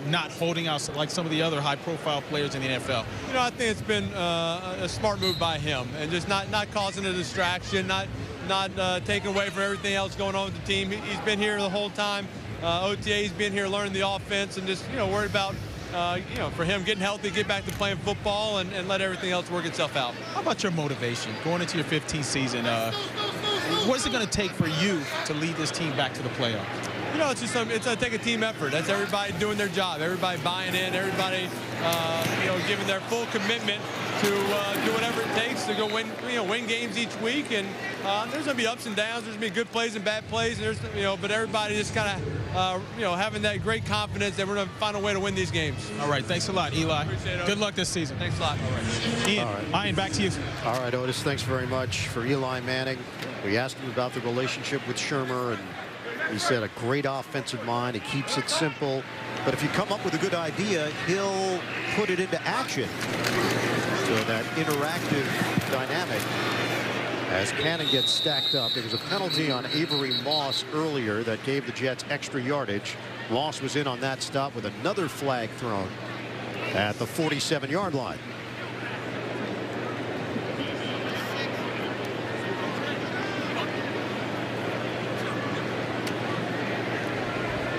not holding out like some of the other high-profile players in the NFL? You know, I think it's been a smart move by him, and just not causing a distraction, not taking away from everything else going on with the team. He's been here the whole time. OTA's been here learning the offense and just, you know, worried about, you know, for him getting healthy, get back to playing football, and let everything else work itself out. How about your motivation going into your 15th season? What is it going to take for you to lead this team back to the playoffs? You know, it's going to take a team effort. That's everybody doing their job, everybody buying in, everybody, you know, giving their full commitment to do whatever it takes to go win games each week. And there's going to be ups and downs. There's going to be good plays and bad plays. And there's, you know, but everybody just kind of, you know, having that great confidence that we're going to find a way to win these games. All right. Thanks a lot, Eli. Appreciate it. Good luck this season. Thanks a lot. All right. Ian, All right. Ian, back to you. All right, Otis, thanks very much. For Eli Manning, we asked him about the relationship with Shermer, and he said a great offensive mind. He keeps it simple. But if you come up with a good idea, he'll put it into action. So that interactive dynamic as Cannon gets stacked up. There was a penalty on Avery Moss earlier that gave the Jets extra yardage. Moss was in on that stop with another flag thrown at the 47-yard line.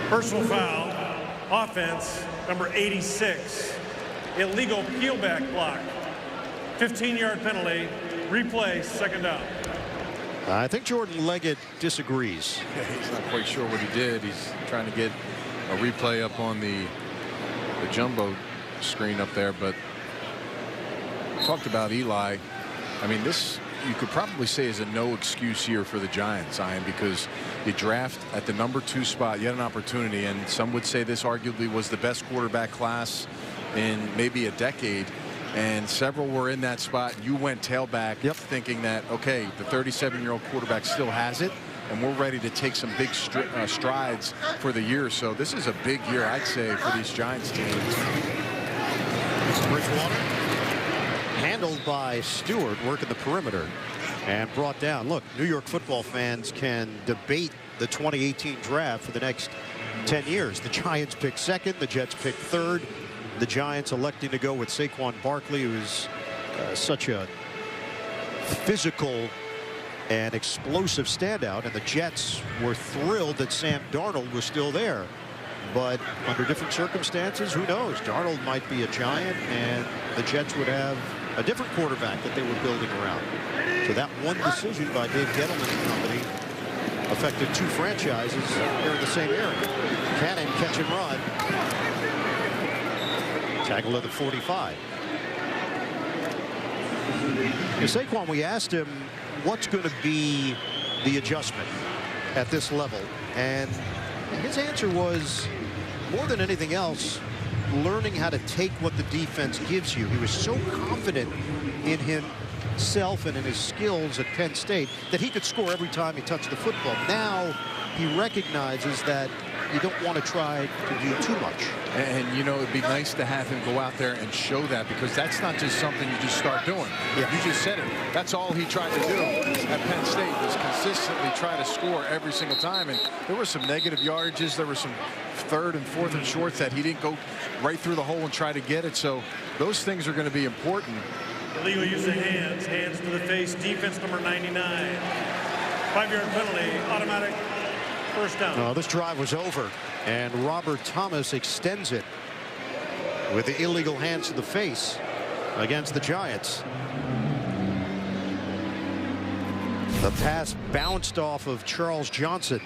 Personal foul, offense, number 86. Illegal peelback block. 15-yard penalty, replay, 2nd down. I think Jordan Leggett disagrees. Yeah, he's not quite sure what he did. He's trying to get a replay up on the jumbo screen up there. But talked about Eli. I mean, this you could probably say is a no excuse year for the Giants, Ian, because you draft at the number 2 spot. You had an opportunity, and some would say this arguably was the best quarterback class in maybe a decade. And several were in that spot. You went tailback, thinking that, okay, the 37-year-old quarterback still has it, and we're ready to take some big strides for the year. So this is a big year, I'd say, for these Giants teams. Bridgewater handled by Stewart, working the perimeter, and brought down. Look, New York football fans can debate the 2018 draft for the next 10 years. The Giants picked 2nd, the Jets picked 3rd. The Giants electing to go with Saquon Barkley, who is such a physical and explosive standout, and the Jets were thrilled that Sam Darnold was still there. But under different circumstances, who knows? Darnold might be a Giant, and the Jets would have a different quarterback that they were building around. So that one decision by Dave Gettleman and company affected 2 franchises here in the same area. Cannon catch and run. Tackle at the 45. Saquon, we asked him what's going to be the adjustment at this level, and his answer was, more than anything else, learning how to take what the defense gives you. He was so confident in himself and in his skills at Penn State that he could score every time he touched the football. Now he recognizes that you don't want to try to do too much. And, you know, it'd be nice to have him go out there and show that, because that's not just something you just start doing. Yeah. You just said it. That's all he tried to do at Penn State, was consistently try to score every single time. And there were some negative yardages. There were some 3rd and 4th and shorts that he didn't go right through the hole and try to get it. So those things are going to be important. Illegal use of hands. Hands to the face. Defense number 99. 5-yard penalty. Automatic first down. This drive was over, and Robert Thomas extends it with the illegal hands to the face against the Giants. The pass bounced off of Charles Johnson.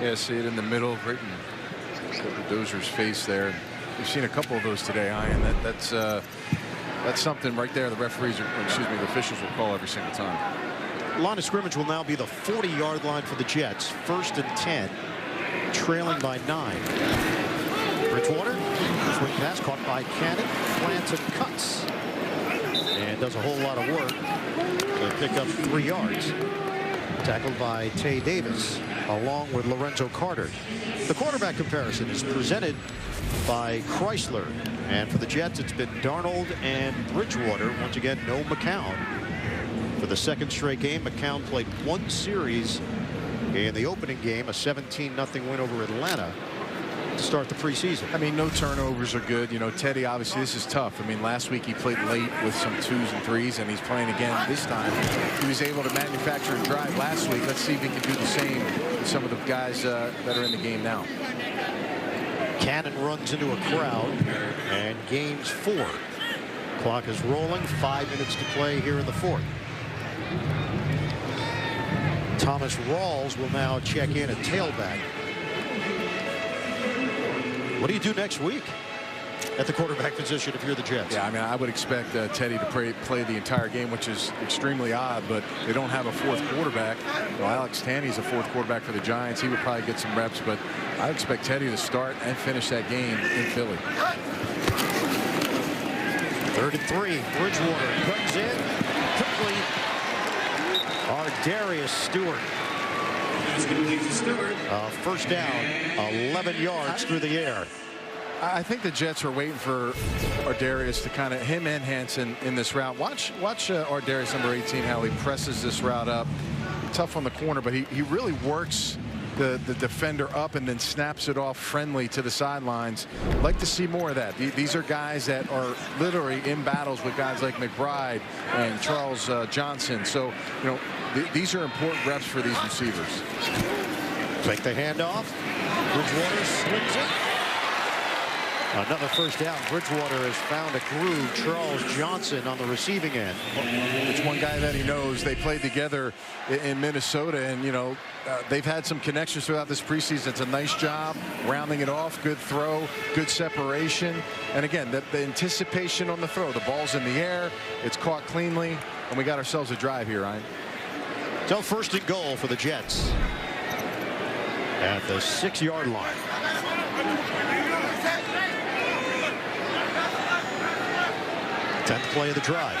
Yeah, see it in the middle, right in Dozier's face there. We've seen a couple of those today, Ian. That's something right there. The referees, the officials will call every single time. Line of scrimmage will now be the 40-yard line for the Jets. 1st and 10, trailing by 9. Bridgewater, swing pass caught by Cannon, plants and cuts, and does a whole lot of work to pick up 3 yards. Tackled by Tay Davis, along with Lorenzo Carter. The quarterback comparison is presented by Chrysler, and for the Jets, it's been Darnold and Bridgewater. Once again, no McCown. For the 2nd straight game, McCown played 1 series in the opening game, a 17-0 win over Atlanta to start the preseason. I mean, no turnovers are good. You know, Teddy, obviously, this is tough. I mean, last week he played late with some 2s and 3s, and he's playing again this time. He was able to manufacture a drive last week. Let's see if he can do the same with some of the guys that are in the game now. Cannon runs into a crowd and gains 4. Clock is rolling. 5 minutes to play here in the 4th. Thomas Rawls will now check in at tailback. What do you do next week at the quarterback position if you're the Jets? Yeah, I mean, I would expect Teddy to play the entire game, which is extremely odd, but they don't have a 4th quarterback. Well, Alex Tanney's a 4th quarterback for the Giants. He would probably get some reps, but I expect Teddy to start and finish that game in Philly. 3rd and 3. Bridgewater comes in quickly. Darius Stewart. First down, 11 yards through the air. I think the Jets are waiting for Ardarius to kind of, him and Hansen in this route. Watch Ardarius, number 18, how he presses this route up. Tough on the corner, but he really works the defender up and then snaps it off friendly to the sidelines. Like to see more of that. These are guys that are literally in battles with guys like McBride and Charles Johnson. So, you know, these are important reps for these receivers. Take the handoff. Bridgewater swings it. Another first down. Bridgewater has found a groove. Charles Johnson on the receiving end. It's one guy that he knows. They played together in Minnesota, and, you know, they've had some connections throughout this preseason. It's a nice job rounding it off. Good throw, good separation. And again, the anticipation on the throw. The ball's in the air. It's caught cleanly, and we got ourselves a drive here, Ryan. So 1st and goal for the Jets at the 6-yard line. Tenth play of the drive.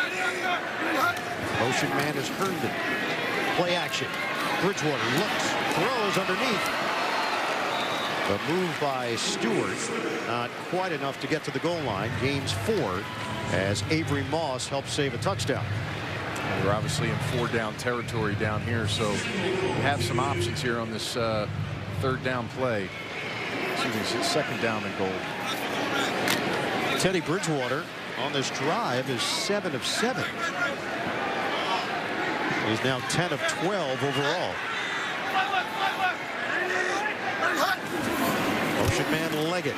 Motion man is Herndon. Play action. Bridgewater looks, throws underneath. The move by Stewart, not quite enough to get to the goal line. Gains 4 as Avery Moss helps save a touchdown. We're obviously in 4-down territory down here, so we have some options here on this 3rd down play. Excuse me, it's 2nd down and goal. Teddy Bridgewater on this drive is 7 of 7. He's now 10 of 12 overall. Motion man Leggett.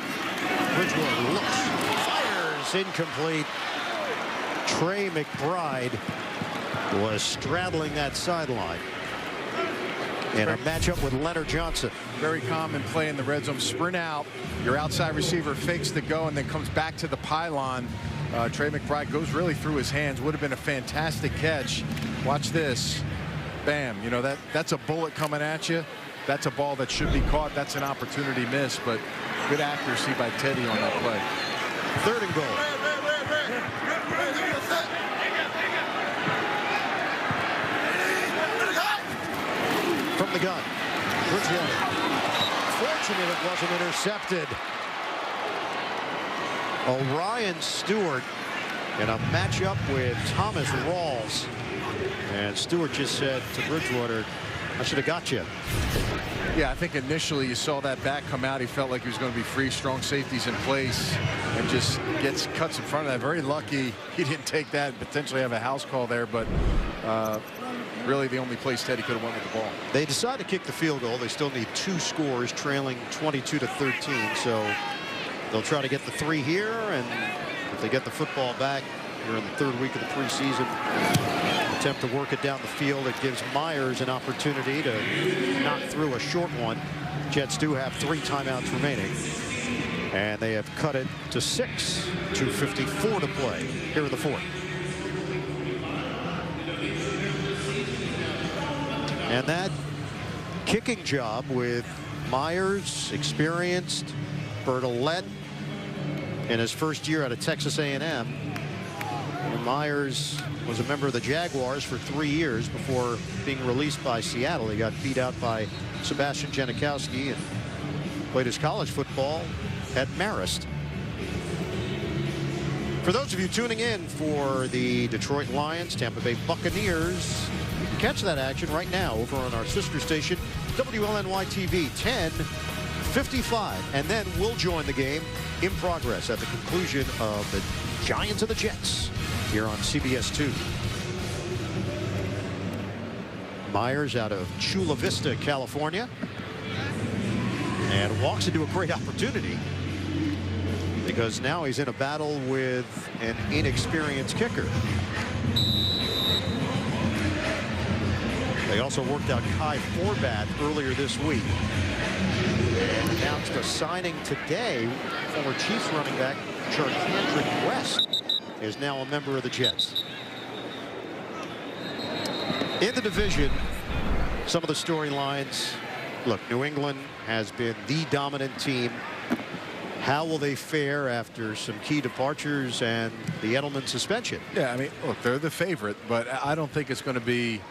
Bridgewater looks, fires, incomplete. Trey McBride was straddling that sideline. in a matchup with Leonard Johnson. Very common play in the red zone. Sprint out, your outside receiver fakes the go and then comes back to the pylon. Trey McBride goes really through his hands. Would have been a fantastic catch. Watch this. Bam. You know, that's a bullet coming at you. That's a ball that should be caught. That's an opportunity miss, but good accuracy by Teddy on that play. 3rd and goal. From the gun. Bridgewater. Fortunate it wasn't intercepted. Orion Stewart in a matchup with Thomas Rawls. And Stewart just said to Bridgewater, I should have got you. Yeah, I think initially you saw that back come out. He felt like he was going to be free. Strong safeties in place and just cuts in front of that. Very lucky he didn't take that and potentially have a house call there. But really the only place Teddy could have went with the ball. They decide to kick the field goal. They still need 2 scores, trailing 22-13. So they'll try to get the 3 here. And if they get the football back, you're in the 3rd week of the preseason. Attempt to work it down the field. It gives Myers an opportunity to knock through a short one. Jets do have 3 timeouts remaining. And they have cut it to 6. 2:54 to play here in the 4th. And that kicking job with Myers, experienced, Bertolette in his first year out of Texas A&M. And Myers was a member of the Jaguars for 3 years before being released by Seattle. He got beat out by Sebastian Janikowski and played his college football at Marist. For those of you tuning in for the Detroit Lions, Tampa Bay Buccaneers, you can catch that action right now over on our sister station, WLNY TV, 10:55. And then we'll join the game in progress at the conclusion of the Giants and the Jets here on CBS 2. Myers out of Chula Vista, California, and walks into a great opportunity because now he's in a battle with an inexperienced kicker. They also worked out Kai Forbath earlier this week and announced a signing today. Former Chiefs running back Charcandrick West is now a member of the Jets. In the division, some of the storylines. Look, New England has been the dominant team. How will they fare after some key departures and the Edelman suspension? Yeah, I mean, look, they're the favorite, but I don't think it's going to be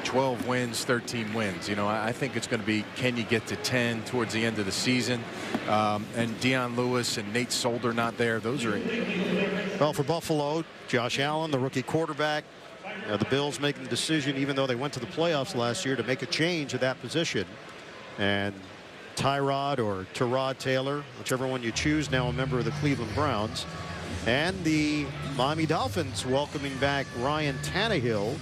12 wins, 13 wins. You know, I think it's going to be, can you get to 10 towards the end of the season? And Dion Lewis and Nate Solder not there. Those are. Well, for Buffalo, Josh Allen, the rookie quarterback. The Bills making the decision, even though they went to the playoffs last year, to make a change at that position. And Tyrod or Tyrod Taylor, whichever one you choose, now a member of the Cleveland Browns. And the Miami Dolphins welcoming back Ryan Tannehill.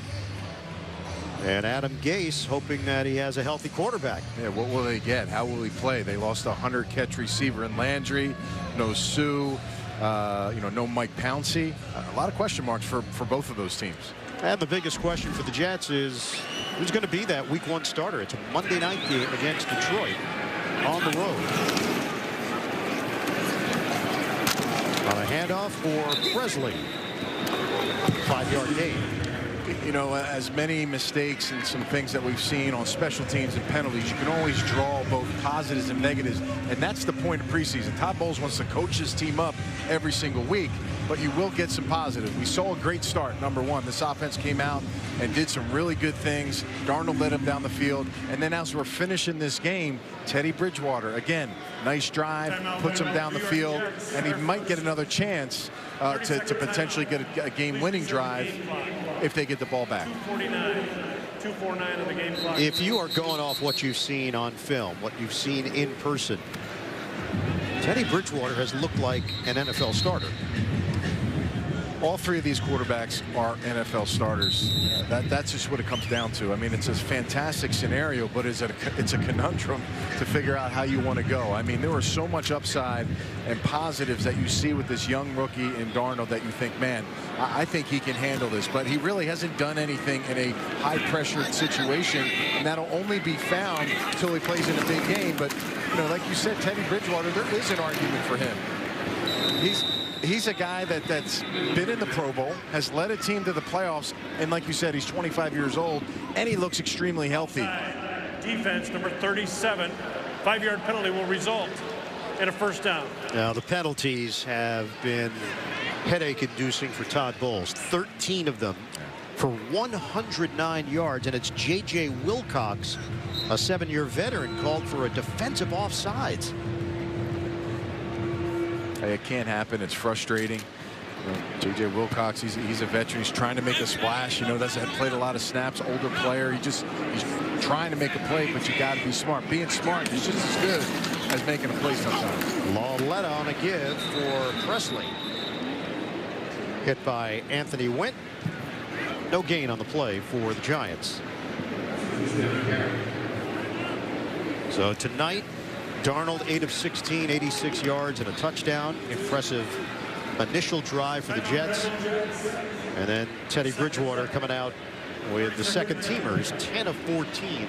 And Adam Gase hoping that he has a healthy quarterback. Yeah, what will they get? How will he play? They lost a 100-catch receiver in Landry. No Sue. You know, no Mike Pouncey. A lot of question marks for both of those teams. And the biggest question for the Jets is who's going to be that Week 1 starter? It's a Monday night game against Detroit on the road. On a handoff for Presley. 5-yard gain. You know, as many mistakes and some things that we've seen on special teams and penalties, you can always draw both positives and negatives, and that's the point of preseason. Todd Bowles wants to coach his team up every single week, but you will get some positives. We saw a great start, number one. This offense came out and did some really good things. Darnold led him down the field, and then as we're finishing this game, Teddy Bridgewater, again, nice drive, puts him down the field, and he might get another chance to potentially get a game-winning drive if they get the ball back. 2:49 of the game clock. If you are going off what you've seen on film, what you've seen in person, Teddy Bridgewater has looked like an NFL starter. All three of these quarterbacks are NFL starters. That's just what it comes down to. I mean, it's a fantastic scenario, but it's a conundrum to figure out how you want to go. I mean, there was so much upside and positives that you see with this young rookie in Darnold that you think, man, I think he can handle this. But he really hasn't done anything in a high-pressured situation, and that'll only be found until he plays in a big game. But, you know, like you said, Teddy Bridgewater, there is an argument for him. He's a guy that's been in the Pro Bowl, has led a team to the playoffs, and like you said, he's 25 years old, and he looks extremely healthy. Defense number 37, 5-yard penalty will result in a first down. Now, the penalties have been headache-inducing for Todd Bowles. 13 of them for 109 yards, and it's J.J. Wilcox, a 7-year veteran, called for a defensive offsides. It can't happen. It's frustrating. You know, J.J. Wilcox, he's a veteran. He's trying to make a splash. You know, that's played a lot of snaps. Older player. He's trying to make a play, but you got to be smart. Being smart is just as good as making a play sometimes. Lauletta on a give for Presley. Hit by Anthony Wynn. No gain on the play for the Giants. So tonight, Darnold 8 of 16, 86 yards and a touchdown. Impressive initial drive for the Jets. And then Teddy Bridgewater coming out with the second teamers, 10 of 14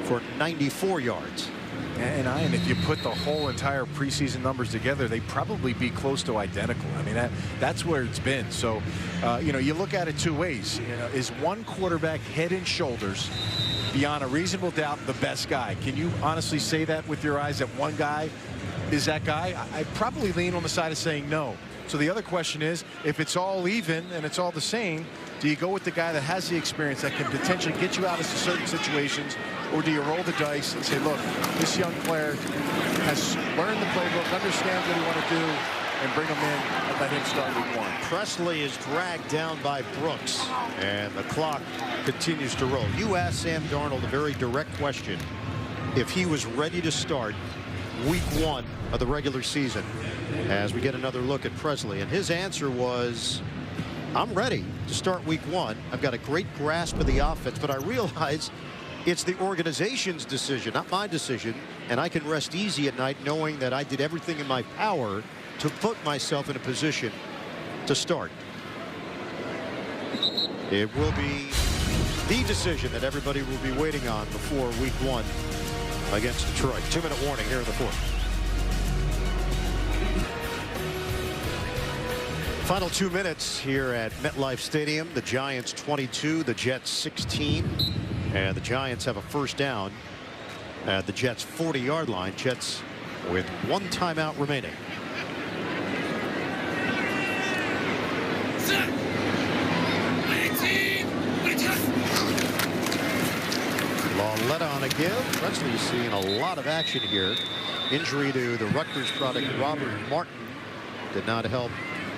for 94 yards. And if you put the whole entire preseason numbers together, they'd probably be close to identical. I mean, that's where it's been. So, you know, you look at it two ways. You know, is one quarterback head and shoulders beyond a reasonable doubt the best guy? Can you honestly say that with your eyes that one guy is that guy? I'd probably lean on the side of saying no. So the other question is, if it's all even and it's all the same, do you go with the guy that has the experience that can potentially get you out of certain situations, or do you roll the dice and say, look, this young player has learned the playbook, understands what he wants to do, and bring him in and let him start week one? Presley is dragged down by Brooks, and the clock continues to roll. You asked Sam Darnold a very direct question if he was ready to start week one of the regular season, as we get another look at Presley, and his answer was, I'm ready to start week one. I've got a great grasp of the offense, but I realize it's the organization's decision, not my decision, and I can rest easy at night knowing that I did everything in my power to put myself in a position to start. It will be the decision that everybody will be waiting on before week one against Detroit. 2-minute warning here in the fourth. Final 2 minutes here at MetLife Stadium. The Giants 22, the Jets 16. And the Giants have a first down at the Jets 40-yard line. Jets with one timeout remaining. Lauletta on a give. Presley's seeing a lot of action here. Injury to the Rutgers product Robert Martin did not help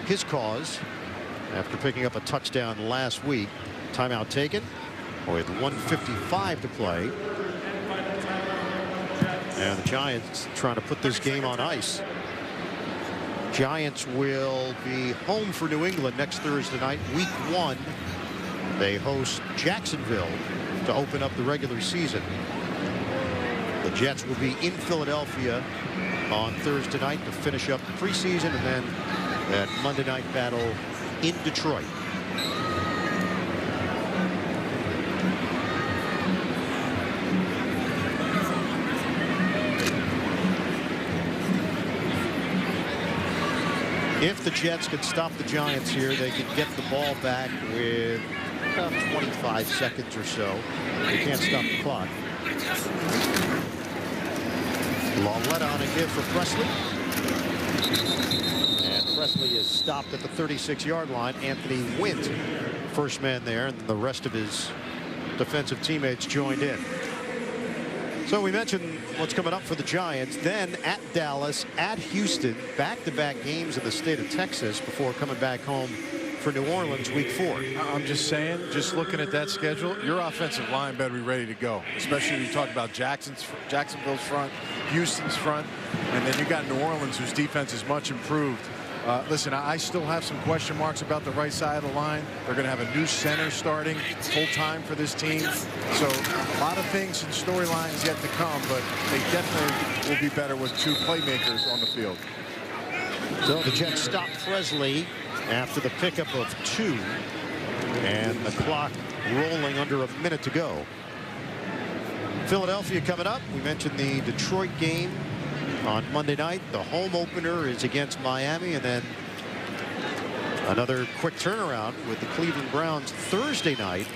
his cause after picking up a touchdown last week. Timeout taken with 1:55 to play. And the Giants trying to put this game on ice. Giants will be home for New England next Thursday night, week one. They host Jacksonville to open up the regular season. The Jets will be in Philadelphia on Thursday night to finish up the preseason, and then that Monday night battle in Detroit. If the Jets can stop the Giants here, they can get the ball back with about 25 seconds or so. They can't stop the clock. Lauletta on a give for Presley. And Presley is stopped at the 36-yard line. Anthony Wynn, first man there, and the rest of his defensive teammates joined in. So we mentioned what's coming up for the Giants. Then at Dallas, at Houston, back-to-back games in the state of Texas before coming back home for New Orleans week 4. I'm just saying, just looking at that schedule, your offensive line better be ready to go, especially when you talk about Jacksonville's front, Houston's front, and then you got New Orleans, whose defense is much improved. Listen, I still have some question marks about the right side of the line. They're going to have a new center starting full-time for this team. So a lot of things and storylines yet to come, but they definitely will be better with 2 playmakers on the field. So the Jets stop Presley after the pickup of 2. And the clock rolling under a minute to go. Philadelphia coming up. We mentioned the Detroit game on Monday night. The home opener is against Miami, and then another quick turnaround with the Cleveland Browns Thursday night,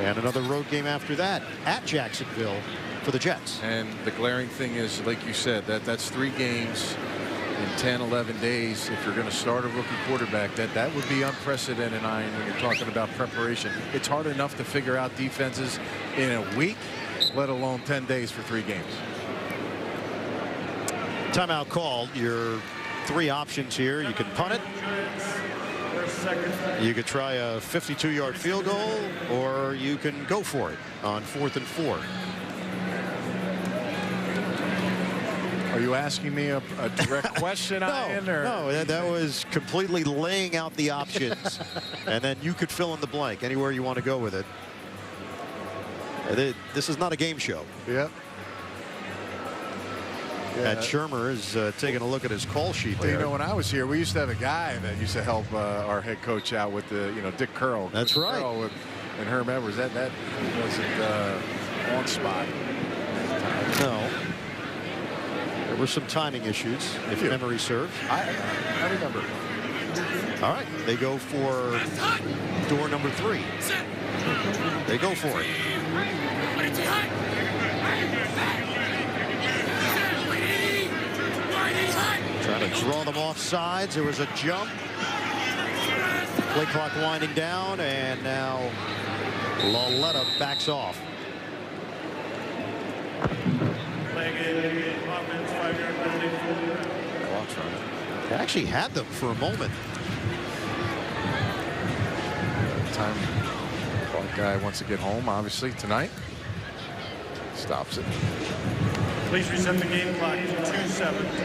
and another road game after that at Jacksonville for the Jets. And the glaring thing is, like you said, that's 3 games in 10-11 days. If you're going to start a rookie quarterback, that would be unprecedented, Ian, when you're talking about preparation. It's hard enough to figure out defenses in a week, let alone 10 days for 3 games. Timeout called. Your 3 options here. You can punt it, you could try a 52-yard field goal, or you can go for it on 4th and 4. Are you asking me a direct question, Ian? No, that was completely laying out the options, and then you could fill in the blank anywhere you want to go with it. This is not a game show. Yep. And Shermer is taking a look at his call sheet there. You know, when I was here, we used to have a guy that used to help our head coach out with the, Dick Curl. That's right. Curl and Herm Edwards. That wasn't on spot. No. There were some timing issues, if memory serves. I remember. All right, they go for door number 3. They go for it. Trying to draw them off sides. There was a jump. Play clock winding down, and now Lauletta backs off. They actually had them for a moment. Time clock guy wants to get home, obviously, tonight. Stops it. Please reset the game clock to 2-7.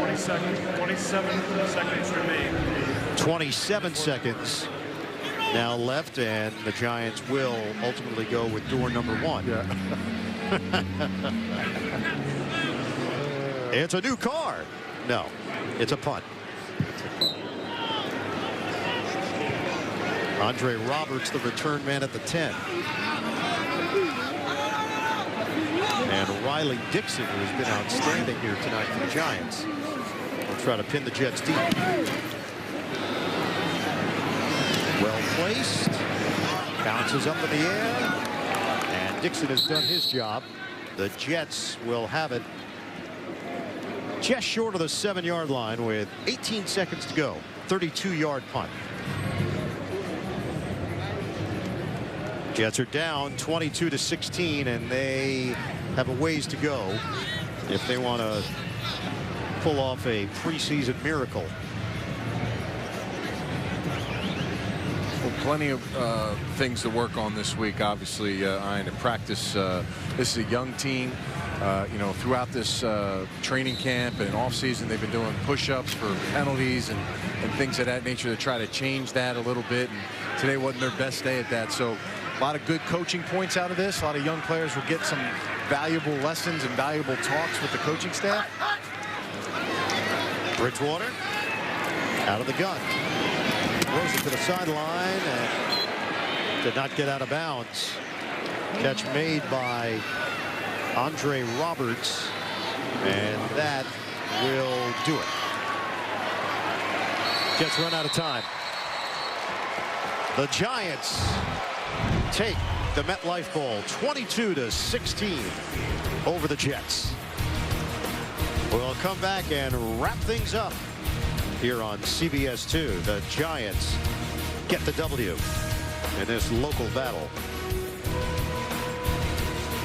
27 seconds remain. 27 seconds now left, and the Giants will ultimately go with door number 1. Yeah. It's a new car. No, it's a punt. Andre Roberts, the return man at the 10. And Riley Dixon, who has been outstanding here tonight for the Giants, will try to pin the Jets deep. Well placed. Bounces up in the air. And Dixon has done his job. The Jets will have it just short of the 7-yard line with 18 seconds to go. 32-yard punt. Jets are down 22-16, and they have a ways to go if they want to pull off a preseason miracle. Well, plenty of things to work on this week, obviously, Ian, at practice. This is a young team. Throughout this training camp and off season, they've been doing push-ups for penalties and things of that nature to try to change that a little bit. And today wasn't their best day at that. So a lot of good coaching points out of this. A lot of young players will get some valuable lessons and valuable talks with the coaching staff. Bridgewater out of the gun. Throws it to the sideline and did not get out of bounds. Catch made by Andre Roberts, and that will do it. Jets run out of time. The Giants take the MetLife Bowl 22-16 over the Jets. We'll come back and wrap things up here on CBS 2. The Giants get the W in this local battle.